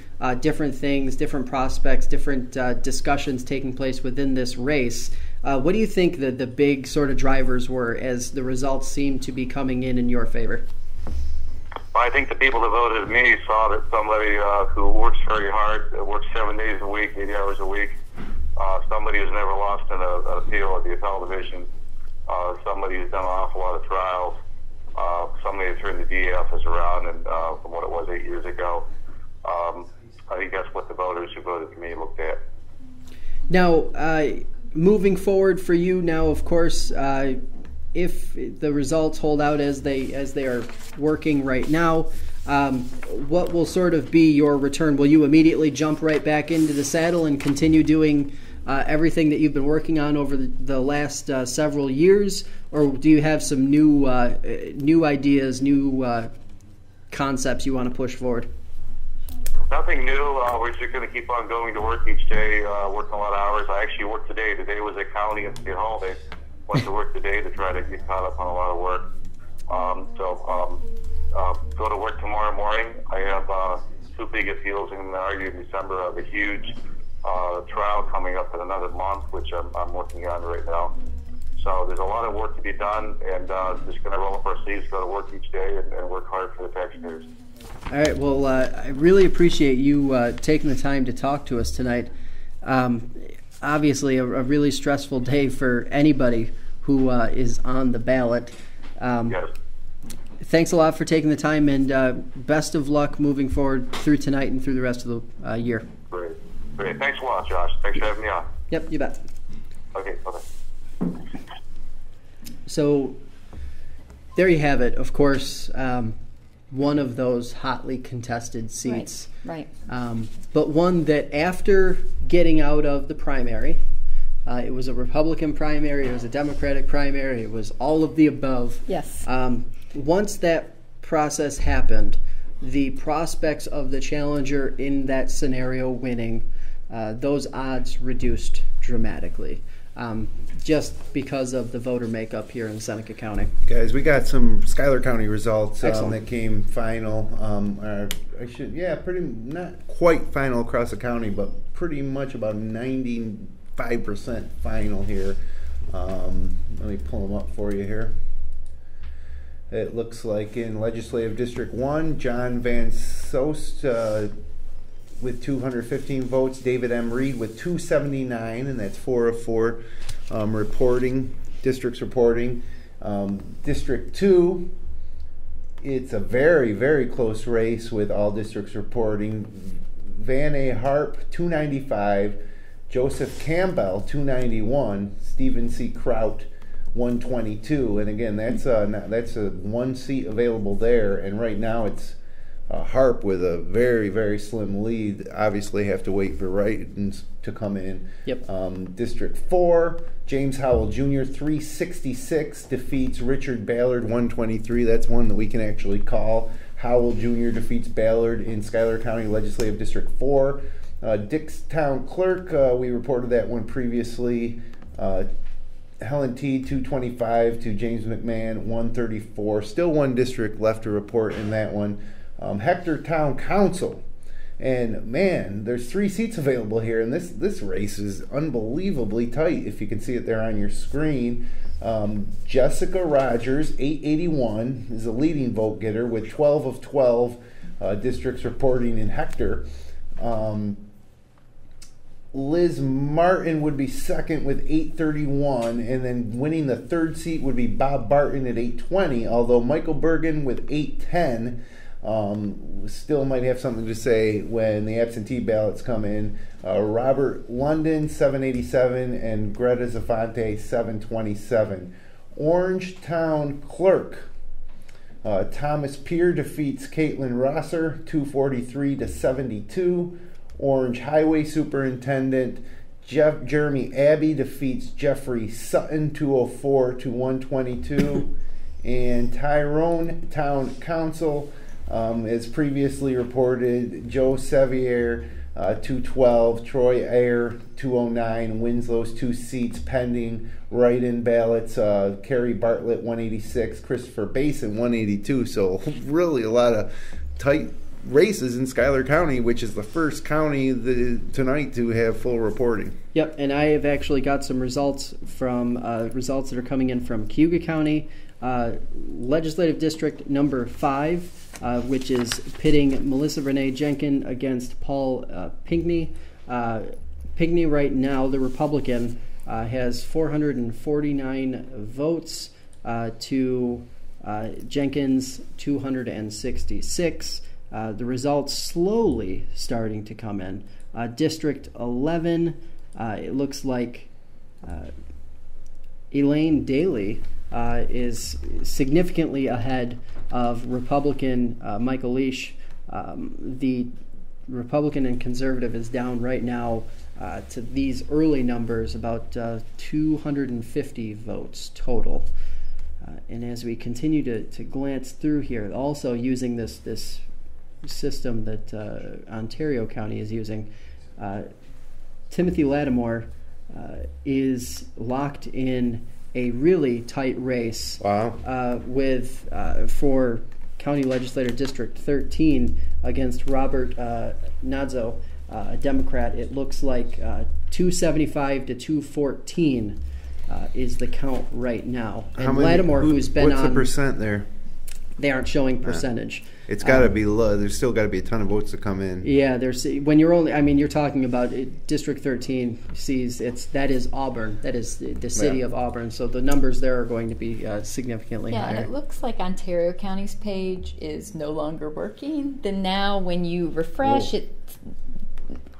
different things, different prospects, different discussions taking place within this race? What do you think the big sort of drivers were as the results seemed to be coming in your favor? Well, I think the people that voted me saw that somebody who works very hard, works 7 days a week, 80 hours a week, somebody who's never lost an appeal at the appellate division, somebody who's done an awful lot of trials, somebody who turned the DA office around and from what it was 8 years ago. I think that's what the voters who voted for me looked at. Now, moving forward for you now, of course, if the results hold out as they are working right now, what will sort of be your return? Will you immediately jump right back into the saddle and continue doing everything that you've been working on over the last several years, or do you have some new ideas, new concepts you want to push forward? Nothing new. We're just going to keep on going to work each day, working a lot of hours. I actually worked today. Today was a county and state holiday. Went to work today to try to get caught up on a lot of work. Go to work tomorrow morning. I have 2 big appeals in argue in December. I have a huge trial coming up in another month, which I'm working on right now. So there's a lot of work to be done, and just going to roll up our sleeves, go to work each day, and work hard for the taxpayers. All right. Well, I really appreciate you taking the time to talk to us tonight. Obviously, a really stressful day for anybody who is on the ballot. Yes. Thanks a lot for taking the time, and best of luck moving forward through tonight and through the rest of the year. Great. Thanks a lot, Josh. Thanks for having me on. Yep, you bet. Okay, bye-bye. So there you have it. Of course, one of those hotly contested seats. Right. But one that after getting out of the primary, it was a Republican primary, it was a Democratic primary, it was all of the above. Yes. Once that process happened, the prospects of the challenger in that scenario winning, those odds reduced dramatically. Just because of the voter makeup here in Seneca County. Guys, we got some Schuyler County results Excellent. that came final. Pretty not quite final across the county, but pretty much about 95% 5% final here. Let me pull them up for you here. It looks like in Legislative District 1, John Van Soest with 215 votes, David M. Reed with 279, and that's 4 of 4 districts reporting. District 2, it's a very, very close race with all districts reporting. Van A. Harp, 295, Joseph Campbell, 291, Stephen C. Kraut, 122, and again, that's a one seat available there, and right now it's Harp with a very, very slim lead. Obviously have to wait for write-ins to come in. Yep. District 4, James Howell Jr., 366, defeats Richard Ballard, 123. That's one that we can actually call. Howell Jr. defeats Ballard in Schuyler County Legislative District 4. Dickstown Clerk, we reported that one previously. Helen T, 225 to James McMahon, 134. Still one district left to report in that one. Hector Town Council. And man, there's 3 seats available here, and this race is unbelievably tight, if you can see it there on your screen. Jessica Rogers, 881, is a leading vote getter with 12 of 12 districts reporting in Hector. Liz Martin would be second with 831, and then winning the 3rd seat would be Bob Barton at 820, although Michael Bergen with 810 still might have something to say when the absentee ballots come in. Robert London, 787, and Greta Zafante, 727. Orange Town Clerk. Thomas Peer defeats Caitlin Rosser, 243 to 72. Orange Highway Superintendent Jeremy Abbey defeats Jeffrey Sutton, 204 to 122. And Tyrone Town Council, as previously reported, Joe Sevier, 212, Troy Ayer, 209, wins those 2 seats pending write-in ballots. Kerry Bartlett, 186, Christopher Basin, 182. So really a lot of tight races in Schuyler County, which is the first county tonight to have full reporting. Yep, and I have actually got some results from results that are coming in from Cayuga County, Legislative District number 5, which is pitting Melissa Renee Jenkin against Paul Pinkney. Pinkney right now, the Republican, has 449 votes to Jenkins' 266. The results slowly starting to come in. District 11, it looks like Elaine Daly is significantly ahead of Republican Michael Leash. The Republican and Conservative is down right now to these early numbers, about 250 votes total. And as we continue to glance through here, also using this system that Ontario County is using, Timothy Lattimore is locked in a really tight race. Wow. With for County Legislator District 13 against Robert Nadzo, a Democrat. It looks like 275 to 214 is the count right now. And Lattimore, who's been what's the percent there? They aren't showing percentage. It's got to be low. There's still got to be a ton of votes to come in. Yeah, there's when you're only. I mean, you're talking about District 13 sees that is Auburn. That is the city of Auburn. So the numbers there are going to be significantly higher. Yeah, and it looks like Ontario County's page is no longer working. Then now, when you refresh, it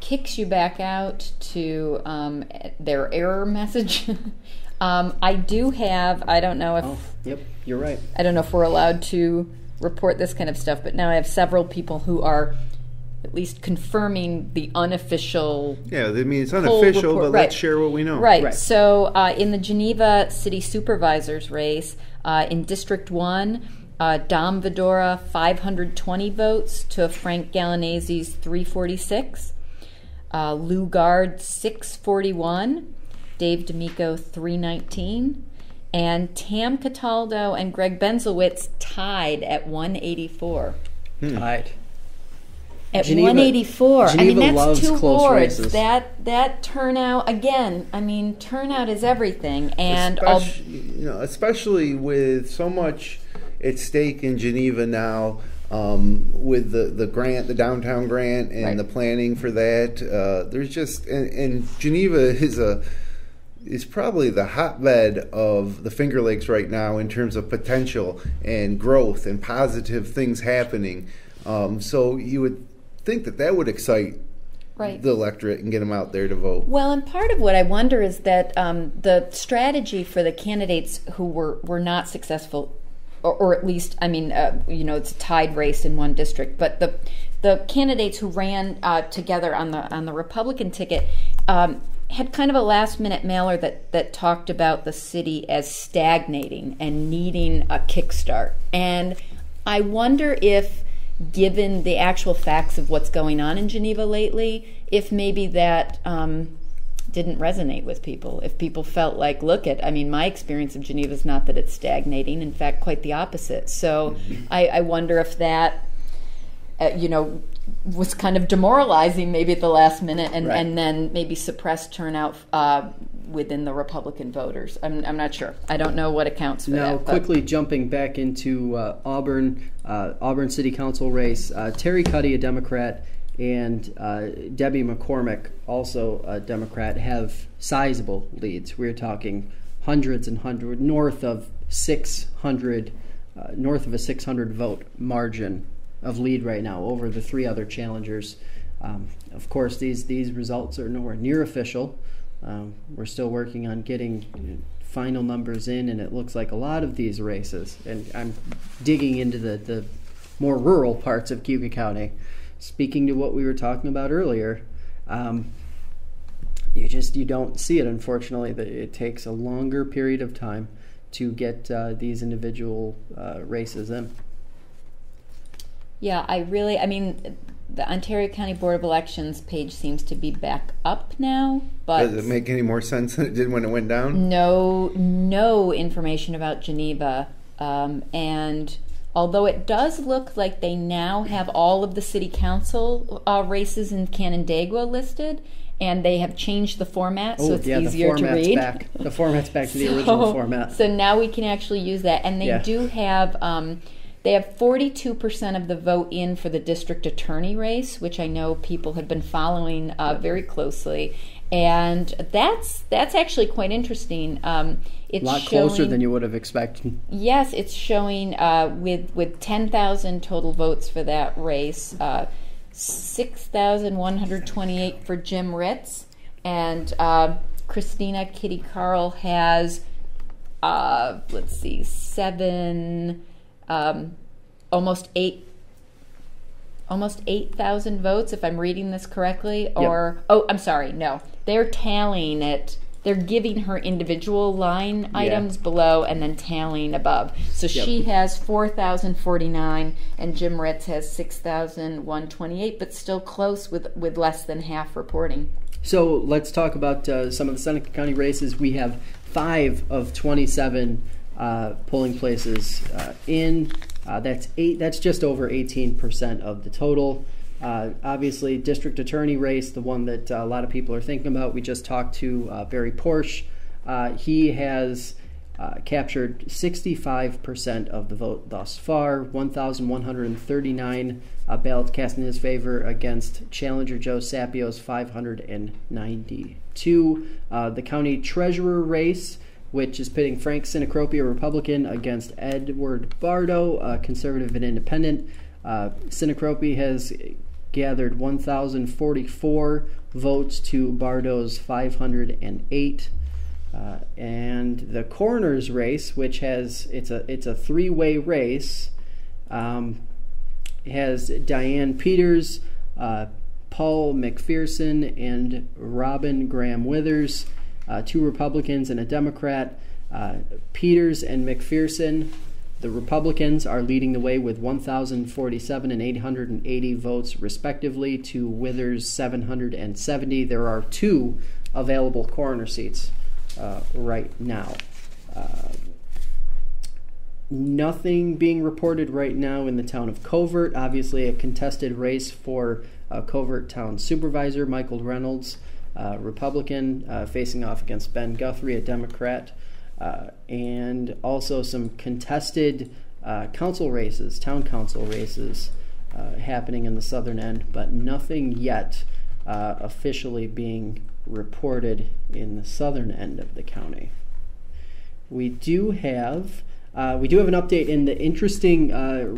kicks you back out to their error message. I do have. I don't know if. Oh, yep, you're right. I don't know if we're allowed to report this kind of stuff, but now I have several people who are at least confirming the unofficial. Yeah, I mean it's unofficial, but let's share what we know. Right. So in the Geneva City Supervisor's race, in District 1, Dom Vedora 520 votes to Frank Galanese's 346. Lou Gard 641. Dave D'Amico 319. And Tam Cataldo and Greg Benzelwitz tied at 184. Tied. At Geneva, 184. Geneva that's loves 2 close wards. races. That turnout, again, turnout is everything. And especially with so much at stake in Geneva now, with the grant, the downtown grant, and the planning for that. There's just and Geneva is probably the hotbed of the Finger Lakes right now in terms of potential and growth and positive things happening. So you would think that would excite the electorate and get them out there to vote. Well, and part of what I wonder is that the strategy for the candidates who were not successful, or at least, it's a tied race in one district, but the candidates who ran together on the Republican ticket had kind of a last-minute mailer that talked about the city as stagnating and needing a kickstart. And I wonder if, given the actual facts of what's going on in Geneva lately, if maybe that didn't resonate with people. If people felt like, my experience of Geneva is not that it's stagnating, in fact, quite the opposite. So I wonder if that, was kind of demoralizing maybe at the last minute and then maybe suppressed turnout within the Republican voters. I'm not sure. I don't know what accounts for that. Now, quickly jumping back into Auburn City Council race, Terry Cuddy, a Democrat, and Debbie McCormick, also a Democrat, have sizable leads. We're talking hundreds and hundreds, north of a 600 vote margin of lead right now over the 3 other challengers. Of course, these results are nowhere near official. We're still working on getting final numbers in, and it looks like a lot of these races, and I'm digging into the more rural parts of Cayuga County. Speaking to what we were talking about earlier, you don't see it, unfortunately. It takes a longer period of time to get these individual races in. Yeah, the Ontario County Board of Elections page seems to be back up now, but does it make any more sense than it did when it went down? No information about Geneva, and although it does look like they now have all of the city council races in Canandaigua listed, and they have changed the format, so it's easier to read. The format's back to the original format. So now we can actually use that, and they do have. They have 42% of the vote in for the district attorney race, which I know people have been following very closely, and that's actually quite interesting. It's a lot closer than you would have expected. Yes, it's showing with 10,000 total votes for that race, 6,128 for Jim Ritz, and Christina Kitty Carl has almost 8,000 votes, if I'm reading this correctly. I'm sorry, no. They're tallying it. They're giving her individual line items below and then tallying above. So she has 4,049 and Jim Ritz has 6,128, but still close with less than half reporting. So let's talk about some of the Seneca County races. We have 5 of 27 polling places in. That's just over 18% of the total. Obviously, district attorney race, the one that a lot of people are thinking about. We just talked to Barry Porsch. He has captured 65% of the vote thus far. 1,139 ballots cast in his favor against challenger Joe Sapio's 592. The county treasurer race, which is pitting Frank Sinicropi, a Republican, against Edward Bardo, a conservative and independent. Sinicropi has gathered 1,044 votes to Bardo's 508. And the coroner's race, which it's a 3-way race, has Diane Peters, Paul McPherson, and Robin Graham Withers. 2 Republicans and a Democrat. Peters and McPherson, the Republicans, are leading the way with 1,047 and 880 votes respectively to Withers' 770. There are 2 available coroner seats right now. Nothing being reported right now in the town of Covert. Obviously, a contested race for Covert Town Supervisor, Michael Reynolds, Republican, facing off against Ben Guthrie, a Democrat, and also some contested council races, town council races happening in the southern end, but nothing yet officially being reported in the southern end of the county. We do have an update in the interesting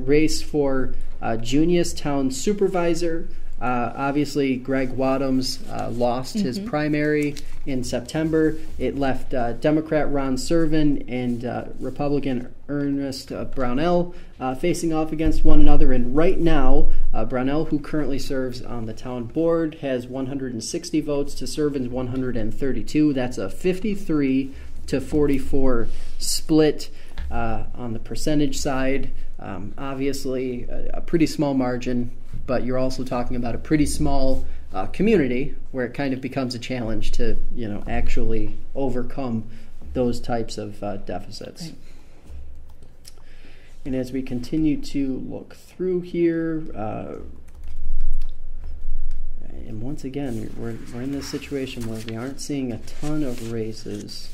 race for Junius Town Supervisor. Obviously, Greg Wadhams lost his primary in September. It left Democrat Ron Servin and Republican Ernest Brownell facing off against one another. And right now, Brownell, who currently serves on the town board, has 160 votes to Servin's 132. That's a 53 to 44 split on the percentage side. Obviously, a pretty small margin, but you're also talking about a pretty small community where it kind of becomes a challenge to, actually overcome those types of deficits. Right. And as we continue to look through here, and once again, we're in this situation where we aren't seeing a ton of races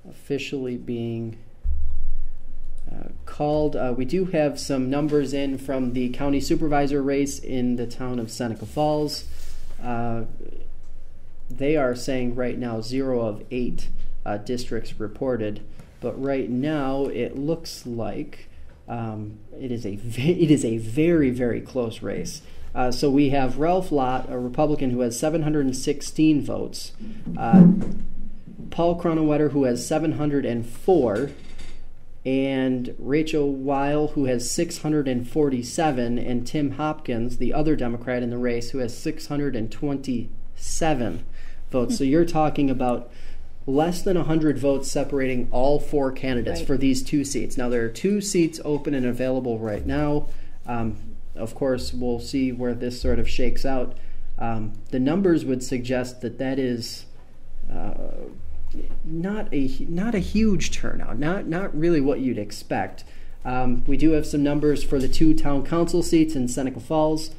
officially being called. We do have some numbers in from the county supervisor race in the town of Seneca Falls. They are saying right now 0 of 8 districts reported, but right now it looks like it is a very, very close race. So we have Ralph Lott, a Republican, who has 716 votes. Paul Cronenwetter, who has 704, and Rachel Weil, who has 647, and Tim Hopkins, the other Democrat in the race, who has 627 votes. So you're talking about less than 100 votes separating all 4 candidates for these 2 seats. Now, there are 2 seats open and available right now. Of course, we'll see where this sort of shakes out. The numbers would suggest that is not a huge turnout, not really what you'd expect. We do have some numbers for the 2 town council seats in Seneca Falls.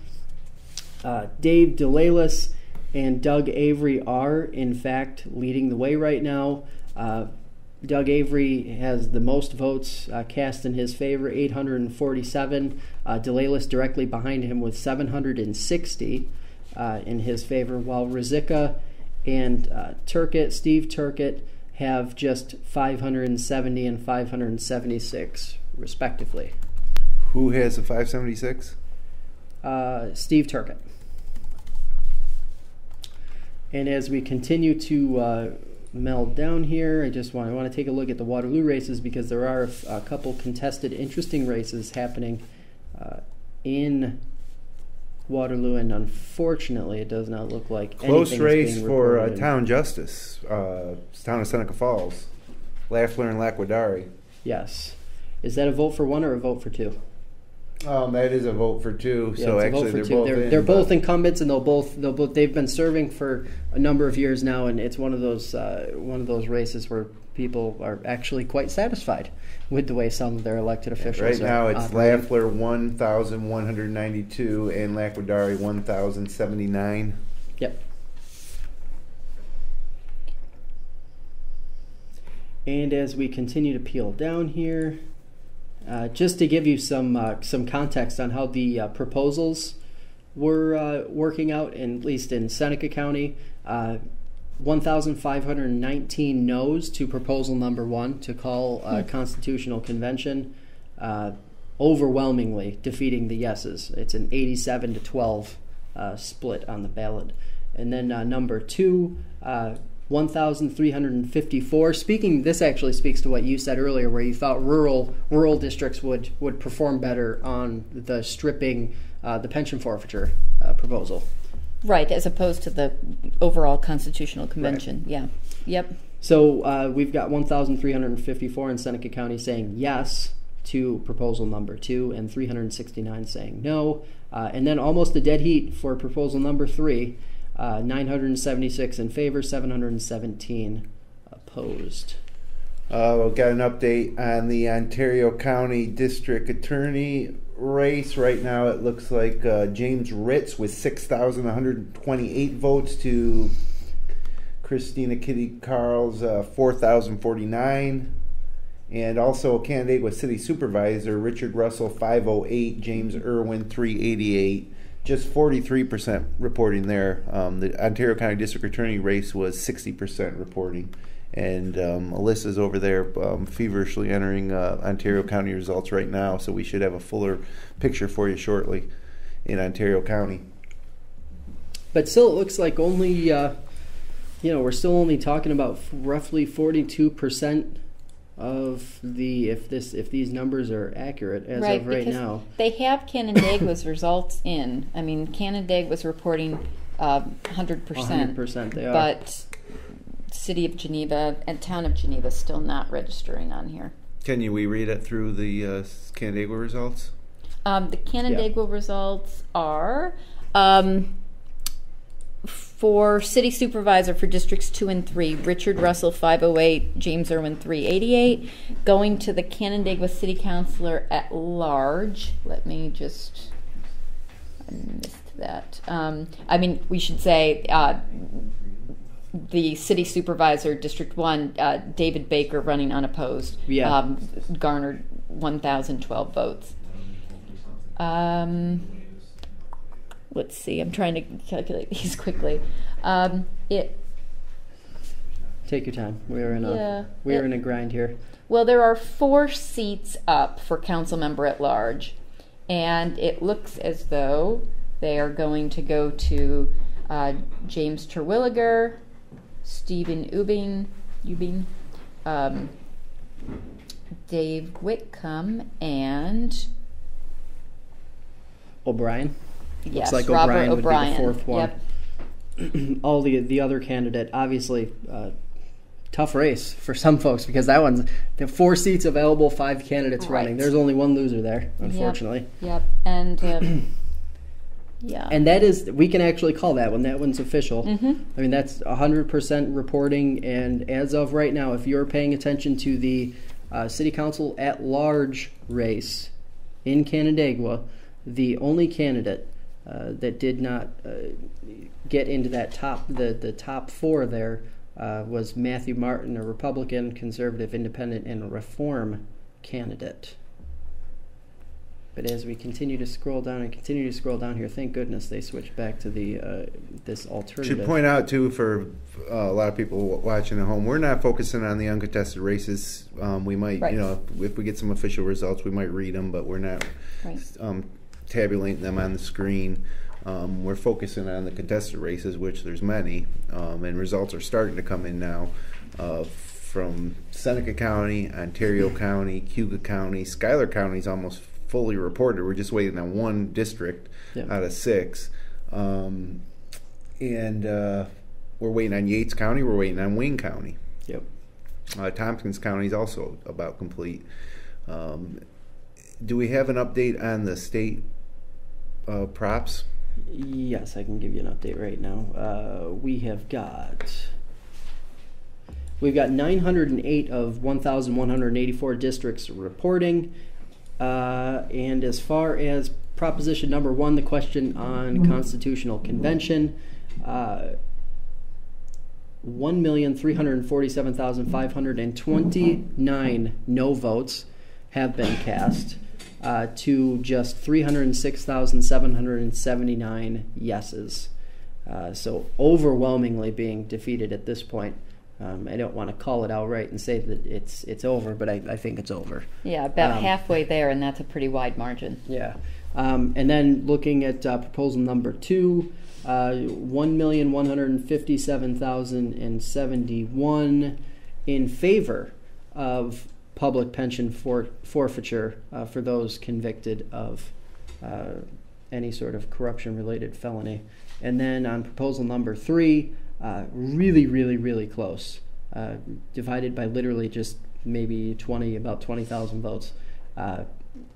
Dave DeLalis and Doug Avery are, in fact, leading the way right now. Doug Avery has the most votes cast in his favor, 847. DeLalis directly behind him with 760 in his favor, while Rizika and Steve Turkett have just 570 and 576, respectively. Who has a 576? Steve Turkett. And as we continue to meld down here, I want to take a look at the Waterloo races, because there are a couple contested, interesting races happening in Waterloo, and unfortunately, it does not look like close race being for town justice, town of Seneca Falls, Lafleur and Laquadari. Yes, is that a vote for one or a vote for 2? That is a vote for 2. Yeah, so actually, they're both incumbents, and they've been serving for a number of years now, and it's one of those races where people are actually quite satisfied with the way some of their elected officials right now, it's operating. Lafleur 1,192 and Laquadari 1,079. Yep. And as we continue to peel down here, just to give you some context on how the proposals were working out, at least in Seneca County, 1,519 no's to proposal number 1 to call a constitutional convention, overwhelmingly defeating the yeses. It's an 87 to 12 split on the ballot. And then number 2, 1,354. This actually speaks to what you said earlier, where you thought rural districts would perform better on the stripping, the pension forfeiture proposal. Right, as opposed to the overall constitutional convention. Right. Yeah. Yep. So we've got 1,354 in Seneca County saying yes to proposal number 2, and 369 saying no. And then almost a dead heat for proposal number 3. 976 in favor, 717 opposed. We've got an update on the Ontario County District Attorney race. Right now it looks like James Ritz with 6,128 votes to Christina Kitty Carl's 4,049. And also a candidate with City Supervisor, Richard Russell 508, James Irwin 388. Just 43% reporting there. The Ontario County District Attorney race was 60% reporting. And Alyssa's over there feverishly entering Ontario County results right now, so we should have a fuller picture for you shortly in Ontario County. But still, it looks like only, we're still only talking about roughly 42% of if these numbers are accurate as of right now. They have Canandaigua's results in. I mean, Canandaigua's reporting 100%. 100% they are. But City of Geneva and Town of Geneva still not registering on here. Can we read it through the Canandaigua results? The Canandaigua results are for City Supervisor for Districts 2 and 3, Richard Russell 508, James Irwin 388. Going to the Canandaigua City Councilor at Large. Let me just... I missed that. We should say... the City Supervisor, District 1, David Baker, running unopposed, garnered 1,012 votes. Let's see. I'm trying to calculate these quickly. Take your time. We're in a grind here. Well, there are 4 seats up for council member at large, and it looks as though they are going to go to James Terwilliger, Stephen Ubing, Dave Whitcomb, and O'Brien. Yes, looks like Robert O'Brien would O'Brien. be the fourth one. Yep. All the other candidate, obviously, tough race for some folks because that one's the 4 seats available, 5 candidates running. There's only one loser there, unfortunately. Yep. And yeah. And that is, we can actually call that one. That one's official. Mm-hmm. I mean, that's 100% reporting. And as of right now, if you're paying attention to the City Council at Large race in Canandaigua, the only candidate that did not get into that the top 4 there was Matthew Martin, a Republican, conservative, independent, and a reform candidate. But as we continue to scroll down here, thank goodness they switched back to the this alternative. Should point out too for a lot of people watching at home, we're not focusing on the uncontested races. We might, if we get some official results, we might read them, but we're not tabulating them on the screen. We're focusing on the contested races, which there's many, and results are starting to come in now from Seneca County, Ontario County, Cayuga County, Schuyler County is almost fully reported. We're just waiting on 1 district out of 6. And we're waiting on Yates County. We're waiting on Wayne County. Yep. Tompkins County is also about complete. Do we have an update on the state props? Yes, I can give you an update right now. We've got 908 of 1,184 districts reporting. And as far as proposition number 1, the question on constitutional convention, 1,347,529 no votes have been cast to just 306,779 yeses. So overwhelmingly being defeated at this point. I don't want to call it outright and say that it's over, but I think it's over. Yeah, about halfway there, and that's a pretty wide margin. Yeah. And then looking at proposal number 2, 1,157,071 in favor of public pension forfeiture for those convicted of any sort of corruption-related felony. And then on proposal number 3, really, really, really close, divided by literally just maybe about 20,000 votes.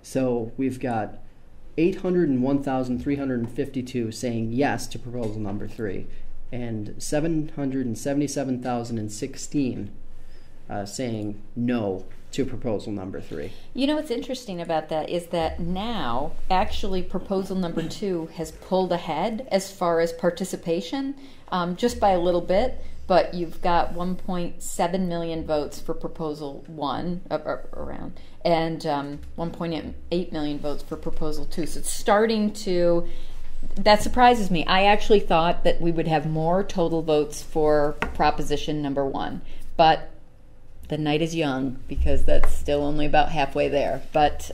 So we've got 801,352 saying yes to proposal number 3, and 777,016 saying no to proposal number 3. You know what's interesting about that is that now actually proposal number 2 has pulled ahead as far as participation, just by a little bit, but you've got 1.7 million votes for proposal 1 around, and 1.8 million votes for proposal 2. So it's starting to, that surprises me. I actually thought that we would have more total votes for proposition number 1, but the night is young because that's still only about halfway there. But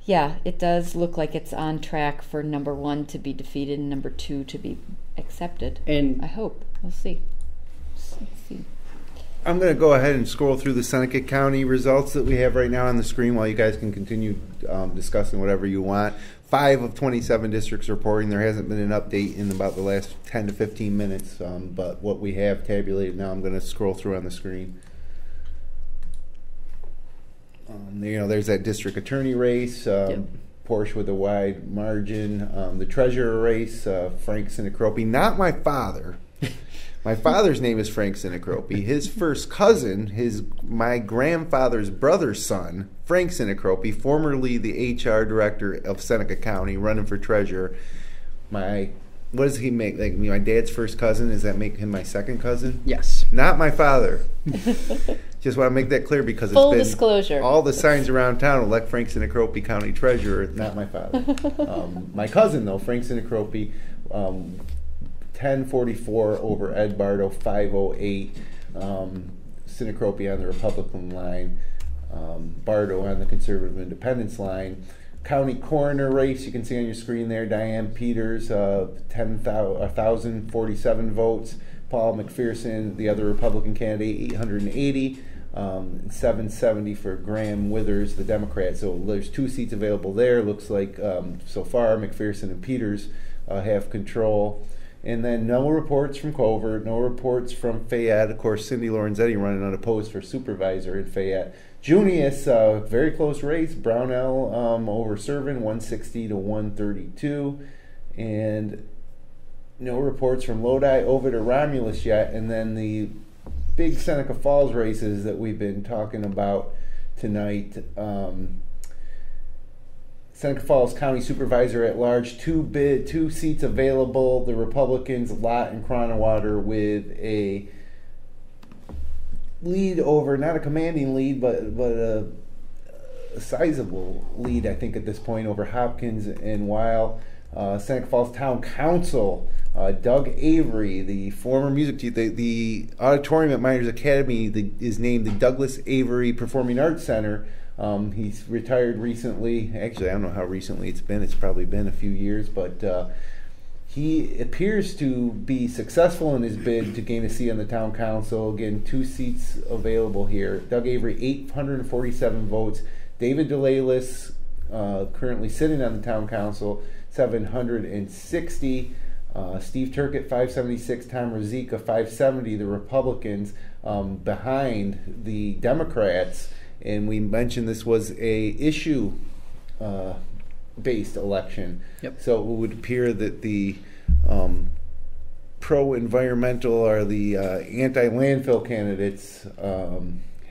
yeah, it does look like it's on track for number 1 to be defeated and number 2 to be accepted. And I hope. We'll see. Let's see. I'm going to go ahead and scroll through the Seneca County results that we have right now on the screen while you guys can continue discussing whatever you want. 5 of 27 districts reporting. There hasn't been an update in about the last 10 to 15 minutes, but what we have tabulated now, I'm going to scroll through on the screen. There's that district attorney race, Porsch with a wide margin. The treasurer race, Frank Sinicropi, not my father. My father's name is Frank Sinicropi. His first cousin, my grandfather's brother's son, Frank Sinicropi, formerly the HR director of Seneca County, running for treasurer. What does he make? Like my dad's first cousin? Does that make him my second cousin? Yes. Not my father. Just want to make that clear because full it's been disclosure. All the signs around town elect Frank Sinicropi county treasurer. Not my father. My cousin though, Frank Sinicropi. 1044 over Ed Bardo, 508. Sinicropi on the Republican line, Bardo on the Conservative Independence line. County coroner race, you can see on your screen there, Diane Peters, 1,047 votes. Paul McPherson, the other Republican candidate, 880. 770 for Graham Withers, the Democrat. So there's 2 seats available there. Looks like so far McPherson and Peters have control. And then no reports from Covert, no reports from Fayette. Of course, Cindy Lorenzetti running unopposed for supervisor in Fayette. Junius, very close race. Brownell over Servin, 160 to 132. And no reports from Lodi, Ovid, or Romulus yet. And then the big Seneca Falls races that we've been talking about tonight. Seneca Falls County Supervisor at Large, 2 seats available. The Republicans, Lott and Cronawater, with a lead over, not a commanding lead, but a sizable lead, I think, at this point, over Hopkins and Weil. Seneca Falls Town Council, Doug Avery, the former music teacher, the auditorium at Miners Academy is named the Douglas Avery Performing Arts Center. He's retired recently. Actually, I don't know how recently it's been. It's probably been a few years, but he appears to be successful in his bid to gain a seat on the town council. Again, 2 seats available here. Doug Avery, 847 votes. David DeLaylis, currently sitting on the town council, 760. Steve Turkett, 576. Tom Rosica, 570. The Republicans behind the Democrats. And we mentioned this was a issue-based election. Yep. So it would appear that the pro-environmental or the anti-landfill candidates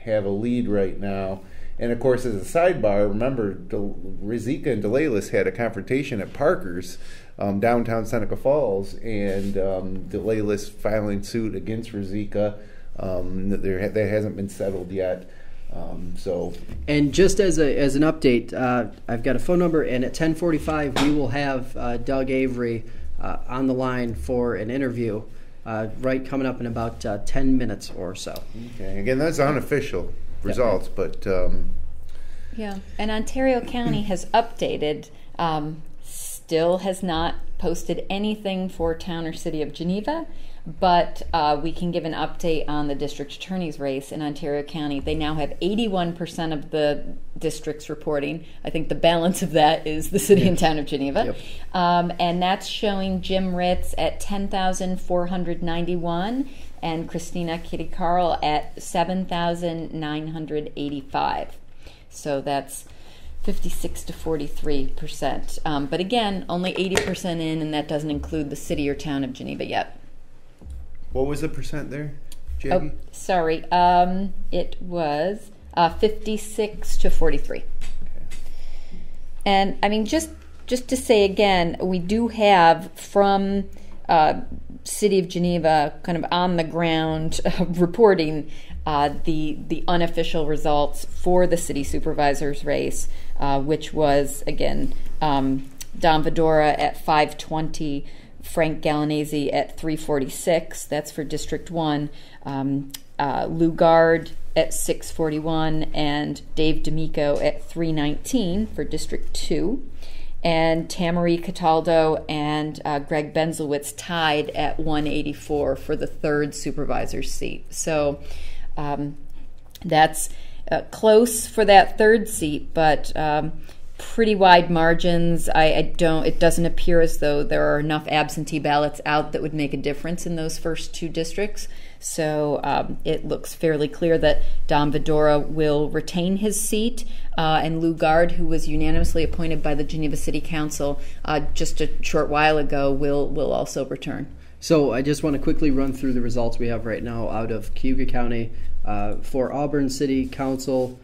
have a lead right now. And, of course, as a sidebar, remember, Rosica and DeLaylis had a confrontation at Parker's, downtown Seneca Falls, and DeLaylis filing suit against Rosica. That hasn't been settled yet. And just as an update, I've got a phone number, and at 10:45 we will have Doug Avery on the line for an interview, coming up in about 10 minutes or so. Okay. Again, that's unofficial results, but yeah. And Ontario County has updated. Still has not posted anything for town or city of Geneva. But we can give an update on the district attorney's race in Ontario County. They now have 81% of the districts reporting. I think the balance of that is the city and town of Geneva. Yep. And that's showing Jim Ritz at 10,491 and Christina Kitty Carl at 7,985. So that's 56 to 43%. But again, only 80% in, and that doesn't include the city or town of Geneva yet. What was the percent there? JB? Oh, sorry. It was 56-43. And I mean, just to say again, we do have from City of Geneva kind of on the ground reporting the unofficial results for the city supervisor's race, which was again Don Vedora at 520, Frank Gallinese at 346. That's for District 1. Lou Gard at 641 and Dave D'Amico at 319 for District 2. And Tamari Cataldo and Greg Benzelwitz tied at 184 for the third supervisor's seat. So that's close for that third seat, but pretty wide margins. It doesn't appear as though there are enough absentee ballots out that would make a difference in those first two districts. So it looks fairly clear that Don Vedora will retain his seat, and Lou Gard, who was unanimously appointed by the Geneva City Council just a short while ago, will also return. So I just want to quickly run through the results we have right now out of Cayuga County. For Auburn City Council,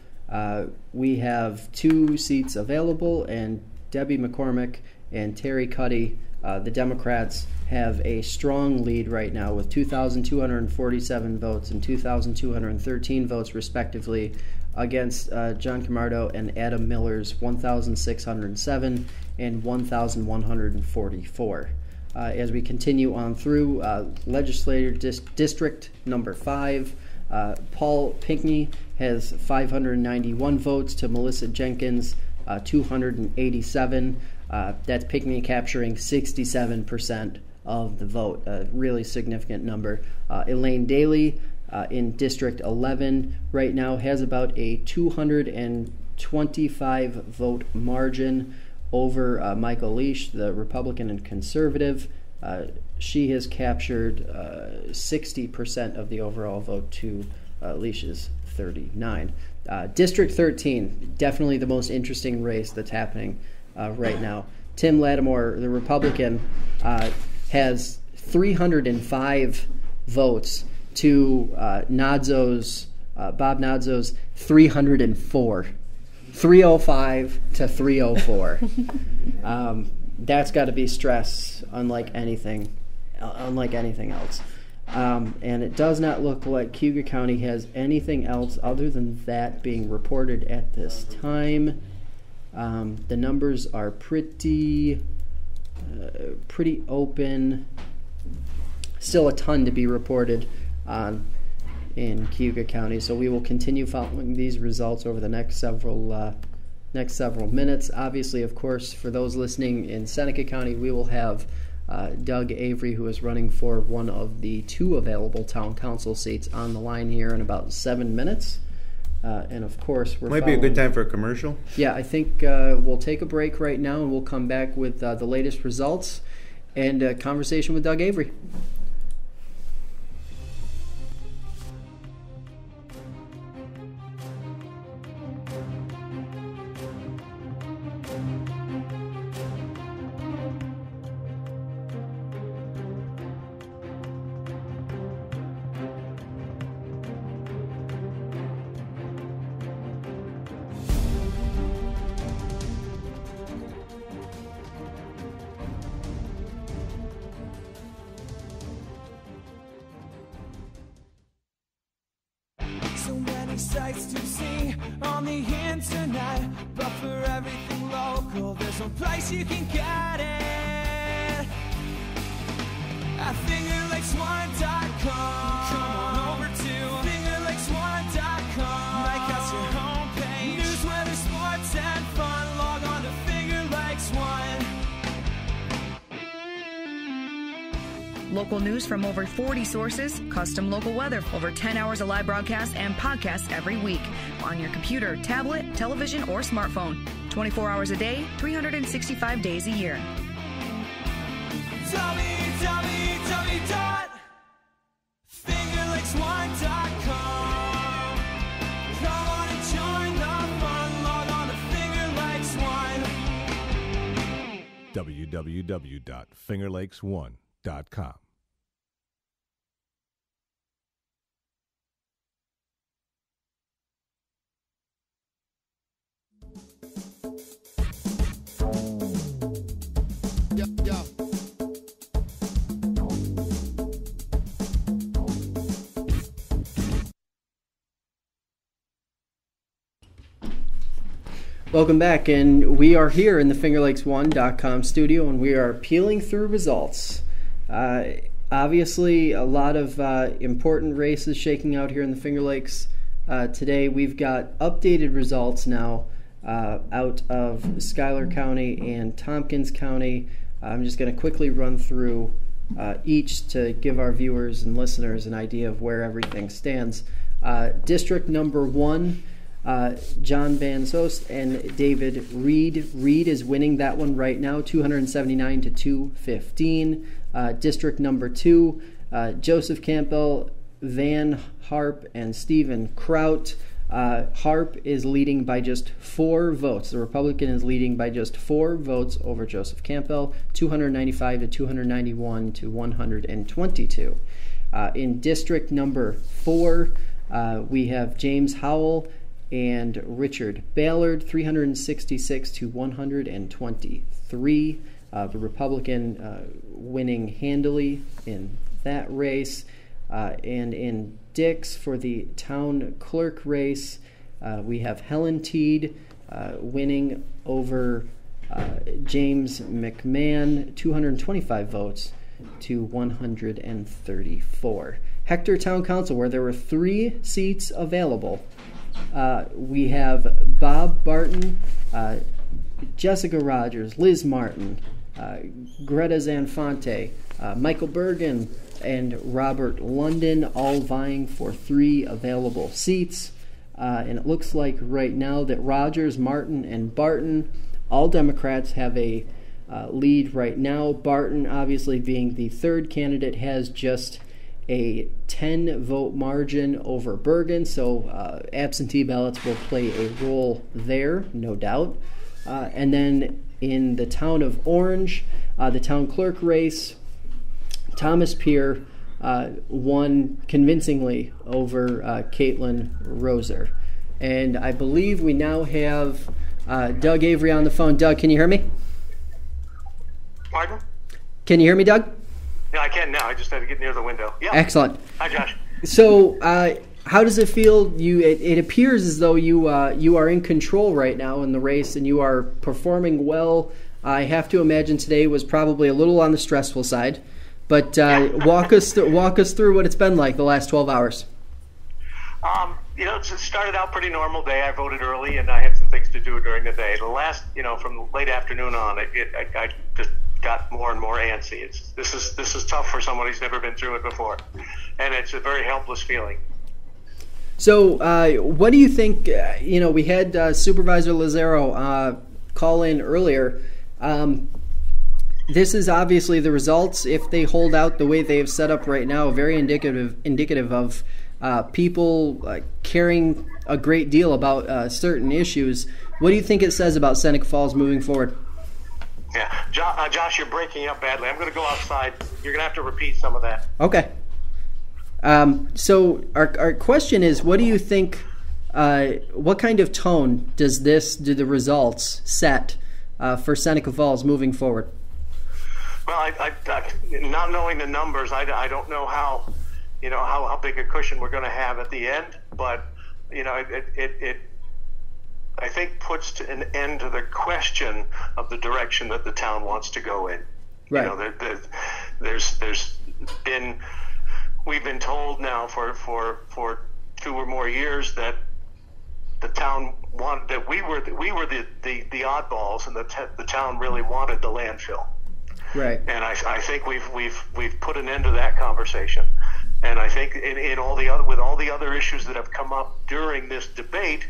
we have 2 seats available, and Debbie McCormick and Terry Cuddy, the Democrats, have a strong lead right now with 2,247 votes and 2,213 votes respectively against John Camardo and Adam Miller's 1,607 and 1,144. As we continue on through Legislature District number 5, Paul Pinckney has 591 votes to Melissa Jenkins 287. That's Pinckney capturing 67% of the vote, a really significant number. Elaine Daly in District 11 right now has about a 225 vote margin over Michael Leash, the Republican and conservative. She has captured 60% of the overall vote to Leash's 39. District 13, definitely the most interesting race that's happening right now. Tim Lattimore, the Republican, has 305 votes to Bob Nodzo's 304. 305 to 304. That's got to be stress unlike anything else. And it does not look like Cayuga County has anything else other than that being reported at this time. The numbers are pretty open. Still a ton to be reported on in Cayuga County, so we will continue following these results over the next several minutes. Obviously, of course, for those listening in Seneca County, we will have Doug Avery, who is running for one of the 2 available town council seats, on the line here in about 7 minutes. And of course, might be a good time for a commercial. Yeah, I think we'll take a break right now, and we'll come back with the latest results and a conversation with Doug Avery. Sights to see on the internet, but for everything local, there's no place you can get it. At FingerLakes1.com. Come on over to FingerLakes1.com. Make us your homepage. News, weather, sports, and fun. Log on to FingerLakes1. Local news from over 40 sources, custom local weather, over 10 hours of live broadcasts and podcasts every week on your computer, tablet, television, or smartphone. 24 hours a day, 365 days a year. www.fingerlakes1.com. Come on and join the fun. Log on to FingerLakes1. www.fingerlakes1.com. Welcome back, and we are here in the FingerLakes1.com studio, and we are peeling through results. Obviously, a lot of important races shaking out here in the Finger Lakes today. We've got updated results now out of Schuyler County and Tompkins County. I'm just going to quickly run through each to give our viewers and listeners an idea of where everything stands. District number 1. John Van Soest and David Reed. Reed is winning that one right now, 279 to 215. District number 2, Joseph Campbell, Van Harp, and Stephen Kraut. Harp is leading by just 4 votes. The Republican is leading by just 4 votes over Joseph Campbell, 295 to 291 to 122. In District number 4, we have James Howell and Richard Ballard, 366 to 123. The Republican winning handily in that race. And in Dix for the town clerk race, we have Helen Teed winning over James McMahon, 225 votes to 134. Hector Town Council, where there were 3 seats available, we have Bob Barton, Jessica Rogers, Liz Martin, Greta Zanfante, Michael Bergen, and Robert London, all vying for 3 available seats. And it looks like right now that Rogers, Martin, and Barton, all Democrats, have a lead right now. Barton, obviously being the 3rd candidate, has just a 10-vote margin over Bergen, so absentee ballots will play a role there, no doubt. And then in the town of Orange, the town clerk race, Thomas Peer won convincingly over Caitlin Roser. And I believe we now have Doug Avery on the phone. Doug, can you hear me? Pardon? Can you hear me, Doug? Yeah, I can now. I just had to get near the window. Yeah. Excellent. Hi, Josh. So, how does it feel? It appears as though you are in control right now in the race, and you are performing well. I have to imagine today was probably a little on the stressful side, but walk us through what it's been like the last 12 hours. It started out pretty normal day. I voted early, and I had some things to do during the day. The last, from late afternoon on, I just got more and more antsy. This is tough for someone who's never been through it before, and it's a very helpless feeling. So, what do you think? We had Supervisor Lazzaro call in earlier. This is obviously the results, if they hold out the way they have set up right now, very indicative of people caring a great deal about certain issues. What do you think it says about Seneca Falls moving forward? Yeah, Josh, you're breaking up badly. I'm going to go outside. You're going to have to repeat some of that. Okay. So our question is, what do you think? What kind of tone do the results set for Seneca Falls moving forward? Well, I not knowing the numbers, I don't know how big a cushion we're going to have at the end, but it I think puts an end to the question of the direction that the town wants to go in. Right. We've been told now for 2 or more years that the town wanted, that we were the oddballs, and the town really wanted the landfill. Right. And I think we've put an end to that conversation. And I think with all the other issues that have come up during this debate,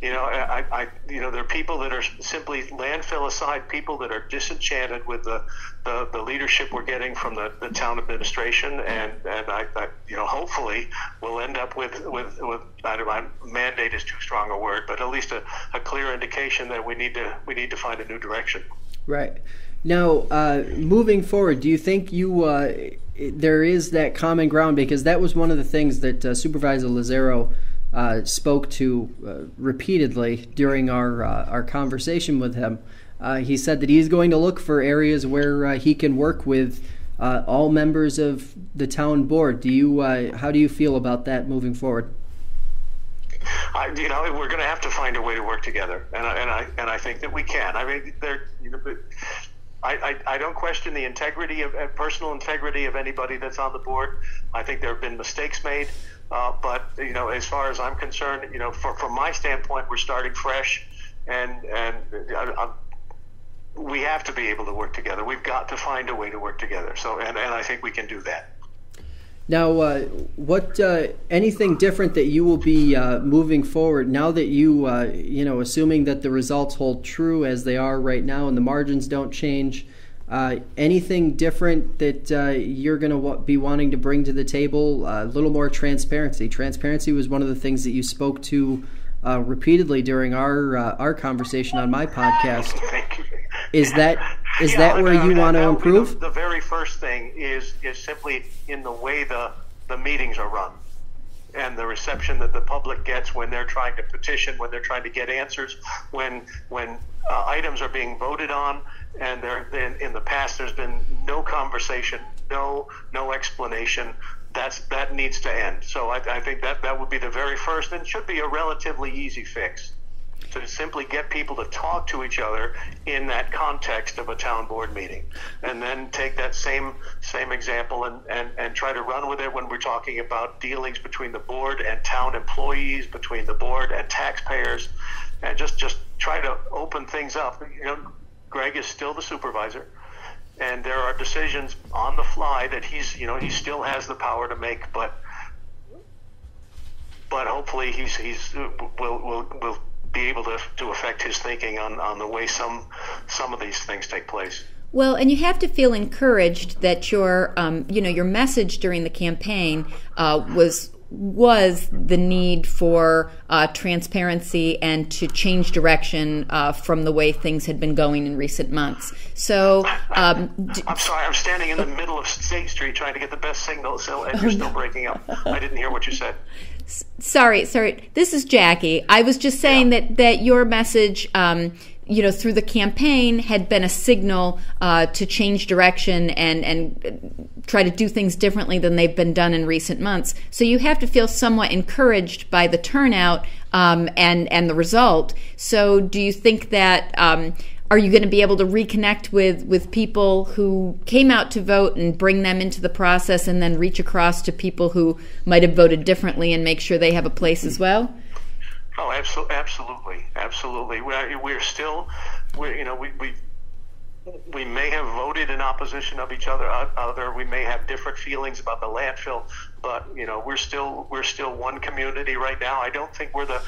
there are people that are simply, landfill aside, people that are disenchanted with the leadership we're getting from the town administration, and I hopefully we'll end up with mandate is too strong a word, but at least a clear indication that we need to find a new direction. Right. Now, moving forward, do you think there is that common ground? Because that was one of the things that Supervisor Lazzaro spoke to repeatedly during our conversation with him. He said that he's going to look for areas where he can work with all members of the town board. How do you feel about that moving forward? we're going to have to find a way to work together, and I think that we can. I mean, I don't question the integrity of personal integrity of anybody that's on the board. I think there have been mistakes made, but as far as I'm concerned, from my standpoint, we're starting fresh, and we have to be able to work together. We've got to find a way to work together. So, and I think we can do that. Now, what anything different that you will be moving forward now that you assuming that the results hold true as they are right now and the margins don't change, anything different that you're going to be wanting to bring to the table? A little more transparency. Transparency was one of the things that you spoke to repeatedly during our conversation on my podcast. Thank you. Is that where you want to improve? The very first thing is simply in the way the meetings are run and the reception that the public gets when they're trying to petition, when they're trying to get answers, when items are being voted on, and in the past there's been no conversation, no explanation. That needs to end. So I think that would be the very first, and should be a relatively easy fix, to simply get people to talk to each other in that context of a town board meeting, and then take that same example and try to run with it when we're talking about dealings between the board and town employees, between the board and taxpayers, and just try to open things up. Greg is still the supervisor, and there are decisions on the fly that he still has the power to make, but hopefully will be able to affect his thinking on the way some of these things take place. Well, and you have to feel encouraged that your message during the campaign was the need for transparency and to change direction from the way things had been going in recent months. So I'm sorry, I'm standing in the middle of State Street trying to get the best signal, and you're still breaking up. I didn't hear what you said. Sorry. This is Jackie. I was just saying that your message, through the campaign had been a signal to change direction and try to do things differently than they've been done in recent months. So you have to feel somewhat encouraged by the turnout and the result. So do you think that are you going to be able to reconnect with people who came out to vote and bring them into the process, and then reach across to people who might have voted differently and make sure they have a place as well? Oh, absolutely. We may have voted in opposition of each other. We may have different feelings about the landfill, but we're still one community right now. I don't think we're the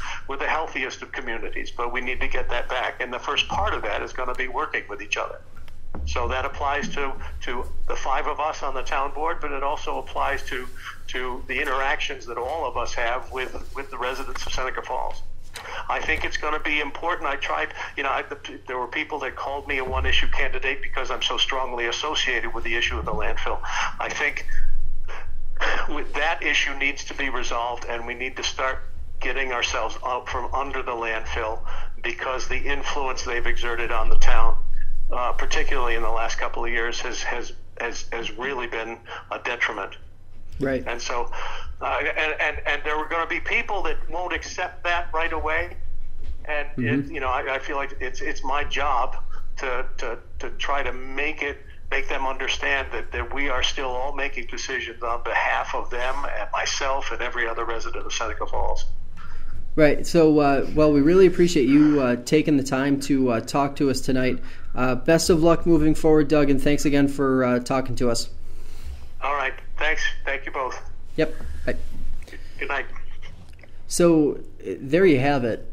healthiest of communities, but we need to get that back. And the first part of that is going to be working with each other. So that applies to the five of us on the town board, but it also applies to the interactions that all of us have with the residents of Seneca Falls. I think it's going to be important. There were people that called me a one-issue candidate because I'm so strongly associated with the issue of the landfill. I think that issue needs to be resolved, and we need to start getting ourselves up from under the landfill, because the influence they've exerted on the town, particularly in the last couple of years, has really been a detriment. Right. And so, and there are going to be people that won't accept that right away. And I feel like it's my job to try to make them understand that we are still all making decisions on behalf of them and myself and every other resident of Seneca Falls. Right. So, we really appreciate you taking the time to talk to us tonight. Best of luck moving forward, Doug, and thanks again for talking to us. All right. Thanks. Thank you both. Yep. Bye. Good night. So there you have it.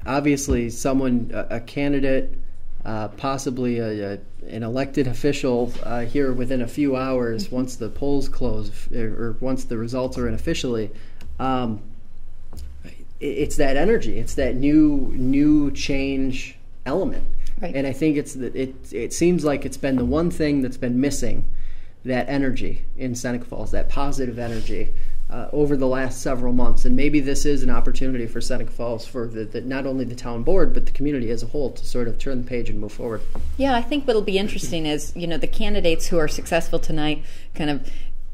Obviously, a candidate, possibly an elected official here within a few hours, once the polls close or once the results are in officially. It's that energy. It's that new change element. Right. And I think it seems like it's been the one thing that's been missing, that energy in Seneca Falls, that positive energy over the last several months. And maybe this is an opportunity for Seneca Falls, for not only the town board, but the community as a whole, to sort of turn the page and move forward. Yeah, I think what'll be interesting is, the candidates who are successful tonight kind of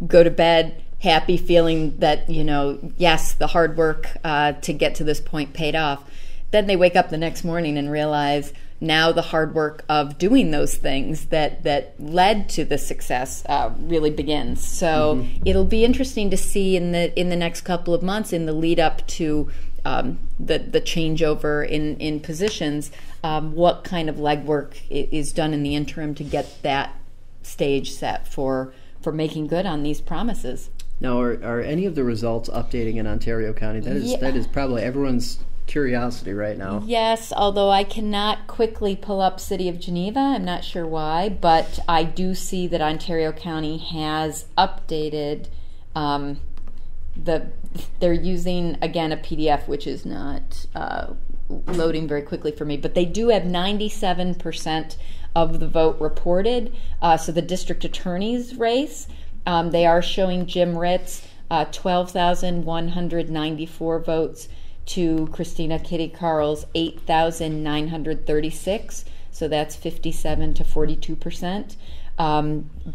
go to bed happy, feeling that, yes, the hard work to get to this point paid off. Then they wake up the next morning and realize now the hard work of doing those things that led to the success really begins. So it'll be interesting to see in the next couple of months, in the lead up to the changeover in positions, what kind of legwork is done in the interim to get that stage set for making good on these promises. Now, are any of the results updating in Ontario County? That is probably everyone's curiosity right now. Yes, although I cannot quickly pull up City of Geneva. I'm not sure why, but I do see that Ontario County has updated. They're using, again, a PDF, which is not loading very quickly for me, but they do have 97% of the vote reported. So the district attorney's race, they are showing Jim Ritz 12,194 votes to Christina Kitty Carl's 8,936. So that's 57 to 42%.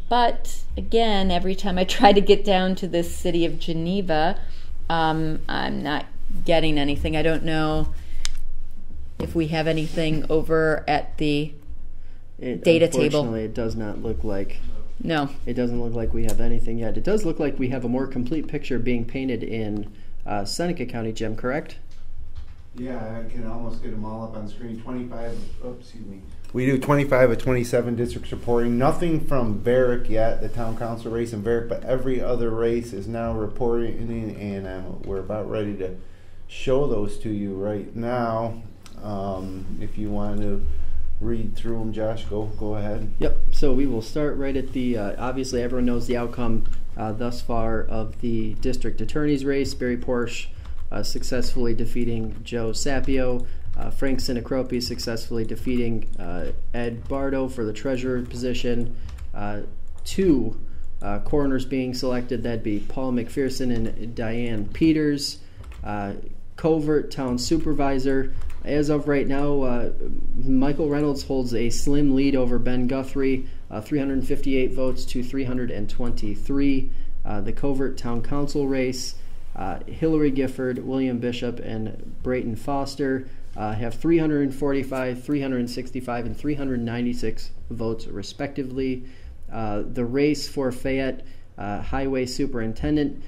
But again, every time I try to get down to this City of Geneva, I'm not getting anything. I don't know if we have anything over at the data table. Unfortunately, it does not look like. No. It doesn't look like we have anything yet. It does look like we have a more complete picture being painted in Seneca County, Jim, correct? Yeah, I can almost get them all up on the screen. We do 25 of 27 districts reporting. Nothing from Varick yet, the town council race in Varick, but every other race is now reporting, and we're about ready to show those to you right now. If you want to read through them, Josh, go ahead. Yep. So we will start right at the, obviously everyone knows the outcome thus far of the district attorney's race. Barry Porsch successfully defeating Joe Sapio. Frank Sinicropi successfully defeating Ed Bardo for the treasurer position. Two coroners being selected, that'd be Paul McPherson and Diane Peters. Covert town supervisor. As of right now, Michael Reynolds holds a slim lead over Ben Guthrie, 358 votes to 323. The Covert town council race, Hillary Gifford, William Bishop, and Brayton Foster have 345, 365, and 396 votes respectively. The race for Fayette Highway Superintendent,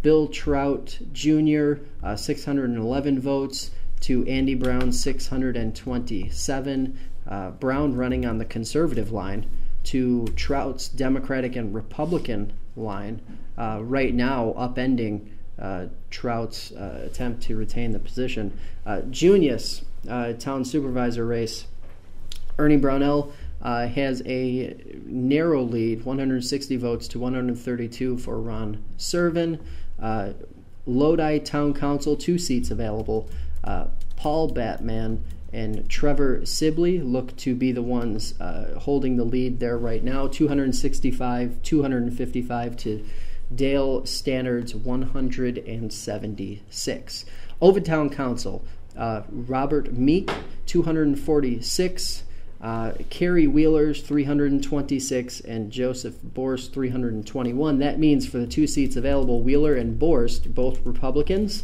Bill Trout Jr., 611 votes to Andy Brown, 627. Brown running on the conservative line to Trout's Democratic and Republican line, right now upending Trout's attempt to retain the position. Junius, town supervisor race, Ernie Brownell has a narrow lead, 160 votes to 132 for Ron Servin. Lodi Town Council, 2 seats available. Paul Batman and Trevor Sibley look to be the ones holding the lead there right now, 265, 255 to Dale Stannard's 176. Ovid Town Council, Robert Meek, 246, Kerry Wheeler's 326, and Joseph Borst 321. That means for the 2 seats available, Wheeler and Borst, both Republicans,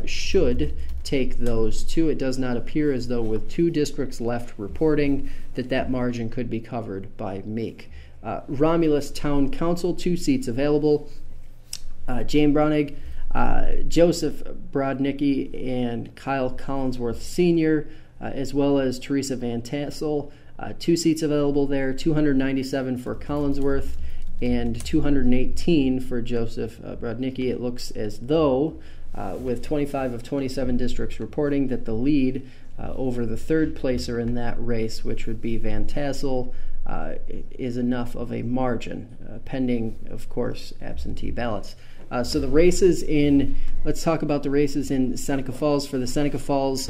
should take those 2. It does not appear as though with 2 districts left reporting that margin could be covered by Meek. Romulus Town Council, 2 seats available. Jane Browning, Joseph Brodnicki, and Kyle Collinsworth Sr., as well as Teresa Van Tassel. 2 seats available there, 297 for Collinsworth and 218 for Joseph Brodnicki. It looks as though, with 25 of 27 districts reporting, that the lead over the 3rd placer in that race, which would be Van Tassel, is enough of a margin, pending, of course, absentee ballots. So the races let's talk about the races in Seneca Falls. For the Seneca Falls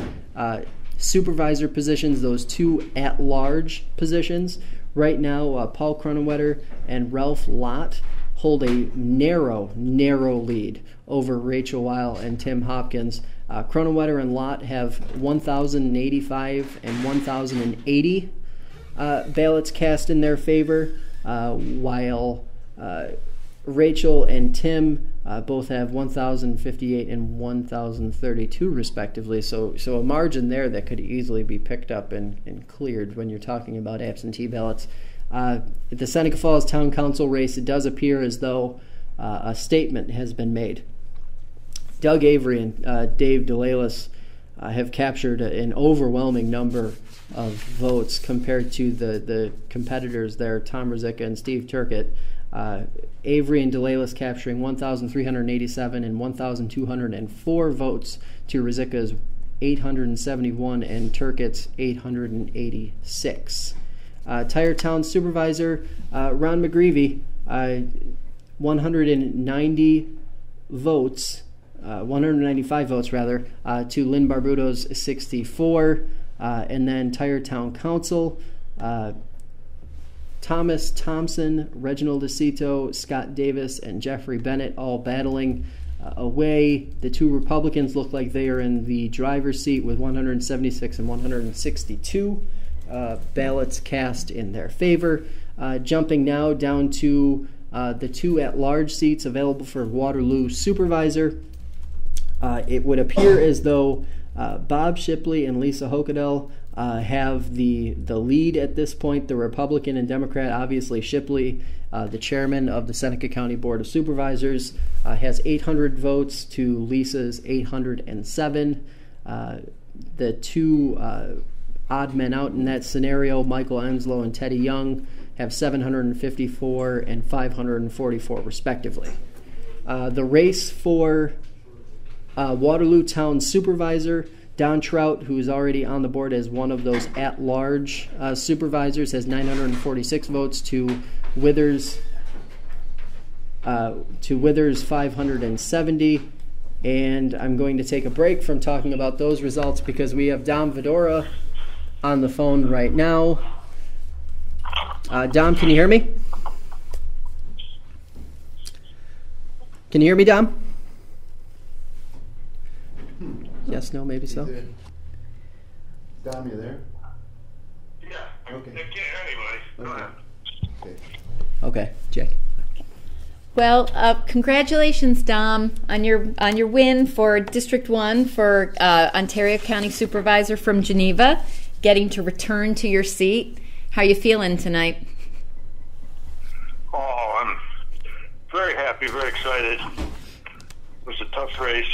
supervisor positions, those 2 at-large positions, right now Paul Cronenwetter and Ralph Lott hold a narrow lead over Rachel Weil and Tim Hopkins. Cronenwetter and Lott have 1,085 and 1,080 ballots cast in their favor, while Rachel and Tim both have 1,058 and 1,032 respectively, so a margin there that could easily be picked up and cleared when you're talking about absentee ballots. The Seneca Falls Town Council race, it does appear as though a statement has been made. Doug Avery and Dave DeLalis have captured an overwhelming number of votes compared to the competitors there, Tom Ruzicka and Steve Turkett. Avery and DeLalis capturing 1,387 and 1,204 votes to Ruzicka's 871 and Turkett's 886. Tire Town Supervisor Ron McGreevy, 190 votes, 195 votes rather, to Lynn Barbudo's 64, and then Tire Town Council, Thomas Thompson, Reginald Acito, Scott Davis, and Jeffrey Bennett all battling away. The two Republicans look like they are in the driver's seat with 176 and 162 ballots cast in their favor. Jumping now down to the two at-large seats available for Waterloo Supervisor. It would appear as though Bob Shipley and Lisa Hokedell have the lead at this point. The Republican and Democrat, obviously Shipley, the chairman of the Seneca County Board of Supervisors, has 800 votes to Lisa's 807. The two odd men out in that scenario, Michael Enslow and Teddy Young, have 754 and 544 respectively. The race for Waterloo Town Supervisor, Don Trout, who is already on the board as one of those at-large supervisors, has 946 votes to Withers 570. And I'm going to take a break from talking about those results because we have Dom Vedora on the phone right now. Dom, can you hear me? Can you hear me, Dom? Yes, no, maybe so. Dom, you there? Yeah. Okay. I can't hear anybody. Go ahead. Okay, Jake. Well, congratulations, Dom, on your win for District 1 for Ontario County Supervisor from Geneva, getting to return to your seat. How are you feeling tonight? Oh, I'm very happy, very excited. It was a tough race.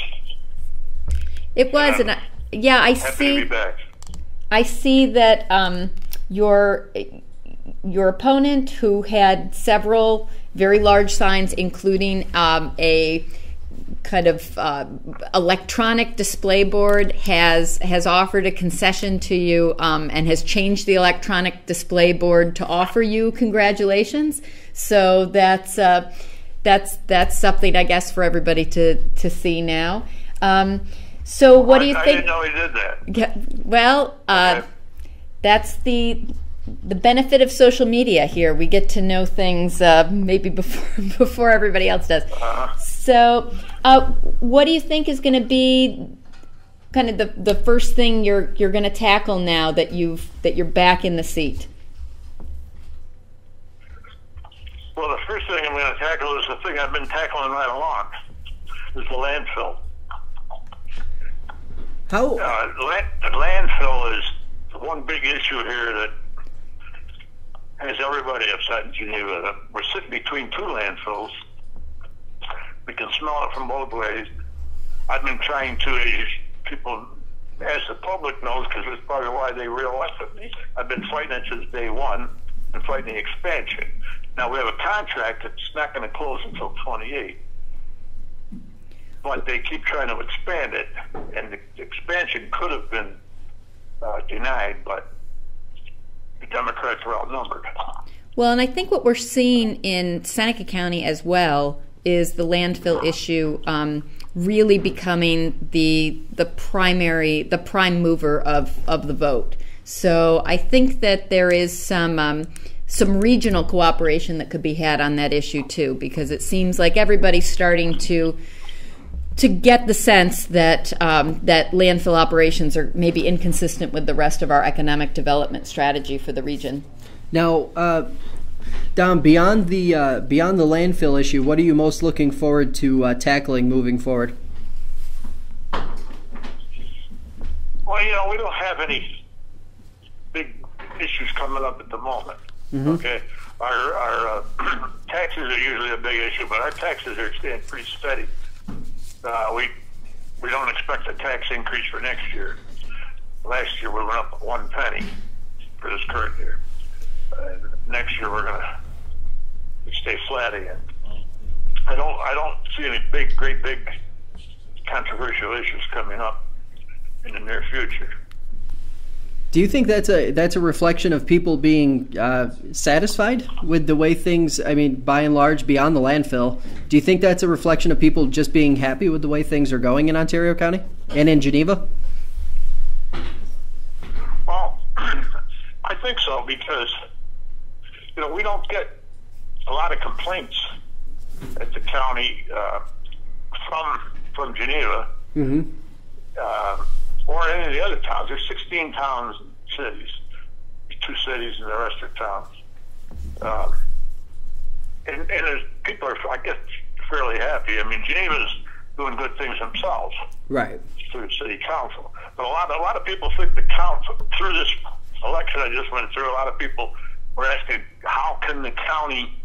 It was, and yeah, I Happy see. to be back. I see that your opponent, who had several very large signs, including a kind of electronic display board, has offered a concession to you and has changed the electronic display board to offer you congratulations. So that's something, I guess, for everybody to see now. So what do you think? I didn't know he did that. Yeah, well, okay. That's the benefit of social media here. We get to know things maybe before everybody else does. So what do you think is going to be kind of the first thing you're going to tackle now that you're back in the seat? Well, the first thing I'm going to tackle is the thing I've been tackling right along, is the landfill. How? The landfill is one big issue here that has everybody upset in Geneva. We're sitting between two landfills. We can smell it from both ways. I've been trying to, as people, as the public knows, because it's probably why they reelected me, I've been fighting it since day one and fighting the expansion. Now, we have a contract that's not going to close until 28. But they keep trying to expand it, and the expansion could have been denied, but the Democrats were outnumbered. Well, and I think what we're seeing in Seneca County as well is the landfill issue really becoming the prime mover of the vote. So I think that there is some regional cooperation that could be had on that issue too, because it seems like everybody's starting to get the sense that that landfill operations are maybe inconsistent with the rest of our economic development strategy for the region. Now, Dom, beyond the landfill issue, what are you most looking forward to tackling moving forward? Well, we don't have any big issues coming up at the moment. Mm-hmm. Okay, our taxes are usually a big issue, but our taxes are staying pretty steady. We don't expect a tax increase for next year. Last year we went up 1 penny for this current year. Next year we're going to stay flat again. I don't see any great big controversial issues coming up in the near future. Do you think that's a reflection of people being satisfied with the way things, I mean, by and large, beyond the landfill, do you think that's a reflection of people just being happy with the way things are going in Ontario County and in Geneva? Well, I think so, because, we don't get a lot of complaints at the county from Geneva. Mm-hmm. Or any of the other towns. There's 16 towns and cities. 2 cities and the rest are towns. And there's, people are, I guess, fairly happy. I mean, Geneva's doing good things themselves. Right. Through the city council. But a lot of people think the council, through this election I just went through, a lot of people were asking, how can the county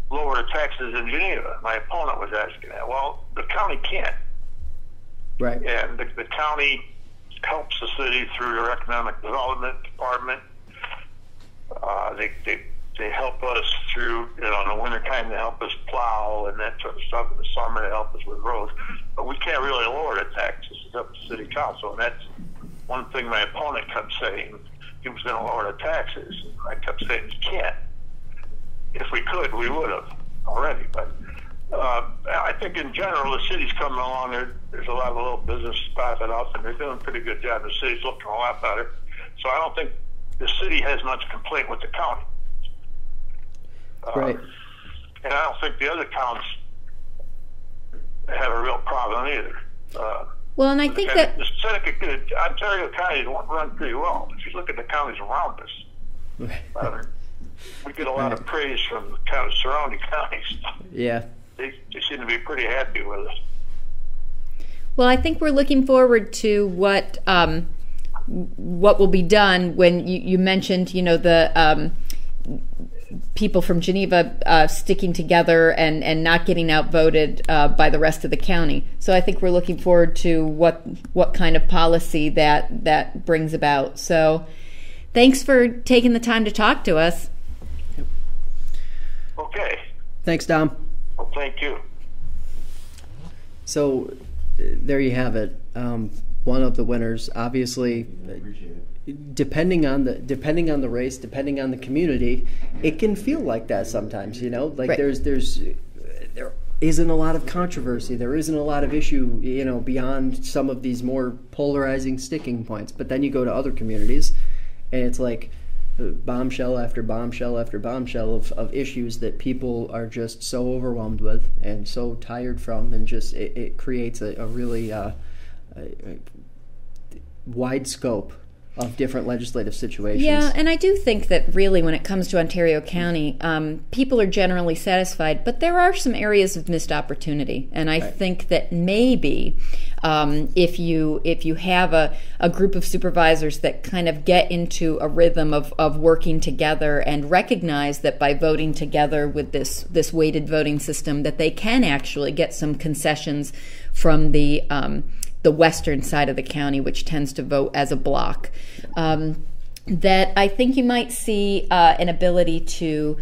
lower the taxes in Geneva? My opponent was asking that. Well, the county can't. Right. And the county helps the city through their economic development department. They help us through, in the wintertime, they help us plow and that sort of stuff. In the summer, they help us with roads. But we can't really lower the taxes. It's up to city council. And that's one thing my opponent kept saying. He was going to lower the taxes. I kept saying, he can't. If we could, we would have already. But I think in general, the city's coming along. There's a lot of little businesses popping up, and they're doing a pretty good job. The city's looking a lot better. So I don't think the city has much complaint with the county. Right. And I don't think the other towns have a real problem either. Well, and I think that the Ontario County run pretty well. If you look at the counties around us, we get a lot of praise from the surrounding counties. Yeah. They seem to be pretty happy with us. Well, I think we're looking forward to what will be done. When you mentioned, the people from Geneva sticking together and not getting outvoted by the rest of the county. So I think we're looking forward to what kind of policy that brings about. So thanks for taking the time to talk to us. Okay. Thanks, Dom. Well, thank you. So there you have it. One of the winners, obviously. Depending on the race, depending on the community, it can feel like that sometimes. Like right. There isn't a lot of controversy. There isn't a lot of issue, beyond some of these more polarizing sticking points. But then you go to other communities, and it's like bombshell after bombshell after bombshell of issues that people are just so overwhelmed with and so tired from, and just it creates a really wide scope of different legislative situations. Yeah, and I do think that really when it comes to Ontario County, people are generally satisfied, but there are some areas of missed opportunity. And I think that maybe if you have a group of supervisors that kind of get into a rhythm of working together and recognize that by voting together with this weighted voting system, that they can actually get some concessions from the western side of the county, which tends to vote as a block, that I think you might see an ability to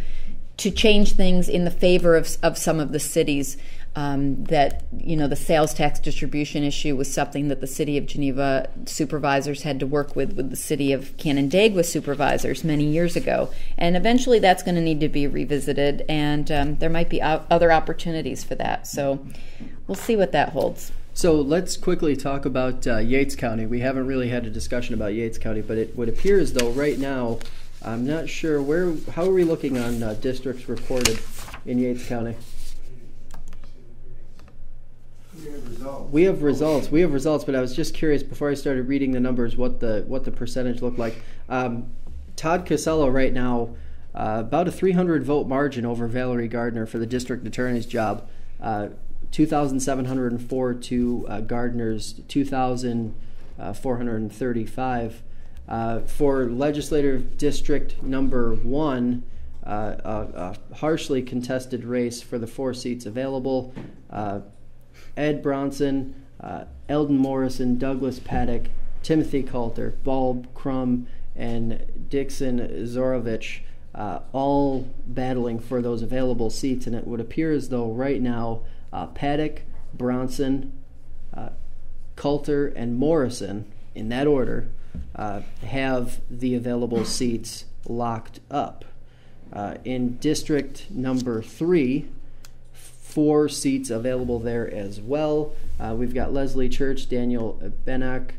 change things in the favor of some of the cities. That the sales tax distribution issue was something that the city of Geneva supervisors had to work with the city of Canandaigua supervisors many years ago, and eventually that's going to need to be revisited, and there might be other opportunities for that. So we'll see what that holds. So let's quickly talk about Yates County. We haven't really had a discussion about Yates County, but it would appear as though right now, I'm not sure how are we looking on districts reported in Yates County? We have results, but I was just curious before I started reading the numbers what the percentage looked like. Todd Casello right now about a 300 vote margin over Valerie Gardner for the district attorney's job. 2,704 to Gardner's 2,435. For legislative district number 1, a harshly contested race for the 4 seats available. Ed Bronson, Eldon Morrison, Douglas Paddock, Timothy Coulter, Bulb Crum, and Dixon Zorovich, all battling for those available seats. And it would appear as though right now Paddock, Bronson, Coulter, and Morrison, in that order, have the available seats locked up. In district number 3, 4 seats available there as well. We've got Leslie Church, Daniel Benak,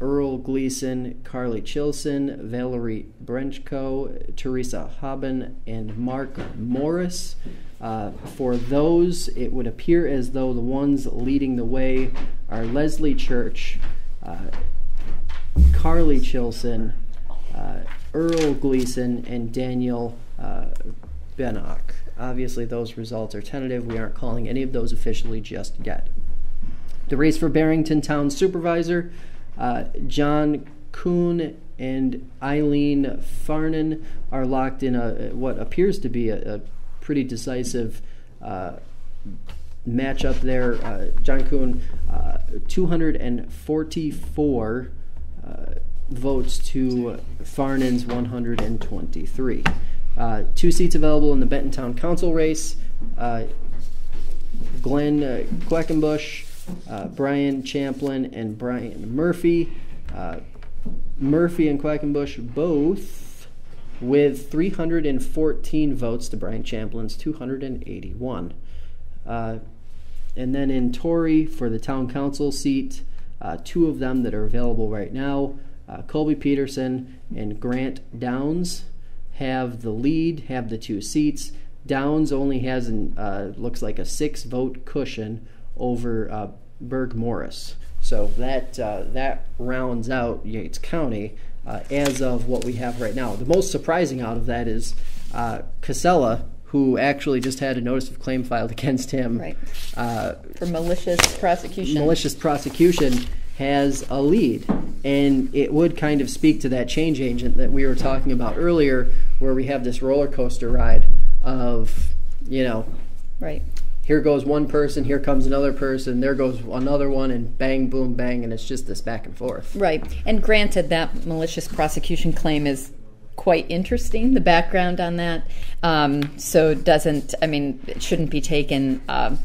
Earl Gleason, Carly Chilson, Valerie Brenchko, Teresa Haben, and Mark Morris. For those, it would appear as though the ones leading the way are Leslie Church, Carly Chilson, Earl Gleason, and Daniel Benak. Obviously, those results are tentative. We aren't calling any of those officially just yet. The race for Barrington Town Supervisor, John Kuhn and Eileen Farnan are locked in what appears to be a pretty decisive matchup there. John Kuhn, 244 votes to Farnan's 123. 2 seats available in the Benton Town Council race. Glenn Quackenbush, Brian Champlin, and Brian Murphy. Murphy and Quackenbush both with 314 votes to Brian Champlin's 281. And then in Torrey for the Town Council seat, 2 of them that are available right now, Colby Peterson and Grant Downs have the lead, have the 2 seats. Downs only has looks like a 6-vote cushion over Berg Morris. So that rounds out Yates County as of what we have right now. The most surprising out of that is Casella, who actually just had a notice of claim filed against him. Right. For malicious prosecution. Malicious prosecution has a lead. And it would kind of speak to that change agent that we were talking about earlier, where we have this roller coaster ride of, right. Here goes one person, here comes another person, there goes another one, and bang, boom, bang, and it's just this back and forth. Right. And granted, that malicious prosecution claim is quite interesting, the background on that. So it shouldn't be taken, as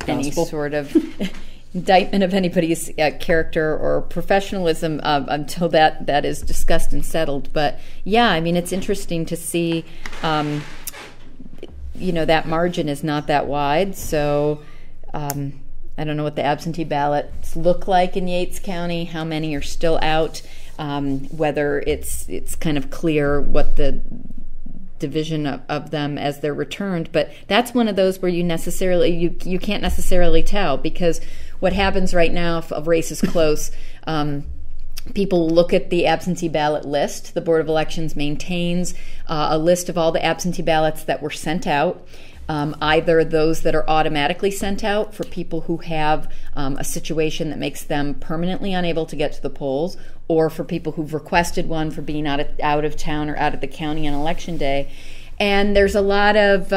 any sort of indictment of anybody's character or professionalism until that is discussed and settled. But yeah, it's interesting to see, that margin is not that wide. So I don't know what the absentee ballots look like in Yates County, how many are still out, whether it's kind of clear what the division of them as they're returned. But that's one of those where you can't necessarily tell, because what happens right now if a race is close, people look at the absentee ballot list. The Board of Elections maintains a list of all the absentee ballots that were sent out, either those that are automatically sent out for people who have a situation that makes them permanently unable to get to the polls, or for people who've requested one for being out of town or out of the county on election day. And there's a lot of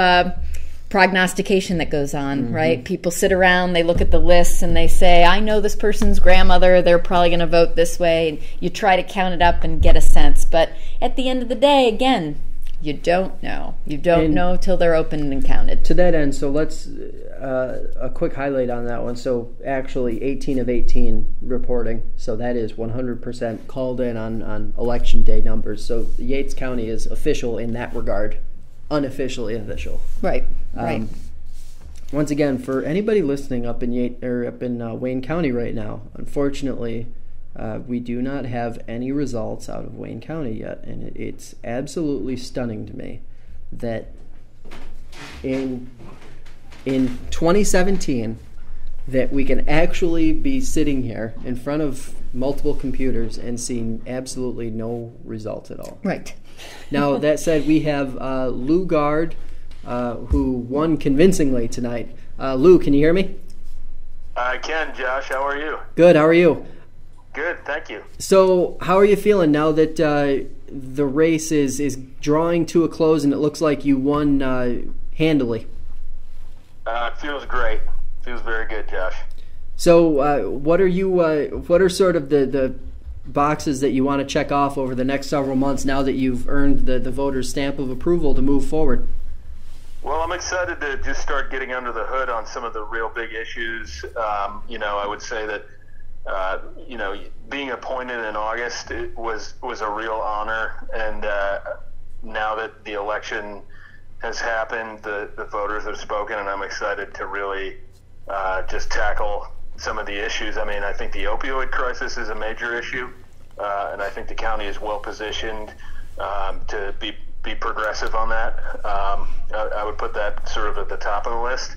prognostication that goes on, right? People sit around, they look at the lists, and they say, I know this person's grandmother, they're probably going to vote this way, and you try to count it up and get a sense. But at the end of the day, again, you don't know. You don't know till they're opened and counted. To that end, so let's a quick highlight on that one. So actually 18 of 18 reporting. So that is 100% called in on election day numbers. So Yates County is official in that regard, unofficially official. Right, right. Once again, for anybody listening up in Wayne County right now, unfortunately, we do not have any results out of Wayne County yet, and it's absolutely stunning to me that in 2017, that we can actually be sitting here in front of multiple computers and seeing absolutely no results at all. Right. Now, that said, we have Lou Gard, who won convincingly tonight. Lou, can you hear me? I can, Josh. How are you? Good. How are you? Good, thank you. So, how are you feeling now that the race is drawing to a close and it looks like you won handily? It feels great. Feels very good, Josh. So, what are sort of the boxes that you want to check off over the next several months now that you've earned the voters' stamp of approval to move forward? Well, I'm excited to just start getting under the hood on some of the real big issues. I would say that, being appointed in August was a real honor. And now that the election has happened, the voters have spoken, and I'm excited to really just tackle some of the issues. I mean, I think the opioid crisis is a major issue, and I think the county is well positioned to be progressive on that. I would put that sort of at the top of the list.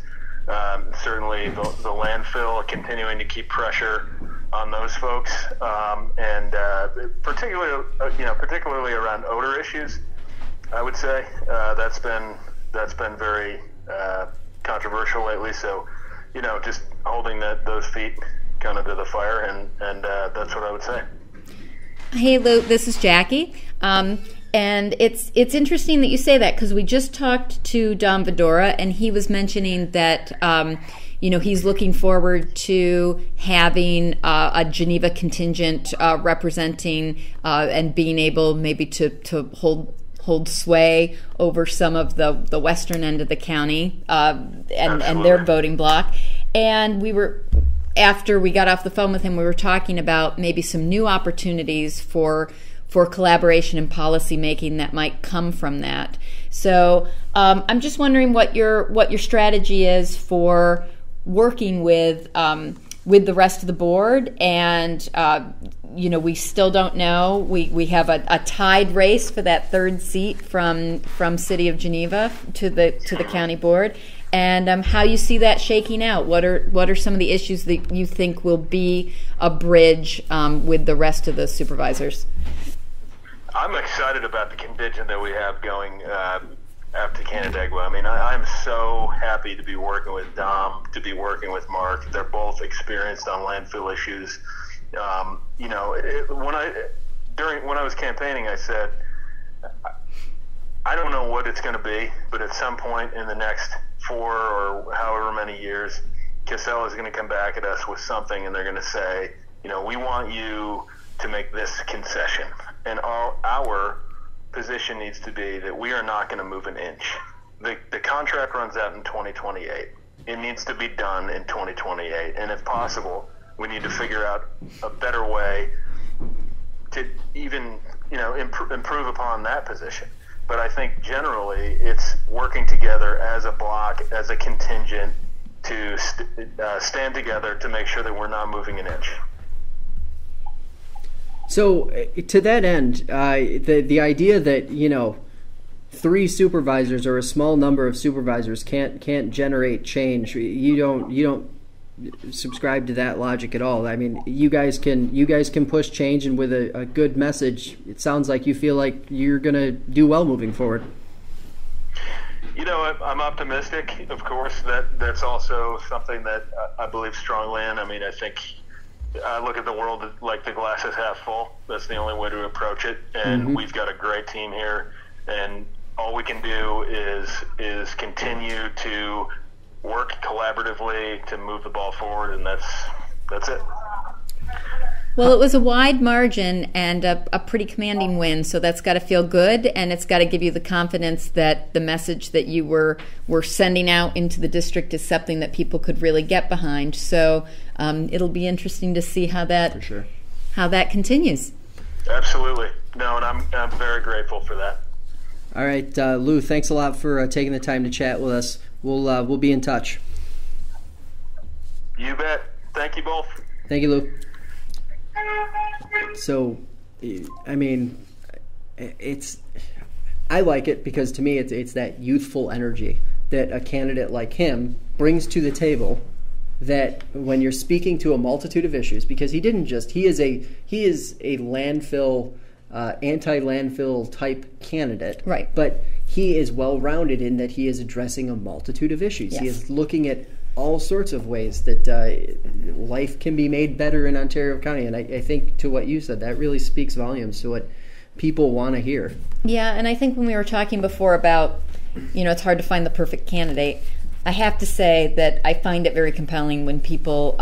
Certainly the landfill, continuing to keep pressure on those folks, and particularly around odor issues. I would say that's been very controversial lately. So, just holding those feet kind of to the fire, and that's what I would say. Hey, Lou, this is Jackie. And it's interesting that you say that, because we just talked to Don Vedora, and he was mentioning that he's looking forward to having a Geneva contingent representing and being able maybe to hold sway over some of the western end of the county and their voting bloc. And after we got off the phone with him, we were talking about maybe some new opportunities for collaboration and policy making that might come from that. So I'm just wondering what your strategy is for working with the rest of the board. And we still don't know. We have a tied race for that third seat from City of Geneva to the county board, and how you see that shaking out. What are some of the issues that you think will be a bridge with the rest of the supervisors? I'm excited about the contingent that we have going after Canandaigua. I mean, I'm so happy to be working with Dom, to be working with Mark. They're both experienced on landfill issues. When I was campaigning, I said, I don't know what it's going to be, but at some point in the next 4 or however many years, Casella is going to come back at us with something, and they're going to say, we want you to make this concession. And our position needs to be that we are not going to move an inch. The contract runs out in 2028. It needs to be done in 2028. And if possible, we need to figure out a better way to even, improve upon that position. But I think generally it's working together as a block, as a contingent, to stand together to make sure that we're not moving an inch. So, to that end, the idea that 3 supervisors or a small number of supervisors can't generate change, you don't subscribe to that logic at all. I mean, you guys can push change, and with a good message, it sounds like you feel like you're going to do well moving forward. I'm optimistic. Of course, that's also something that I believe strongly in. I mean, I think I look at the world like the glass is half full. That's the only way to approach it. And we've got a great team here, and all we can do is continue to work collaboratively to move the ball forward, and that's it. Well, it was a wide margin and a pretty commanding win, so that's got to feel good, and it's got to give you the confidence that the message that you were sending out into the district is something that people could really get behind. So it'll be interesting to see how that continues. Absolutely. No, and I'm very grateful for that. All right, Lou, thanks a lot for taking the time to chat with us. We'll be in touch. You bet. Thank you both. Thank you, Lou. So, I mean, I like it because to me it's that youthful energy that a candidate like him brings to the table that when you're speaking to a multitude of issues, because he is a landfill, anti-landfill type candidate, right? But he is well-rounded in that he is addressing a multitude of issues. Yes. He is looking at all sorts of ways that life can be made better in Ontario County, and I think to what you said, that really speaks volumes to what people want to hear. Yeah, and I think when we were talking before about, it's hard to find the perfect candidate, I have to say that I find it very compelling when people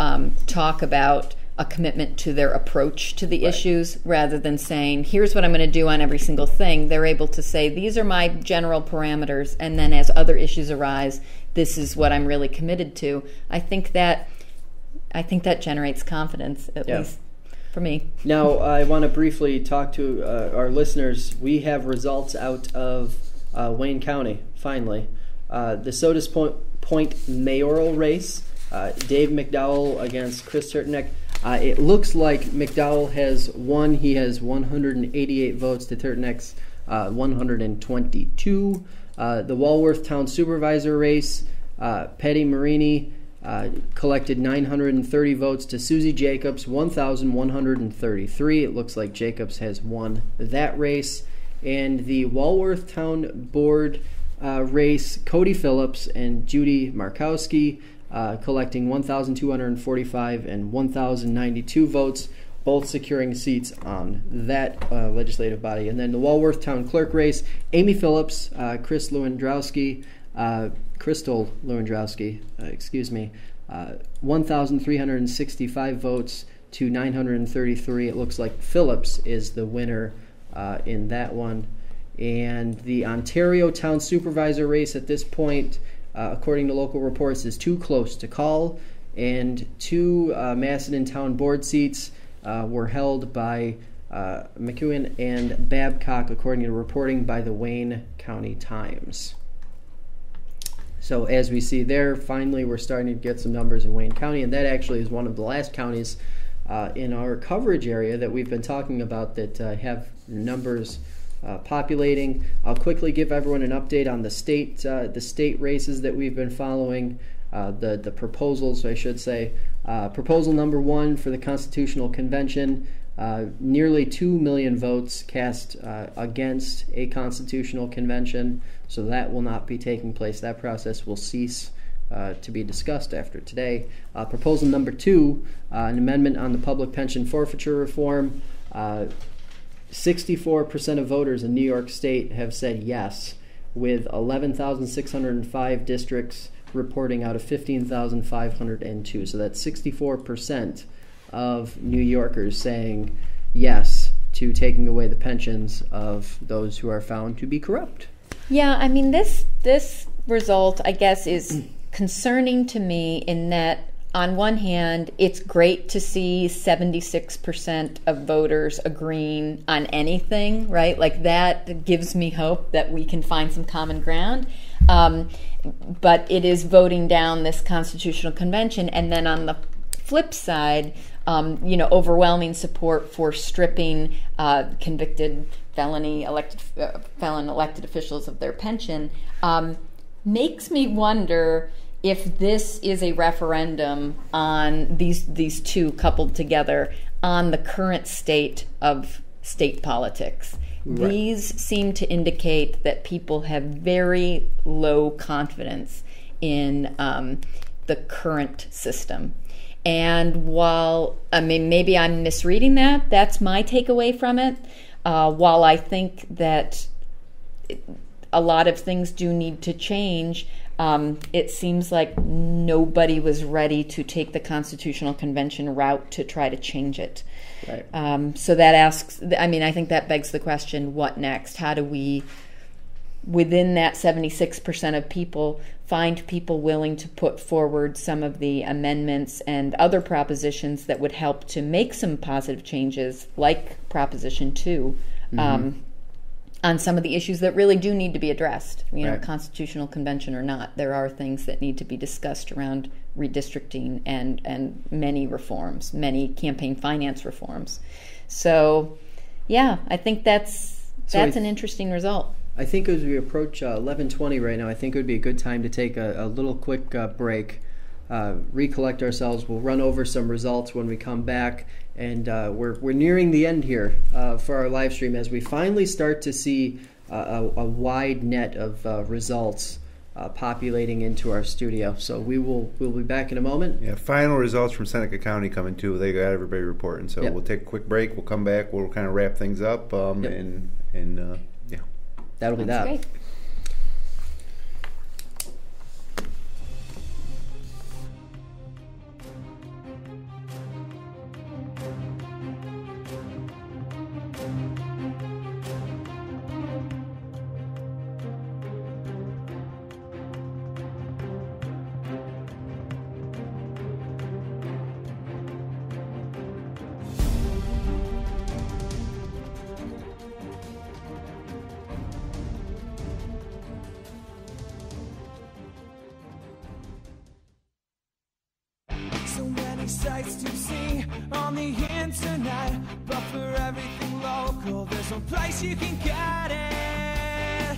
talk about a commitment to their approach to the issues, rather than saying, here's what I'm going to do on every single thing. They're able to say, these are my general parameters, and then as other issues arise, this is what I'm really committed to. I think that generates confidence, at least for me. Now, I want to briefly talk to our listeners. We have results out of Wayne County, finally. The Sodas Point mayoral race, Dave McDowell against Chris Turtneck. It looks like McDowell has won. He has 188 votes to Turtneck's 122. The Walworth Town Supervisor race, Patty Marini collected 930 votes to Susie Jacobs, 1,133. It looks like Jacobs has won that race. And the Walworth Town Board race, Cody Phillips and Judy Markowski collecting 1,245 and 1,092 votes, both securing seats on that legislative body. And then the Walworth Town Clerk race, Amy Phillips, Crystal Lewandowski, 1,365 votes to 933. It looks like Phillips is the winner in that one. And the Ontario Town Supervisor race at this point, according to local reports, is too close to call. And two Macedon Town Board seats were held by McEwen and Babcock, according to reporting by the Wayne County Times. So as we see there, finally we're starting to get some numbers in Wayne County, and that actually is one of the last counties in our coverage area that we've been talking about that have numbers populating. I'll quickly give everyone an update on the state races that we've been following, the proposals, I should say. Proposal number 1 for the Constitutional Convention, nearly 2 million votes cast against a constitutional convention, so that will not be taking place. That process will cease to be discussed after today. Proposal number 2, an amendment on the public pension forfeiture reform. 64% of voters in New York State have said yes, with 11,605 districts reporting out of 15,502. So that's 64% of New Yorkers saying yes to taking away the pensions of those who are found to be corrupt. Yeah, I mean, this result, I guess, is concerning to me in that, on one hand, it's great to see 76% of voters agreeing on anything, right? Like, that gives me hope that we can find some common ground. But it is voting down this constitutional convention. And then on the flip side, overwhelming support for stripping convicted felon elected officials of their pension makes me wonder if this is a referendum on these two coupled together on the current state of state politics. Right. These seem to indicate that people have very low confidence in the current system. And while, maybe I'm misreading that, that's my takeaway from it. While I think that a lot of things do need to change, it seems like nobody was ready to take the Constitutional Convention route to try to change it. Right. So that asks, I think that begs the question, what next? How do we, within that 76% of people, find people willing to put forward some of the amendments and other propositions that would help to make some positive changes, like Proposition 2, on some of the issues that really do need to be addressed, right. Constitutional Convention or not. There are things that need to be discussed around redistricting and many reforms, many campaign finance reforms. So, yeah, I think that's an interesting result. I think as we approach 11:20 right now, I think it would be a good time to take a little quick break. recollect ourselves. We'll run over some results when we come back, and we're nearing the end here for our live stream as we finally start to see a wide net of results populating into our studio. So we'll be back in a moment. Yeah, final results from Seneca County coming too. They got everybody reporting. So we'll take a quick break. We'll come back. We'll kind of wrap things up. And yeah, that'll be That's that. great. So many sights to see on the internet, but for everything local, there's one place you can get it.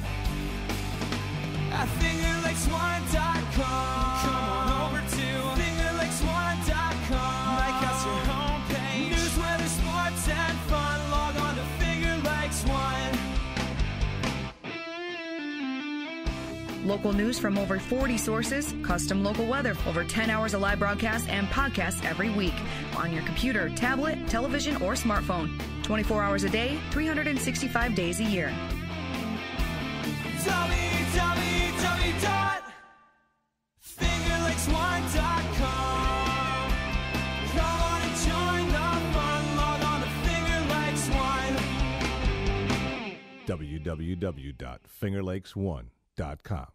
At fingerlakes1.com. Come on over to fingerlakes1.com. Make us your homepage. News, weather, sports, and fun. Log on to Finger Lakes One. Local news from over 40 sources, custom local weather, over 10 hours of live broadcasts and podcasts every week on your computer, tablet, television, or smartphone. 24 hours a day, 365 days a year. www.fingerlakes1.com. Come on and join the fun. Log on to Finger Lakes One. www.fingerlakes1.com.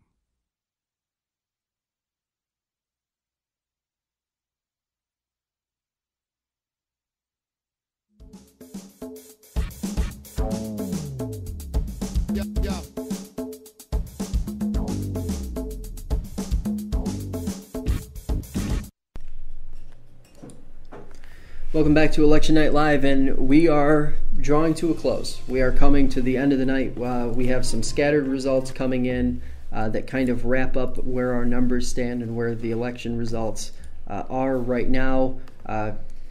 Welcome back to Election Night Live, and we are drawing to a close. We are coming to the end of the night. We have some scattered results coming in that kind of wrap up where our numbers stand and where the election results are right now.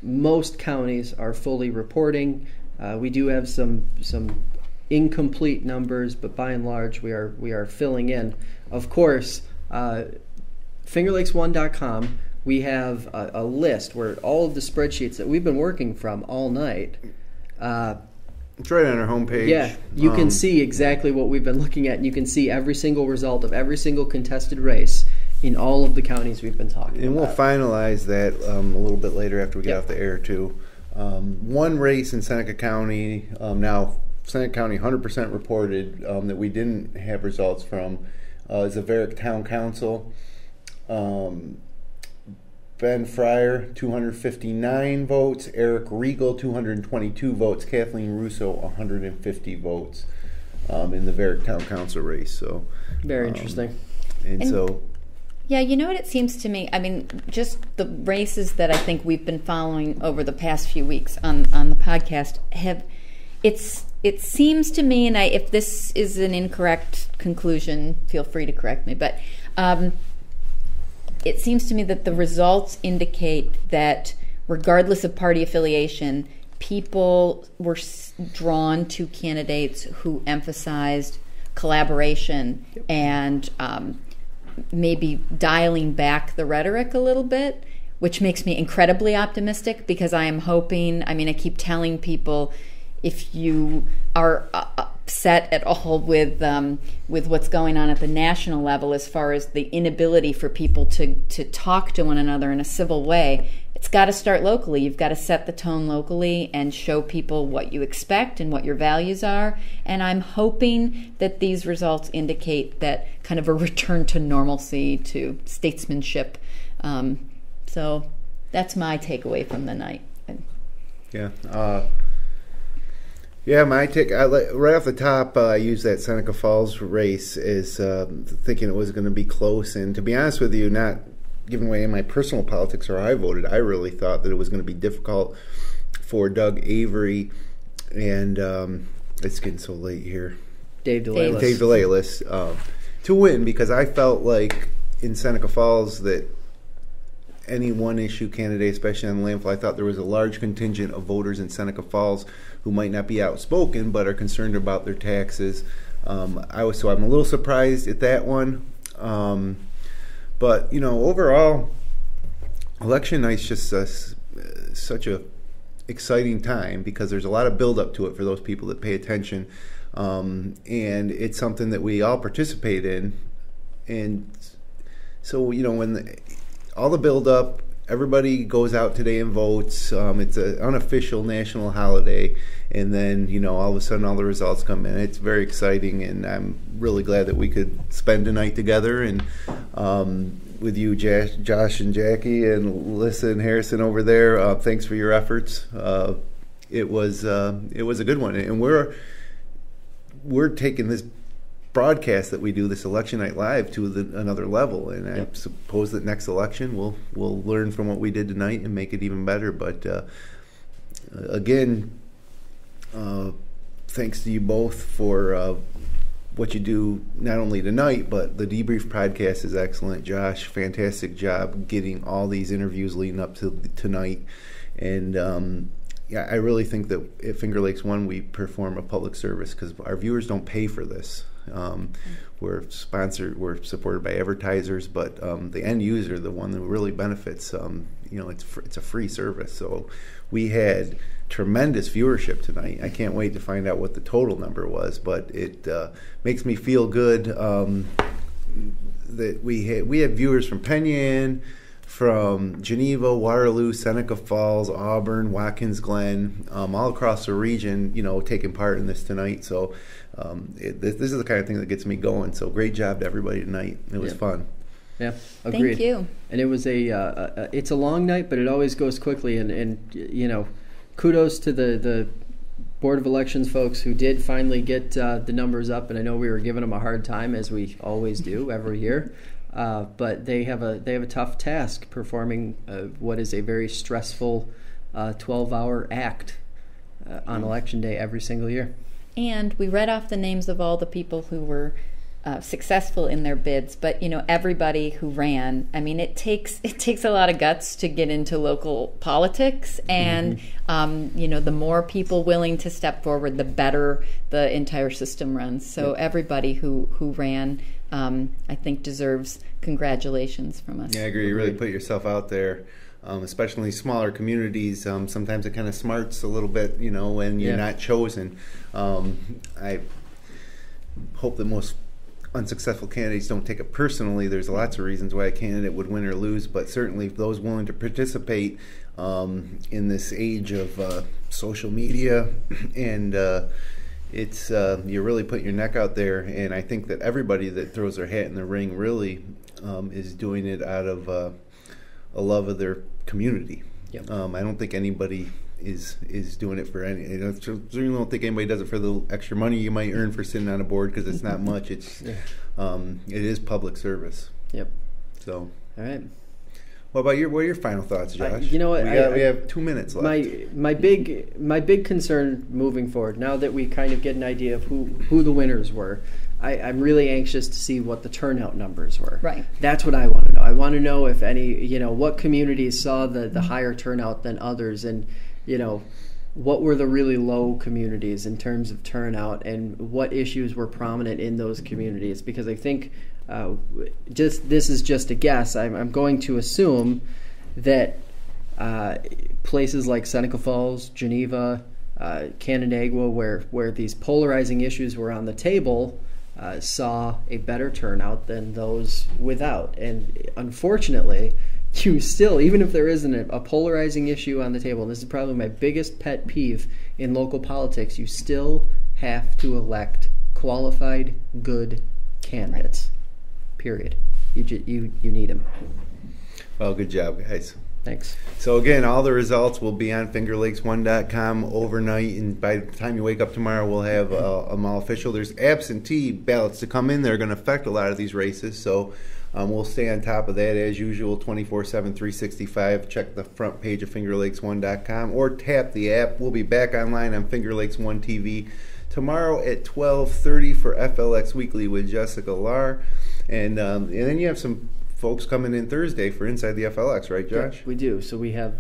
Most counties are fully reporting. We do have some incomplete numbers, but by and large, we are filling in. Of course, fingerlakes1.com. We have a list where all of the spreadsheets that we've been working from all night. it's right on our homepage. Yeah, you can see exactly what we've been looking at, and you can see every single result of every single contested race in all of the counties we've been talking about. And we'll finalize that a little bit later after we get off the air, too. One race in Seneca County, now Seneca County 100% reported that we didn't have results from, is the Vedora Town Council. Ben Fryer, 259 votes. Eric Regal, 222 votes. Kathleen Russo, 150 votes in the Vedora Town Council race. So very interesting. And so, yeah, you know what it seems to me? I mean, just the races that I think we've been following over the past few weeks on the podcast have. It seems to me, and if this is an incorrect conclusion, feel free to correct me, but it seems to me that the results indicate that regardless of party affiliation, people were drawn to candidates who emphasized collaboration and maybe dialing back the rhetoric a little bit, which makes me incredibly optimistic because I am hoping, I keep telling people, if you are upset at all with what's going on at the national level as far as the inability for people to talk to one another in a civil way, it's got to start locally. You've got to set the tone locally and show people what you expect and what your values are. And I'm hoping that these results indicate that kind of a return to normalcy, to statesmanship. So that's my takeaway from the night. Yeah. Yeah, my take, right off the top, I used that Seneca Falls race as thinking it was going to be close. And to be honest with you, not giving away my personal politics or how I voted, I really thought that it was going to be difficult for Doug Avery and, it's getting so late here, Dave DeLaylis to win, because I felt like in Seneca Falls that any one issue candidate, especially on the landfill. I thought there was a large contingent of voters in Seneca Falls who might not be outspoken but are concerned about their taxes. I'm a little surprised at that one. But overall, election night's just such a exciting time because there's a lot of build up to it for those people that pay attention, and it's something that we all participate in. And so when all the build up, everybody goes out today and votes. It's an unofficial national holiday, and then all of a sudden all the results come in. It's very exciting, and I'm really glad that we could spend a night together and with you, Josh and Jackie, and Alyssa and Harrison over there. Thanks for your efforts. It was a good one, and we're taking this broadcast that we do, this election night live, to another level, and I suppose that next election we'll learn from what we did tonight and make it even better. But again, thanks to you both for what you do, not only tonight, but the Debrief podcast is excellent. Josh, fantastic job getting all these interviews leading up to tonight. And I really think that at Finger Lakes One we perform a public service because our viewers don't pay for this. We're supported by advertisers, but the end user, the one that really benefits, it's a free service. So we had tremendous viewership tonight. I can't wait to find out what the total number was, but it makes me feel good that we had viewers from Penn Yan, from Geneva, Waterloo, Seneca Falls, Auburn, Watkins Glen, all across the region, taking part in this tonight. So this is the kind of thing that gets me going. So great job to everybody tonight. It was fun. Yeah, agreed. Thank you. And it was it's a long night, but it always goes quickly. And kudos to the Board of Elections folks who did finally get the numbers up. And I know we were giving them a hard time, as we always do every year. But they have a tough task performing what is a very stressful 12-hour act on Election Day every single year. And we read off the names of all the people who were successful in their bids, but everybody who ran. I mean, it takes a lot of guts to get into local politics, and the more people willing to step forward, the better the entire system runs. So everybody who ran, I think, deserves congratulations from us. Yeah, I agree. You really put yourself out there. Especially smaller communities, sometimes it kind of smarts a little bit, when you're not chosen. I hope that most unsuccessful candidates don't take it personally. There's lots of reasons why a candidate would win or lose, but certainly those willing to participate in this age of social media, and it's you really put your neck out there. And I think that everybody that throws their hat in the ring really is doing it out of a love of their community. Yep. I don't think anybody is doing it for any. I don't think anybody does it for the extra money you might earn for sitting on a board, because it's not much. It's it is public service. Yep. So. All right. What about what are your final thoughts, Josh? You know what? We have 2 minutes left. My big concern moving forward, now that we kind of get an idea of who the winners were, I'm really anxious to see what the turnout numbers were. Right. That's what I want to know. I want to know if any, what communities saw the higher turnout than others, and, what were the really low communities in terms of turnout, and what issues were prominent in those communities. Because I think, this is just a guess, I'm going to assume that places like Seneca Falls, Geneva, Canandaigua, where these polarizing issues were on the table, saw a better turnout than those without. And unfortunately, you still, even if there isn't a polarizing issue on the table, and this is probably my biggest pet peeve in local politics, you still have to elect qualified, good candidates. Period. You need them. Well, good job, guys. Thanks. So again, all the results will be on fingerlakes1.com overnight, and by the time you wake up tomorrow, we'll have them all official. There's absentee ballots to come in. They're going to affect a lot of these races, so we'll stay on top of that as usual, 24/7, 365. Check the front page of fingerlakes1.com or tap the app. We'll be back online on Finger Lakes 1 TV tomorrow at 12:30 for FLX Weekly with Jessica Lahr, and then you have some folks coming in Thursday for Inside the FLX, right, Josh? Yeah, we do. So we have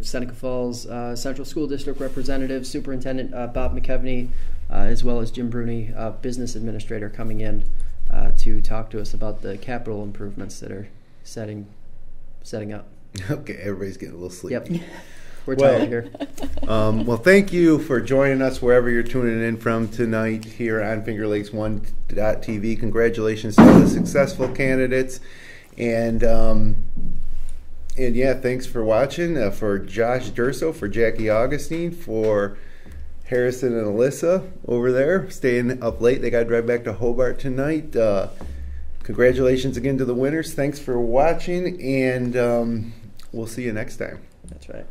Seneca Falls Central School District Representative, Superintendent Bob McKevney, as well as Jim Bruni, Business Administrator, coming in to talk to us about the capital improvements that are setting up. Okay, everybody's getting a little sleepy. Yep. We're tired here. Well, thank you for joining us wherever you're tuning in from tonight here on FingerLakes1.tv. Congratulations to the successful candidates. And yeah, thanks for watching. For Josh Durso, for Jackie Augustine, for Harrison and Alyssa over there staying up late. They got to drive back to Hobart tonight. Congratulations again to the winners. Thanks for watching, and we'll see you next time. That's right.